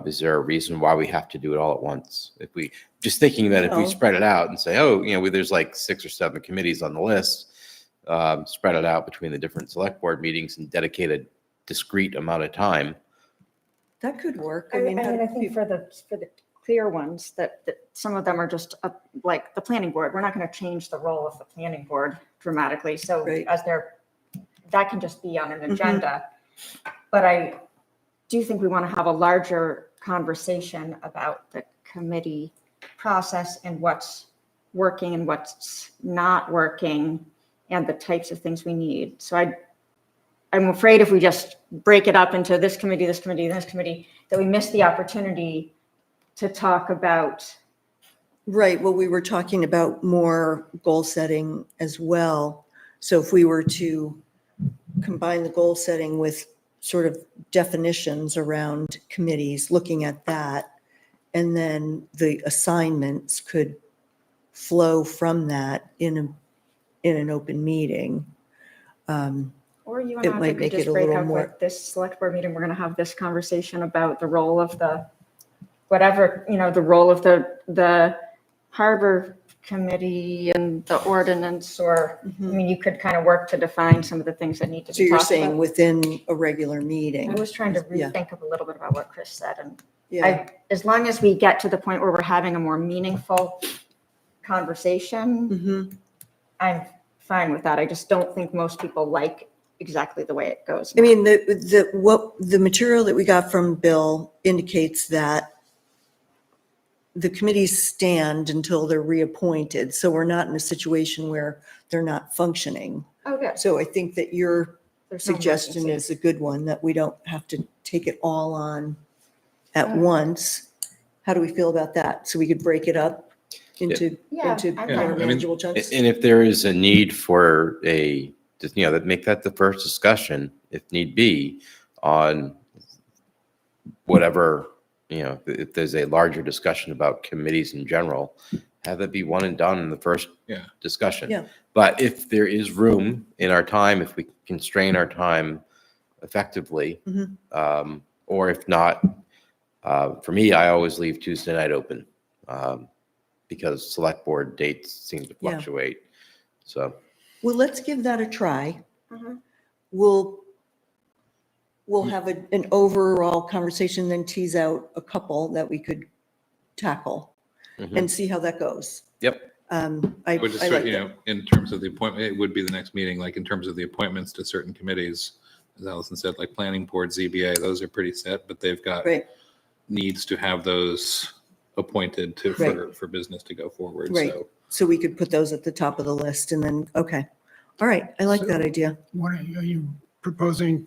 is there a reason why we have to do it all at once? If we, just thinking that if we No. spread it out and say, oh, there's like 6 or 7 committees on the list, spread it out between the different select board meetings and dedicate a discrete amount of time. that could work. I think for the clear ones that some of them are just like the planning board, we're not going to change the role of the planning board dramatically. So Right. that can just be on an agenda. But I do think we want to have a larger conversation about the committee process and what's working and what's not working and the types of things we need. So I'm afraid if we just break it up into this committee, this committee, this committee, that we miss the opportunity to talk about. Right, well, we were talking about more goal setting as well. So if we were to combine the goal setting with sort of definitions around committees, looking at that, and then the assignments could flow from that in an open meeting. Or you It and I might could make it just a break little up more- like this select board meeting, we're going to have this conversation about the role of the whatever, the role of the harbor committee and the ordinance, or, I mean, you could kind of work to define some of the things that need to So be you're talked saying about. within a regular meeting? I was trying to Yeah. rethink of a little bit about what Chris said, and Yeah, as long as we get to the point where we're having a more meaningful conversation, mhm. I'm fine with that. I just don't think most people like exactly the way it goes. I mean, the material that we got from Bill indicates that the committees stand until they're reappointed, so we're not in a situation where they're not functioning. Oh, good. So I think that your There's no suggestion emergency. is a good one, that we don't have to take it all on at once. How do we feel about that? So we could break it up into Yeah, into I'm Yeah, fine I with mean, manageable chunks? And if there is a need for that make that the first discussion, if need be, on whatever, if there's a larger discussion about committees in general, have it be one and done in the first Yeah. discussion. Yeah. But if there is room in our time, if we constrain our time effectively, Mhm. or if not, for me, I always leave Tuesday night open, because select board dates seem to Yeah. fluctuate. So, Well, let's give that a try. Mhm. We'll have an overall conversation, then tease out a couple that we could tackle and see how that goes. yep. I I would just, I like you that. know, in terms of the appointment, it would be the next meeting, like in terms of the appointments to certain committees, as Allison said, like planning board, ZBA, those are pretty set, but they've got Right, needs to have those appointed to, for business to go forward. Right. So so we could put those at the top of the list and then, okay. All right, I like that idea. What are you proposing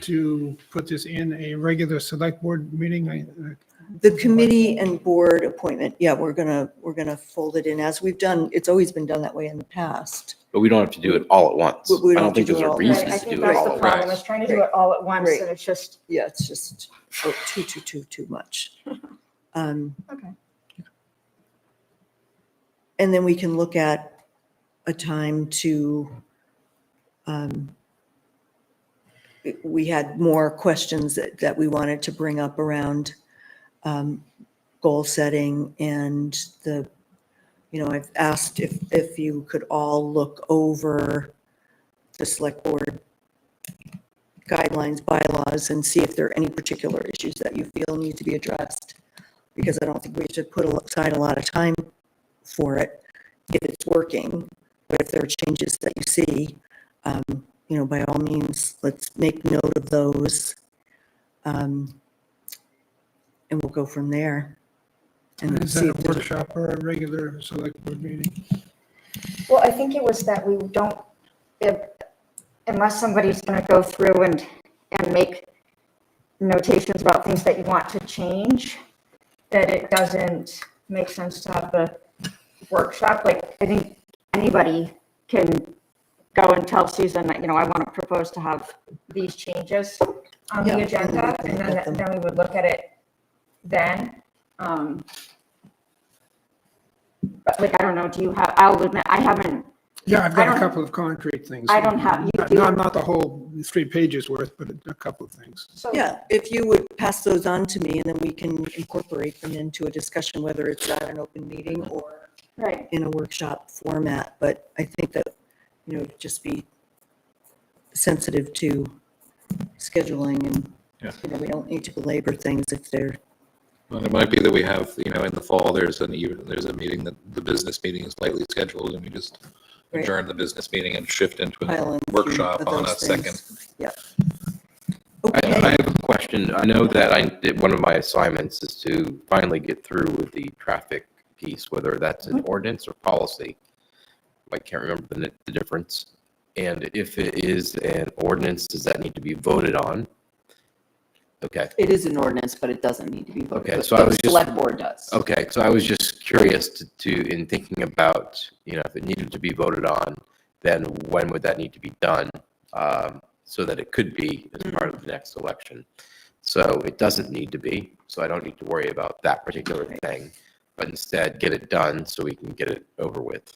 to put this in a regular select board meeting? The committee and board appointment, yeah, we're gonna fold it in as we've done, it's always been done that way in the past. But we don't have to do it all at once. We don't I have don't to think do there's it a all at reason Right, I to think do it that's all the at problem, once. is trying to do it all at once, Right. and it's just, Yeah, it's just too much. okay. And then we can look at a time to, we had more questions that we wanted to bring up around goal setting and I've asked if you could all look over the select board guidelines, bylaws, and see if there are any particular issues that you feel need to be addressed. Because I don't think we should put aside a lot of time for it if it's working. But if there are changes that you see, by all means, let's make note of those. And we'll go from there. And Is see that if a there's workshop or a regular select board meeting? Well, I think it was that we don't, unless somebody's going to go through and make notations about things that you want to change, that it doesn't make sense to have the workshop. Like, I think anybody can go and tell Susan that, I want to propose to have these changes on the Yeah, agenda, and and we can let them- then we would look at it then. But like, I don't know, do you have, I'll admit, I haven't, Yeah, I've I got a don't- couple of concrete things. I don't have- you do? Not the whole 3 pages worth, but a couple of things. so. Yeah, if you would pass those on to me and then we can incorporate them into a discussion, whether it's at an open meeting or Right. in a workshop format. But I think that, just be sensitive to scheduling and, we don't need to belabor things if they're, well, it might be that we have, in the fall, there's a meeting that the business meeting is lightly scheduled and we just Right. adjourn the business meeting and shift into Pile in a a few workshop of on a those second. things. Yeah. I Okay, have a question. I know that one of my assignments is to finally get through with the traffic piece, whether that's an ordinance or policy. I can't remember the difference. And if it is an ordinance, does that need to be voted on? Okay. It is an ordinance, but it doesn't need to be voted. Okay, but so I the was just- Select board does. Okay, so I was just curious in thinking about, if it needed to be voted on, then when would that need to be done? So that it could be as part of the next election. So it doesn't need to be, so I don't need to worry about that particular thing, but instead get it done so we can get it over with.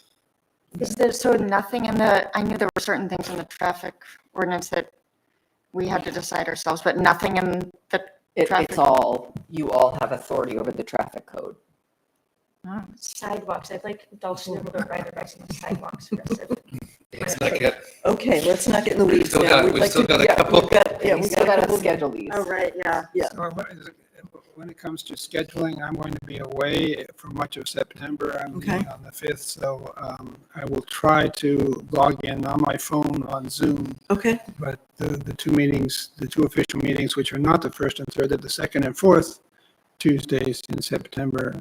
Is there, so nothing in the, I knew there were certain things in the traffic ordinance that we had to decide ourselves, but nothing in the Traffic. It's all, you all have authority over the traffic code. Oh, sidewalks, I'd like adults to be able to ride their bikes on the sidewalks. aggressive. It's not yet. Okay, let's not get in the weeds now. We'd We've like still to- got a yeah, couple. we've got- Yeah, We we've still got a gotta couple. schedule these. Oh, right, yeah. Yeah. So when it comes to scheduling, I'm going to be away for much of September. I'm Okay. leaving on the 5th, so I will try to log in on my phone on Zoom. Okay, But the two meetings, the two official meetings, which are not the first and third, they're the second and fourth Tuesdays in September,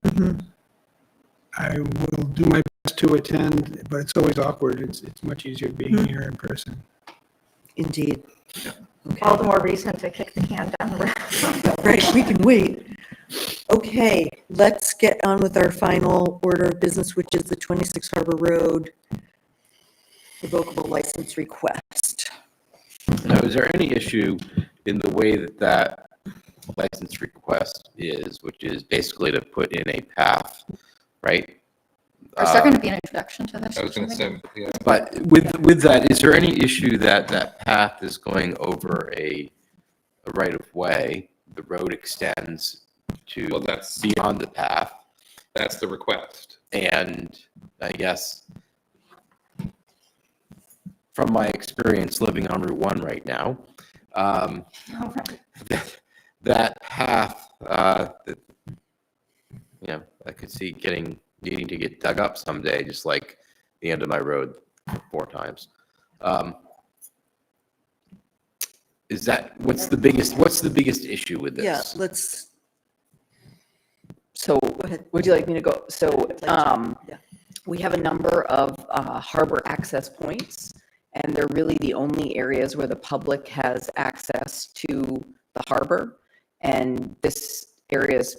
I will do my best to attend, but it's always awkward. It's much easier being here in person. indeed. All the more reason to kick the can down the road. Right, we can wait. Okay, let's get on with our final order of business, which is the 26 Harbor Road revocable license request. Now, is there any issue in the way that that license request is, which is basically to put in a path, right? Is there going to be an introduction to this? I was gonna say, yeah. But with that, is there any issue that that path is going over a right of way? The road extends Well, to that's beyond the path, the request. and I guess from my experience living on Route 1 right now, that path, I could see needing to get dug up someday, just like the end of my road 4 times. What's the biggest issue with this? Yeah, let's, So ahead. would you like me to go? So Yeah. we have a number of harbor access points, and they're really the only areas where the public has access to the harbor. And this area is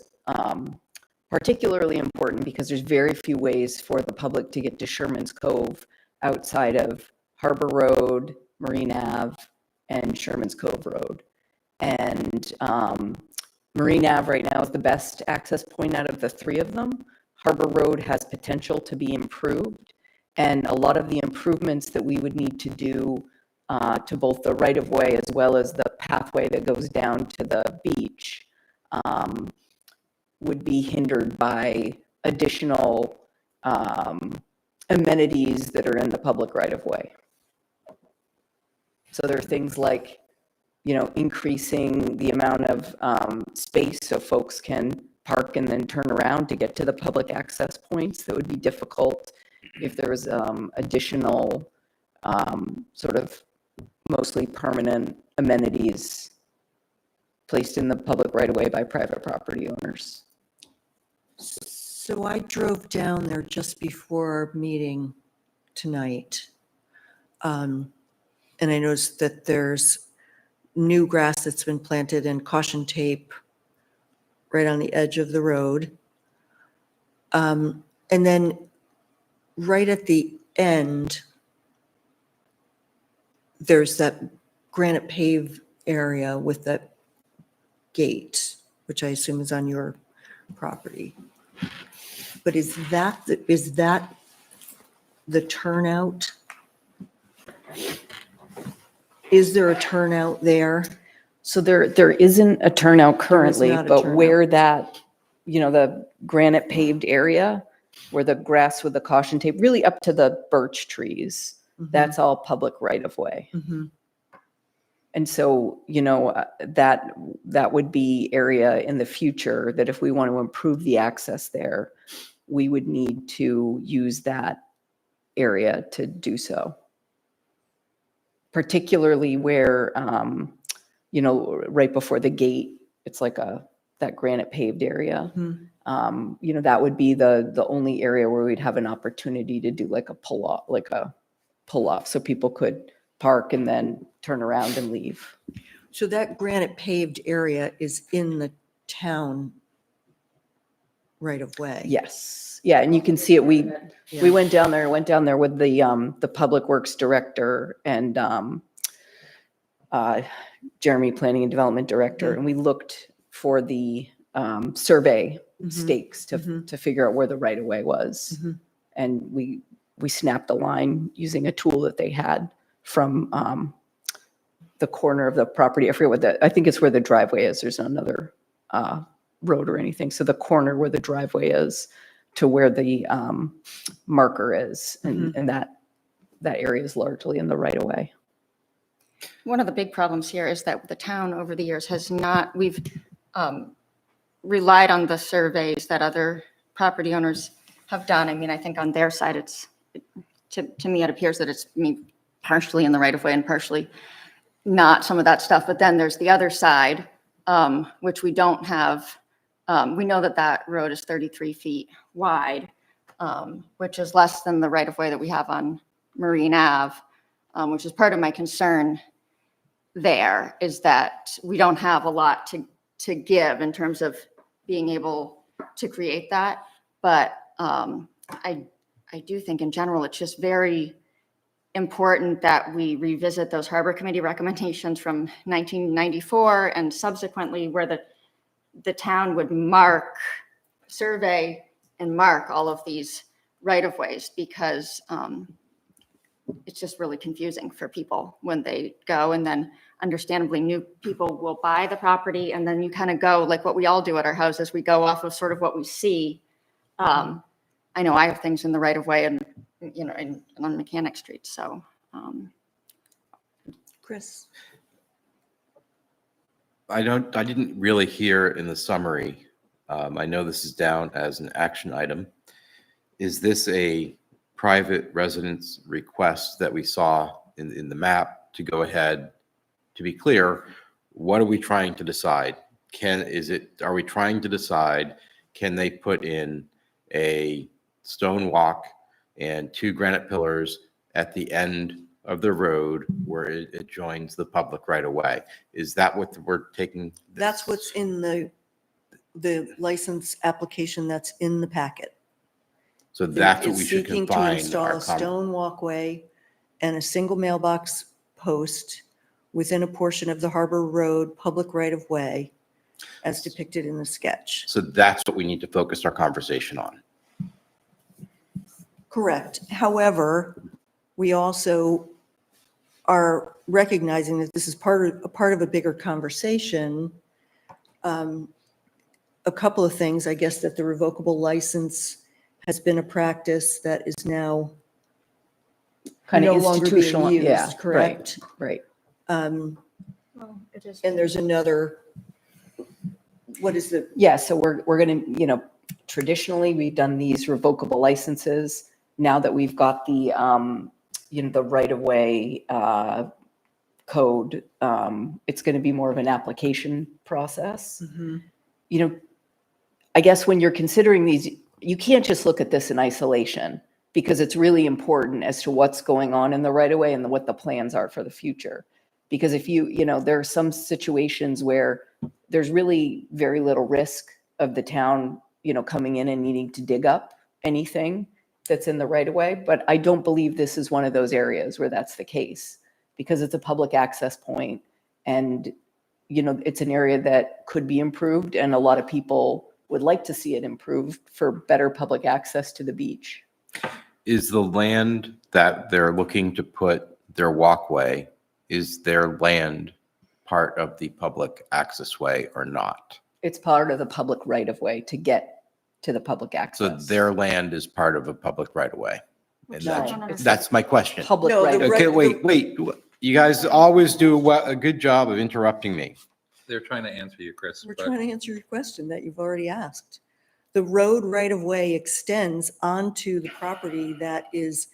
particularly important because there's very few ways for the public to get to Sherman's Cove outside of Harbor Road, Marine Ave, and Sherman's Cove Road. And Marine Ave right now is the best access point out of the 3 of them. Harbor Road has potential to be improved, and a lot of the improvements that we would need to do to both the right-of-way as well as the pathway that goes down to the beach would be hindered by additional amenities that are in the public right-of-way. So there are things like, increasing the amount of space so folks can park and then turn around to get to the public access points. That would be difficult if there was additional sort of mostly permanent amenities placed in the public right-of-way by private property owners. So I drove down there just before our meeting tonight. And I noticed that there's new grass that's been planted and caution tape right on the edge of the road. And then right at the end, there's that granite pave area with that gate, which I assume is on your property. But is that the turnout? Is there a turnout there? So there isn't a turnout currently, not a but turnout. where that, the granite paved area, where the grass with the caution tape, really up to the birch trees, that's all public right of way. Mhm. And so, that would be area in the future that if we want to improve the access there, we would need to use that area to do so. Particularly where, right before the gate, it's like that granite paved area. That would be the only area where we'd have an opportunity to do like a pull off, so people could park and then turn around and leave. So that granite paved area is in the town right of way? Yes. Yeah, and you can see it. We Yeah. went down there with the Public Works Director and Jeremy, Planning and Development Director, and we looked for the survey stakes to figure out where the right of way was. And we snapped a line using a tool that they had from the corner of the property. I forget what I think it's where the driveway is. There's another road or anything. So the corner where the driveway is to where the marker is, and that area is largely in the right of way. One of the big problems here is that the town over the years has not, we've relied on the surveys that other property owners have done. I mean, I think on their side, to me, it appears that it's partially in the right of way and partially not, some of that stuff. But then there's the other side, which we don't have. We know that that road is 33 feet wide, which is less than the right of way that we have on Marine Ave, which is part of my concern there, is that we don't have a lot to give in terms of being able to create that. But I do think in general, it's just very important that we revisit those Harbor Committee recommendations from 1994 and subsequently, where the town would survey and mark all of these right-of-ways, because it's just really confusing for people when they go, and then understandably new people will buy the property, and then you kind of go like what we all do at our houses. We go off of sort of what we see. I know I have things in the right of way and, and on Mechanic Street. So, Chris? I didn't really hear in the summary. I know this is down as an action item. Is this a private residence request that we saw in the map to go ahead? To be clear, what are we trying to decide? Are we trying to decide, can they put in a stone walk and 2 granite pillars at the end of the road where it joins the public right of way? Is that what we're taking? That's what's in the license application that's in the packet. So that's what we should Seeking to confine install our a stone walkway and a single mailbox post within a portion of the Harbor Road public right of way as depicted in the sketch. So that's what we need to focus our conversation on. Correct. However, we also are recognizing that this is part of a bigger conversation. A couple of things, I guess, that the revocable license has been a practice that is now Kind no of longer being institutional. used, Yeah, correct? right. And there's another, what is the, Yeah, so we're going to, traditionally, we've done these revocable licenses. Now that we've got the, the right-of-way code, it's going to be more of an application process. I guess when you're considering these, you can't just look at this in isolation, because it's really important as to what's going on in the right-of-way and what the plans are for the future. Because if there are some situations where there's really very little risk of the town, coming in and needing to dig up anything that's in the right of way. But I don't believe this is one of those areas where that's the case, because it's a public access point and, it's an area that could be improved, and a lot of people would like to see it improved for better public access to the beach. Is the land that they're looking to put their walkway, is their land part of the public access way or not? It's part of the public right of way to get to the public So access. their land is part of a public right of way. And No. that's my question. Public No, right the of way. Okay, wait. You guys always do a good job of interrupting me. They're trying to answer you, Chris. we're but- trying to answer your question that you've already asked. The road right of way extends onto the property that is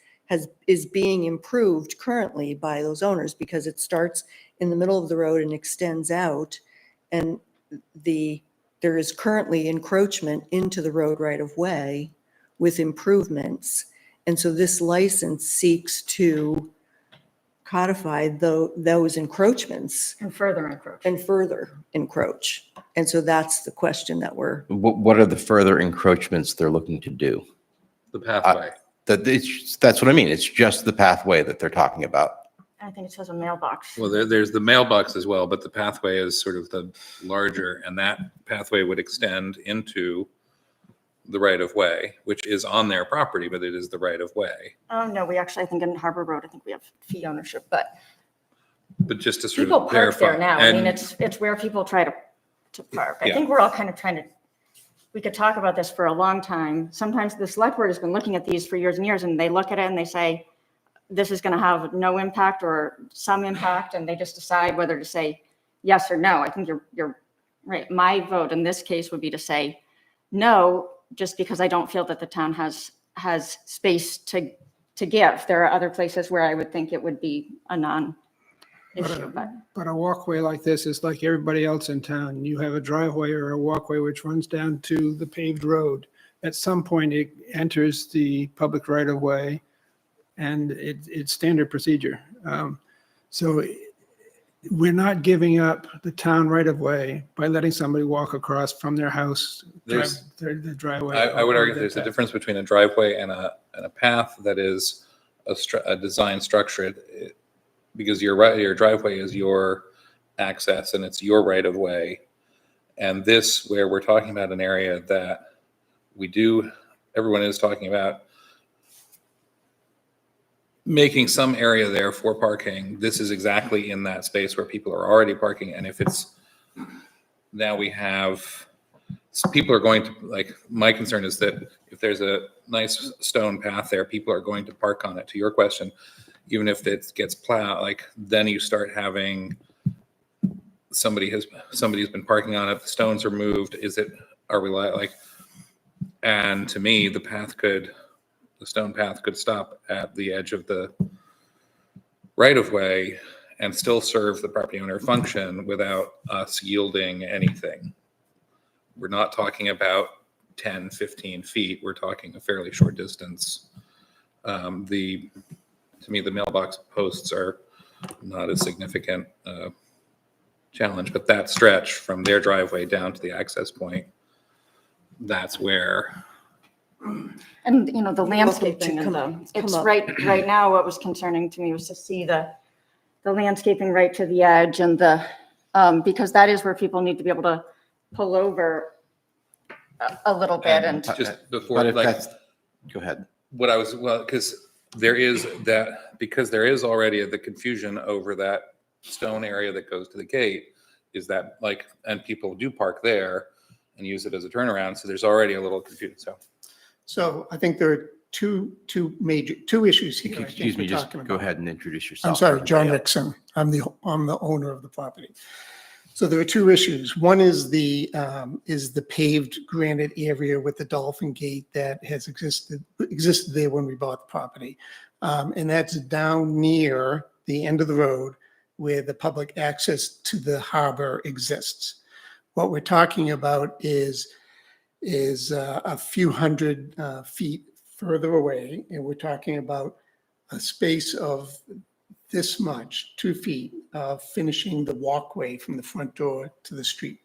being improved currently by those owners, because it starts in the middle of the road and extends out. And there is currently encroachment into the road right of way with improvements. And so this license seeks to codify those encroachments and further encroach. and further encroach. And so that's the question that we're, What are the further encroachments they're looking to do? The pathway. That's what I mean. It's just the pathway that they're talking about. I think it says a mailbox. Well, there's the mailbox as well, but the pathway is sort of the larger, and that pathway would extend into the right of way, which is on their property, but it is the right of way. Oh, no, we actually, I think in Harbor Road, I think we have fee ownership, but But just to sort People of park verify. there now. I mean, and- it's where people try to park. I Yeah. think we're all kind of trying to, we could talk about this for a long time. Sometimes the select board has been looking at these for years and years, and they look at it and they say, this is going to have no impact or some impact, and they just decide whether to say yes or no. I think you're right. My vote in this case would be to say no, just because I don't feel that the town has space to give. There are other places where I would think it would be a non-issue, but. But a walkway like this is like everybody else in town. You have a driveway or a walkway which runs down to the paved road. At some point, it enters the public right of way, and it's standard procedure. So we're not giving up the town right of way by letting somebody walk across from their house, the driveway. I would argue that there's a path. difference between a driveway and a path that is a design structure. Because your driveway is your access and it's your right of way. And this, where we're talking about an area that everyone is talking about making some area there for parking. This is exactly in that space where people are already parking. And if it's, now we have, people are going to, like, my concern is that if there's a nice stone path there, people are going to park on it. To your question, even if it gets plowed, like, then you start having somebody's been parking on it, the stones are moved. Are we like, and to me, the stone path could stop at the edge of the right of way and still serve the property owner function without us yielding anything. We're not talking about 10, 15 feet. We're talking a fairly short distance. To me, the mailbox posts are not a significant challenge, but that stretch from their driveway down to the access point, that's where. And, the welcome landscaping, to come it's up. right now, what was concerning to me was to see the landscaping right to the edge and because that is where people need to be able to pull over a little bit and. Just before, But if like, that's, go ahead. because there is already the confusion over that stone area that goes to the gate, is that, like, and people do park there and use it as a turnaround. So there's already a little confusion. So I think there are two issues here. I think Excuse me, we're just talking go about. ahead and introduce yourself. I'm sorry, John Everybody else. Nixon. I'm the owner of the property. So there are two issues. One is the paved granite area with the dolphin gate that has existed there when we bought the property. And that's down near the end of the road where the public access to the harbor exists. What we're talking about is a few hundred feet further away, and we're talking about a space of this much, 2 feet, finishing the walkway from the front door to the street.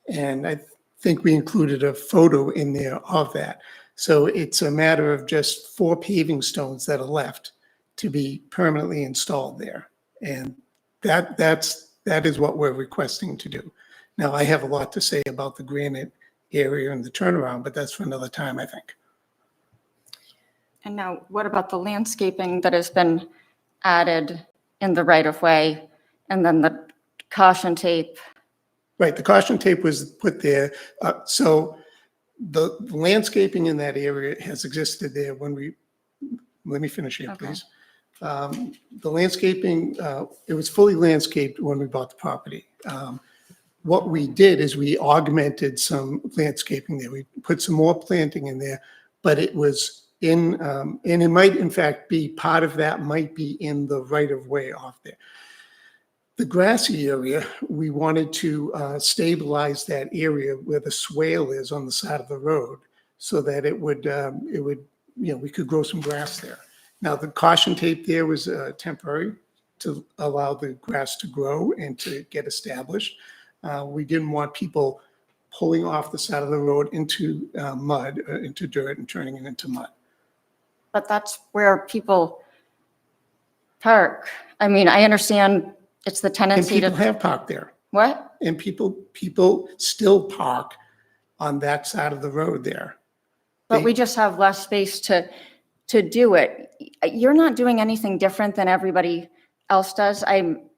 And I think we included a photo in there of that. So it's a matter of just 4 paving stones that are left to be permanently installed there. And that is what we're requesting to do. Now, I have a lot to say about the granite area and the turnaround, but that's for another time, I think. And now, what about the landscaping that has been added in the right of way, and then the caution tape? Right, the caution tape was put there. So the landscaping in that area has existed there let me finish here, Okay. please. The landscaping, it was fully landscaped when we bought the property. What we did is we augmented some landscaping there. We put some more planting in there, but it was and it might in fact be, part of that might be in the right of way off there. The grassy area, we wanted to stabilize that area where the swale is on the side of the road so that it would, we could grow some grass there. Now, the caution tape there was temporary to allow the grass to grow and to get established. We didn't want people pulling off the side of the road into mud, into dirt, and turning it into mud. But that's where people park. I mean, I understand it's the And tendency people to. have parked there. What? And people still park on that side of the road there. But we just have less space to do it. You're not doing anything different than everybody else does.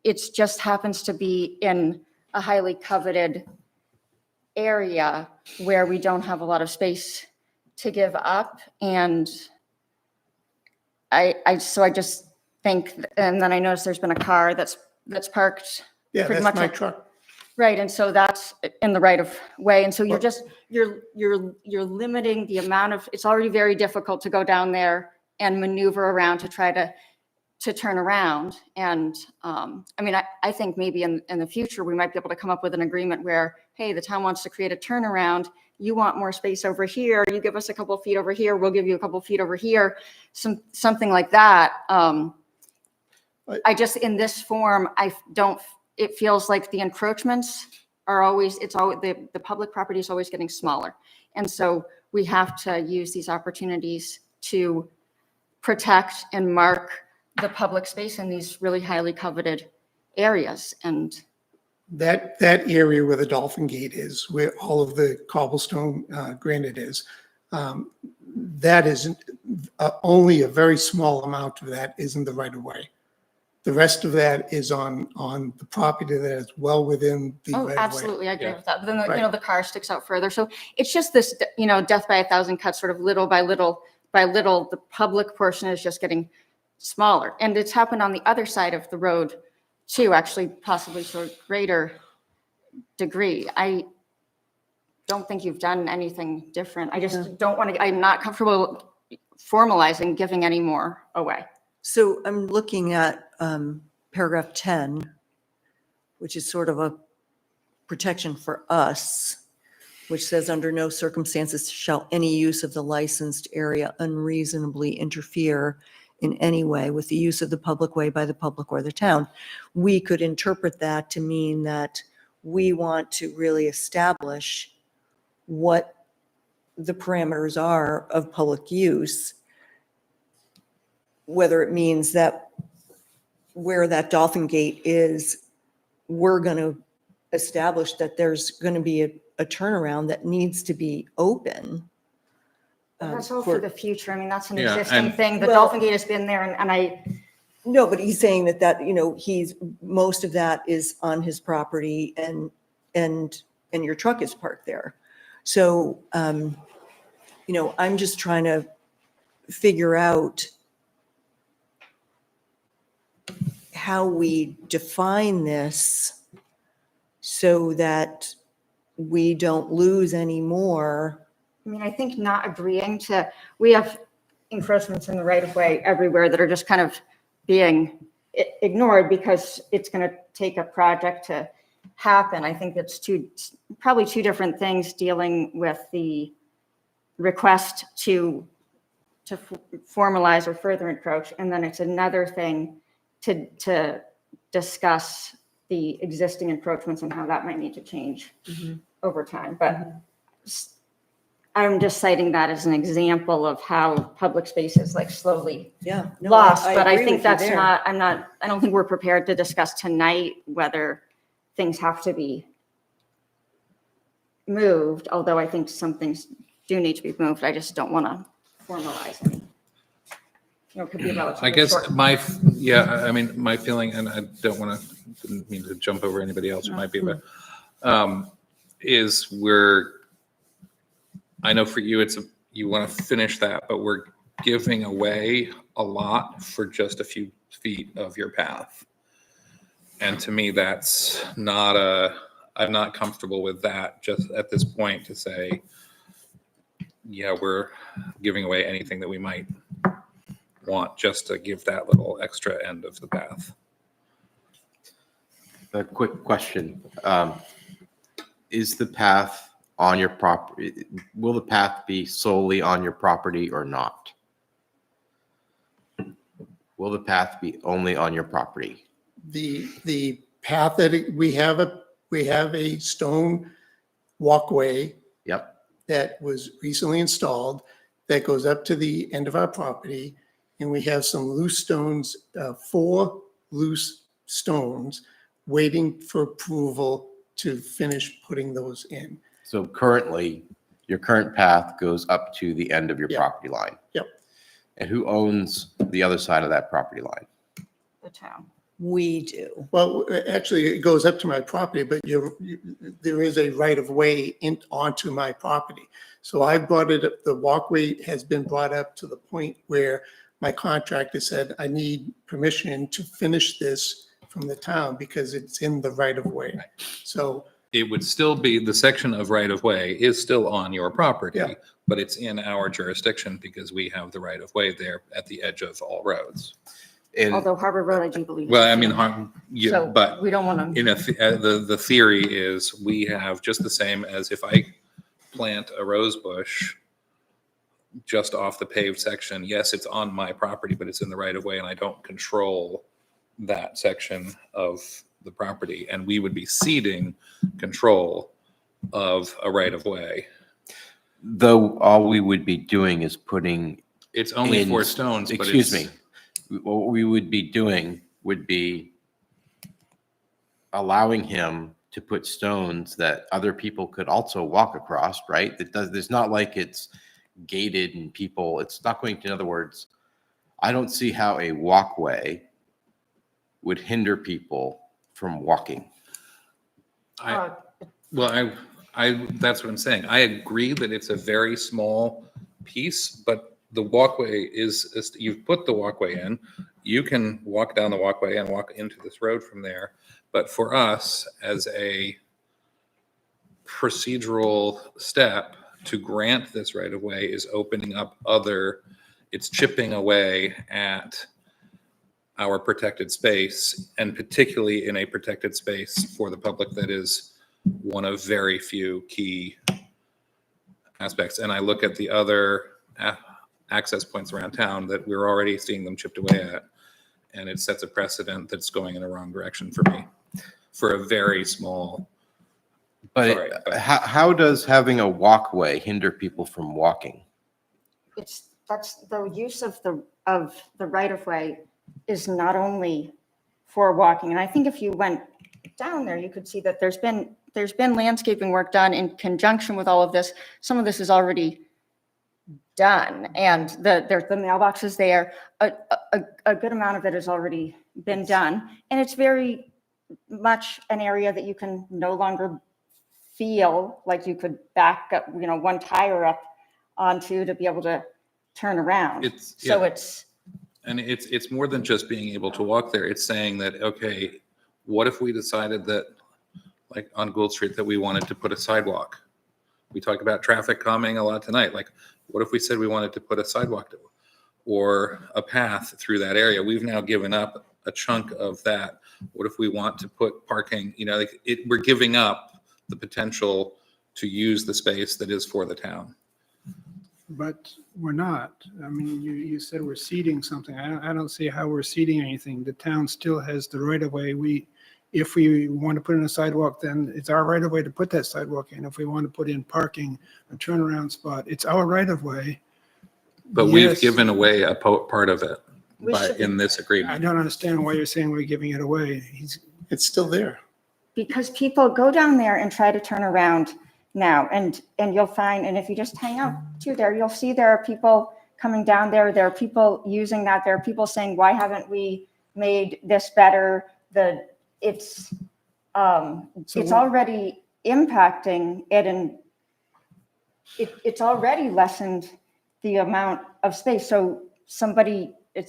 It's just happens to be in a highly coveted area where we don't have a lot of space to give up. And so I just think, and then I noticed there's been a car that's parked Yeah, pretty that's much my at- truck. Right, and so that's in the right of way, and so you're limiting the amount of, it's already very difficult to go down there and maneuver around to try to turn around. And I mean, I think maybe in the future, we might be able to come up with an agreement where, hey, the town wants to create a turnaround, you want more space over here, you give us a couple of feet over here, we'll give you a couple of feet over here, something like that. I just, in this form, it feels like the encroachments are always, the public property is always getting smaller. And so we have to use these opportunities to protect and mark the public space in these really highly coveted areas. And That area where the Dolphin Gate is, where all of the cobblestone granite is, that isn't, only a very small amount of that is in the right of way. The rest of that is on the property that is well within the right of way. absolutely, I agree with that. But then, Right. the car sticks out further. So it's just this, death by a thousand cuts, sort of little by little, the public portion is just getting smaller. And it's happened on the other side of the road too, actually, possibly to a greater degree. I don't think you've done anything different. I just don't want to, I'm not comfortable formalizing giving any more away. So I'm looking at paragraph 10, which is sort of a protection for us, which says, under no circumstances shall any use of the licensed area unreasonably interfere in any way with the use of the public way by the public or the town. We could interpret that to mean that we want to really establish what the parameters are of public use, whether it means that where that Dolphin Gate is, we're going to establish that there's going to be a turnaround that needs to be open. That's all for the future. I mean, that's an Yeah, existing and- thing. The Well- Dolphin Gate has been there and I, No, but he's saying that most of that is on his property and your truck is parked there. So, I'm just trying to figure out how we define this so that we don't lose any more. I mean, I think not agreeing to, we have encroachments in the right of way everywhere that are just kind of being ignored because it's going to take a project to happen. I think it's probably two different things, dealing with the request to formalize or further encroach. And then it's another thing to discuss the existing encroachments and how that might need to change over time. But I'm just citing that as an example of how public space is like slowly lost. But I think that's not, I don't think we're prepared to discuss tonight whether things have to be moved, although I think some things do need to be moved. I just don't want to formalize it. It could be relatively I guess short. my feeling, and I didn't mean to jump over anybody else who might be, but is I know for you, you want to finish that, but we're giving away a lot for just a few feet of your path. And to me, I'm not comfortable with that just at this point to say, yeah, we're giving away anything that we might want just to give that little extra end of the path. A quick question. Is the path on your property, will the path be solely on your property or not? Will the path be only on your property? The path that we have a stone walkway. Yep. That was recently installed that goes up to the end of our property. And we have some loose stones, 4 loose stones waiting for approval to finish putting those in. So currently, your current path goes up to the end of your Yep. property line. Yep. And who owns the other side of that property line? The town. We do. Well, actually, it goes up to my property, but there is a right of way onto my property. So I brought it up, the walkway has been brought up to the point where my contractor said, I need permission to finish this from the town because it's in the right of way. So It would still be, the section of right of way is still on your property, Yeah. but it's in our jurisdiction because we have the right of way there at the edge of all roads. And Although Harbor Road, I do believe. Well, I mean, yeah, So but we don't want to. the theory is we have just the same as if I plant a rose bush just off the paved section. Yes, it's on my property, but it's in the right of way and I don't control that section of the property. And we would be ceding control of a right of way. though all we would be doing is putting. It's only in- 4 stones, but Excuse it's- me. What we would be doing would be allowing him to put stones that other people could also walk across, right? It's not like it's gated and people, it's not going to, in other words, I don't see how a walkway would hinder people from walking. Well, that's what I'm saying. I agree that it's a very small piece, but the walkway is, you've put the walkway in. You can walk down the walkway and walk into this road from there. But for us, as a procedural step to grant this right of way is opening up it's chipping away at our protected space, and particularly in a protected space for the public that is one of very few key aspects. And I look at the other access points around town that we're already seeing them chipped away at, and it sets a precedent that's going in the wrong direction for me, for a very small. But how does having a walkway hinder people from walking? That's the use of the right of way is not only for walking. And I think if you went down there, you could see that there's been landscaping work done in conjunction with all of this. Some of this is already done, and there's the mailboxes there. A good amount of it has already been done, and it's very much an area that you can no longer feel like you could back up, one tire up onto to be able to turn around. It's more than just being able to walk there. It's saying that, okay, what if we decided that, like on Gould Street, that we wanted to put a sidewalk? We talk about traffic calming a lot tonight. Like, what if we said we wanted to put a sidewalk or a path through that area? We've now given up a chunk of that. What if we want to put parking? We're giving up the potential to use the space that is for the town. But we're not. I mean, you said we're ceding something. I don't see how we're ceding anything. The town still has the right of way. If we want to put in a sidewalk, then it's our right of way to put that sidewalk in. If we want to put in parking, a turnaround spot, it's our right of way. But we've given away a part of it in this I agreement. don't understand why you're saying we're giving it away. it's still there. Because people go down there and try to turn around now, and you'll find, and if you just hang out to there, you'll see there are people coming down there. There are people using that. There are people saying, why haven't we made this better? It's already impacting it, and it's already lessened the amount of space. So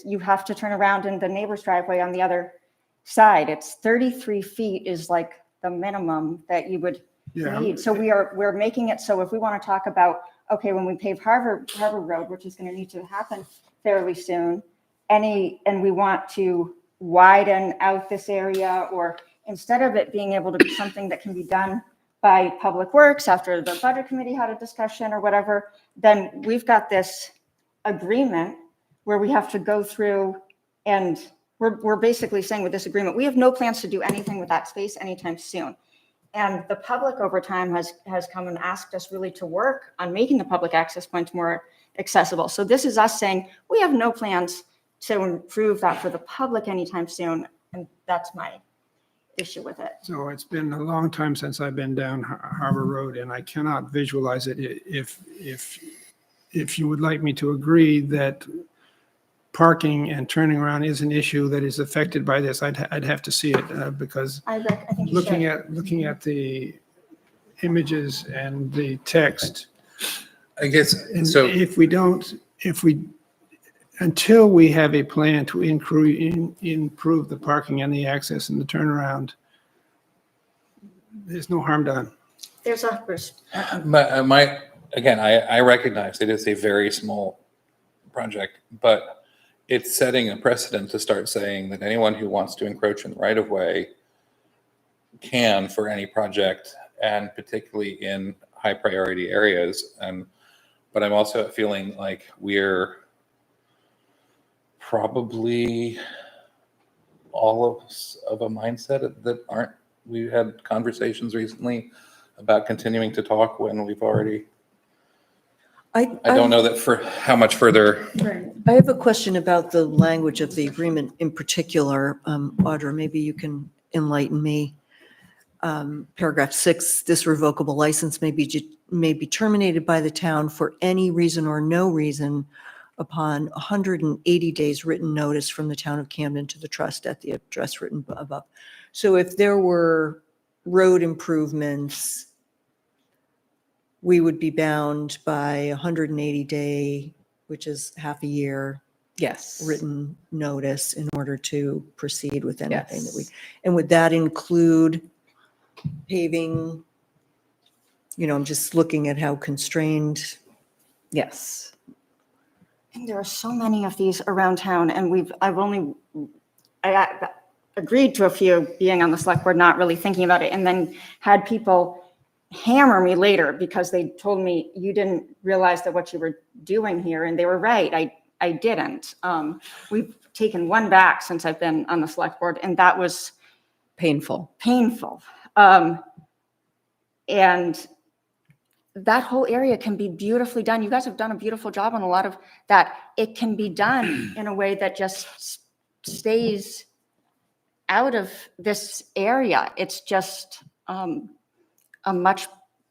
you have to turn around in the neighbor's driveway on the other side. It's 33 feet is like the minimum that you would need. So we're making it so if we want to talk about, okay, when we pave Harbor Road, which is going to need to happen fairly soon, and we want to widen out this area, or instead of it being able to be something that can be done by Public Works after the Budget Committee had a discussion or whatever, then we've got this agreement where we have to go through, and we're basically saying with this agreement, we have no plans to do anything with that space anytime soon. And the public over time has come and asked us really to work on making the public access points more accessible. So this is us saying, we have no plans to improve that for the public anytime soon. And that's my issue with it. So it's been a long time since I've been down Harbor Road, and I cannot visualize it. If you would like me to agree that parking and turning around is an issue that is affected by this, I'd have to see it, because I think you should. looking at the images and the text, I guess, and so, until we have a plan to improve the parking and the access and the turnaround, there's no harm done. There's a, again, I recognize it is a very small project, but it's setting a precedent to start saying that anyone who wants to encroach in the right of way can for any project, and particularly in high priority areas. But I'm also feeling like we're probably all of a mindset that aren't, we had conversations recently about continuing to talk when we've already, I don't know that for how much further. I have a question about the language of the agreement in particular. Audra, maybe you can enlighten me. Paragraph 6, this revocable license may be terminated by the town for any reason or no reason upon 180 days written notice from the town of Camden to the trust at the address written above. So if there were road improvements, we would be bound by 180-day, which is half a year, Yes. written notice in order to proceed with anything that we, Yes. and would that include paving? I'm just looking at how constrained. Yes. and there are so many of these around town, and I agreed to a few being on the select board, not really thinking about it, and then had people hammer me later because they told me, you didn't realize that what you were doing here, and they were right. I didn't. We've taken one back since I've been on the select board, and that was Painful. painful. And that whole area can be beautifully done. You guys have done a beautiful job on a lot of that. It can be done in a way that just stays out of this area. It's just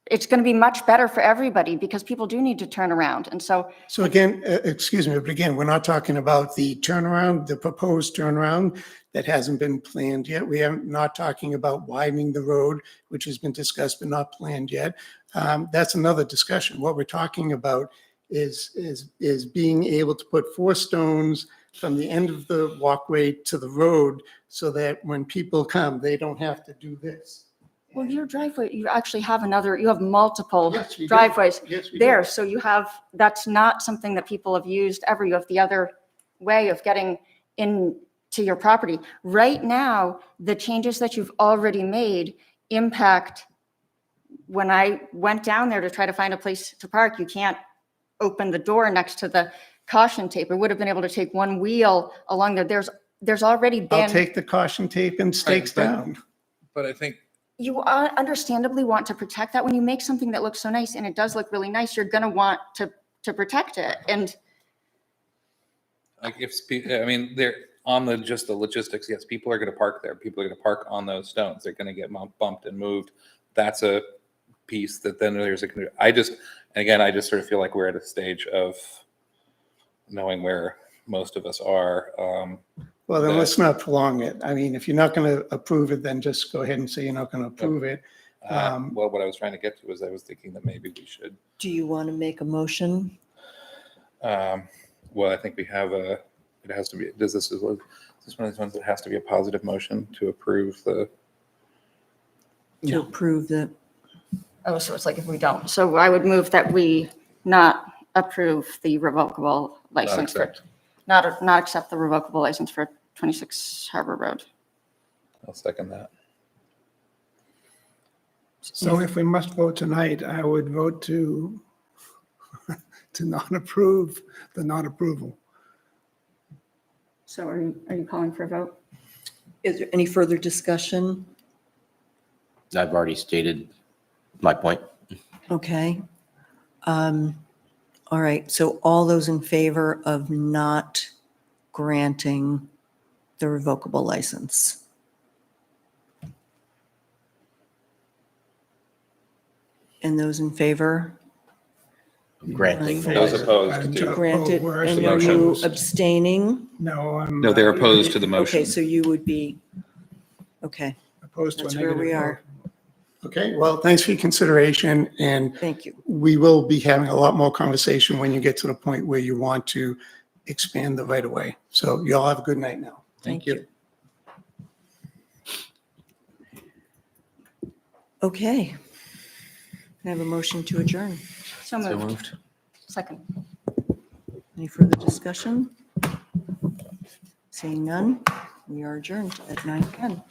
it's going to be much better for everybody because people do need to turn around. And so again, excuse me, but again, we're not talking about the turnaround, the proposed turnaround that hasn't been planned yet. We are not talking about widening the road, which has been discussed but not planned yet. That's another discussion. What we're talking about is being able to put 4 stones from the end of the walkway to the road so that when people come, they don't have to do this. well, your driveway, you actually have you have multiple Yes, we do. driveways Yes, we do. there. So that's not something that people have used ever. You have the other way of getting into your property. Right now, the changes that you've already made impact. When I went down there to try to find a place to park, you can't open the door next to the caution tape. I would have been able to take one wheel along there. There's already been. I'll take the caution tape and stakes down. But I think, You understandably want to protect that. When you make something that looks so nice and it does look really nice, you're going to want to protect it. And like, they're on just the logistics. Yes, people are going to park there. People are going to park on those stones. They're going to get bumped and moved. That's a piece that then I just sort of feel like we're at a stage of knowing where most of us are. Well, then let's not prolong it. I mean, if you're not going to approve it, then just go ahead and say you're not going to approve it. Well, what I was trying to get to was I was thinking that maybe we should. Do you want to make a motion? Well, I think we have it has to be, is this one of these ones that has to be a positive motion to approve the. To approve the, oh, so it's like if we don't. So I would move that we not approve the revocable license not accept the revocable license for 26 Harbor Road. I'll second that. So if we must vote tonight, I would vote to not approve the not approval. So are you calling for a vote? is there any further discussion? I've already stated my point. Okay. All right, so all those in favor of not granting the revocable license? And those in favor granting. the Those license. opposed To Grant it, we're and actually are you opposed. abstaining? No, I'm. No, they're opposed to the motion. Okay, so you would be, okay, Opposed to a that's where negative we vote. are. Okay, well, thanks for your consideration, and Thank you. we will be having a lot more conversation when you get to the point where you want to expand the right of way. So you all have a good night now. Thank you. Okay. I have a motion to adjourn. So moved. Second. Any further discussion? Seeing none, we are adjourned at 9:10.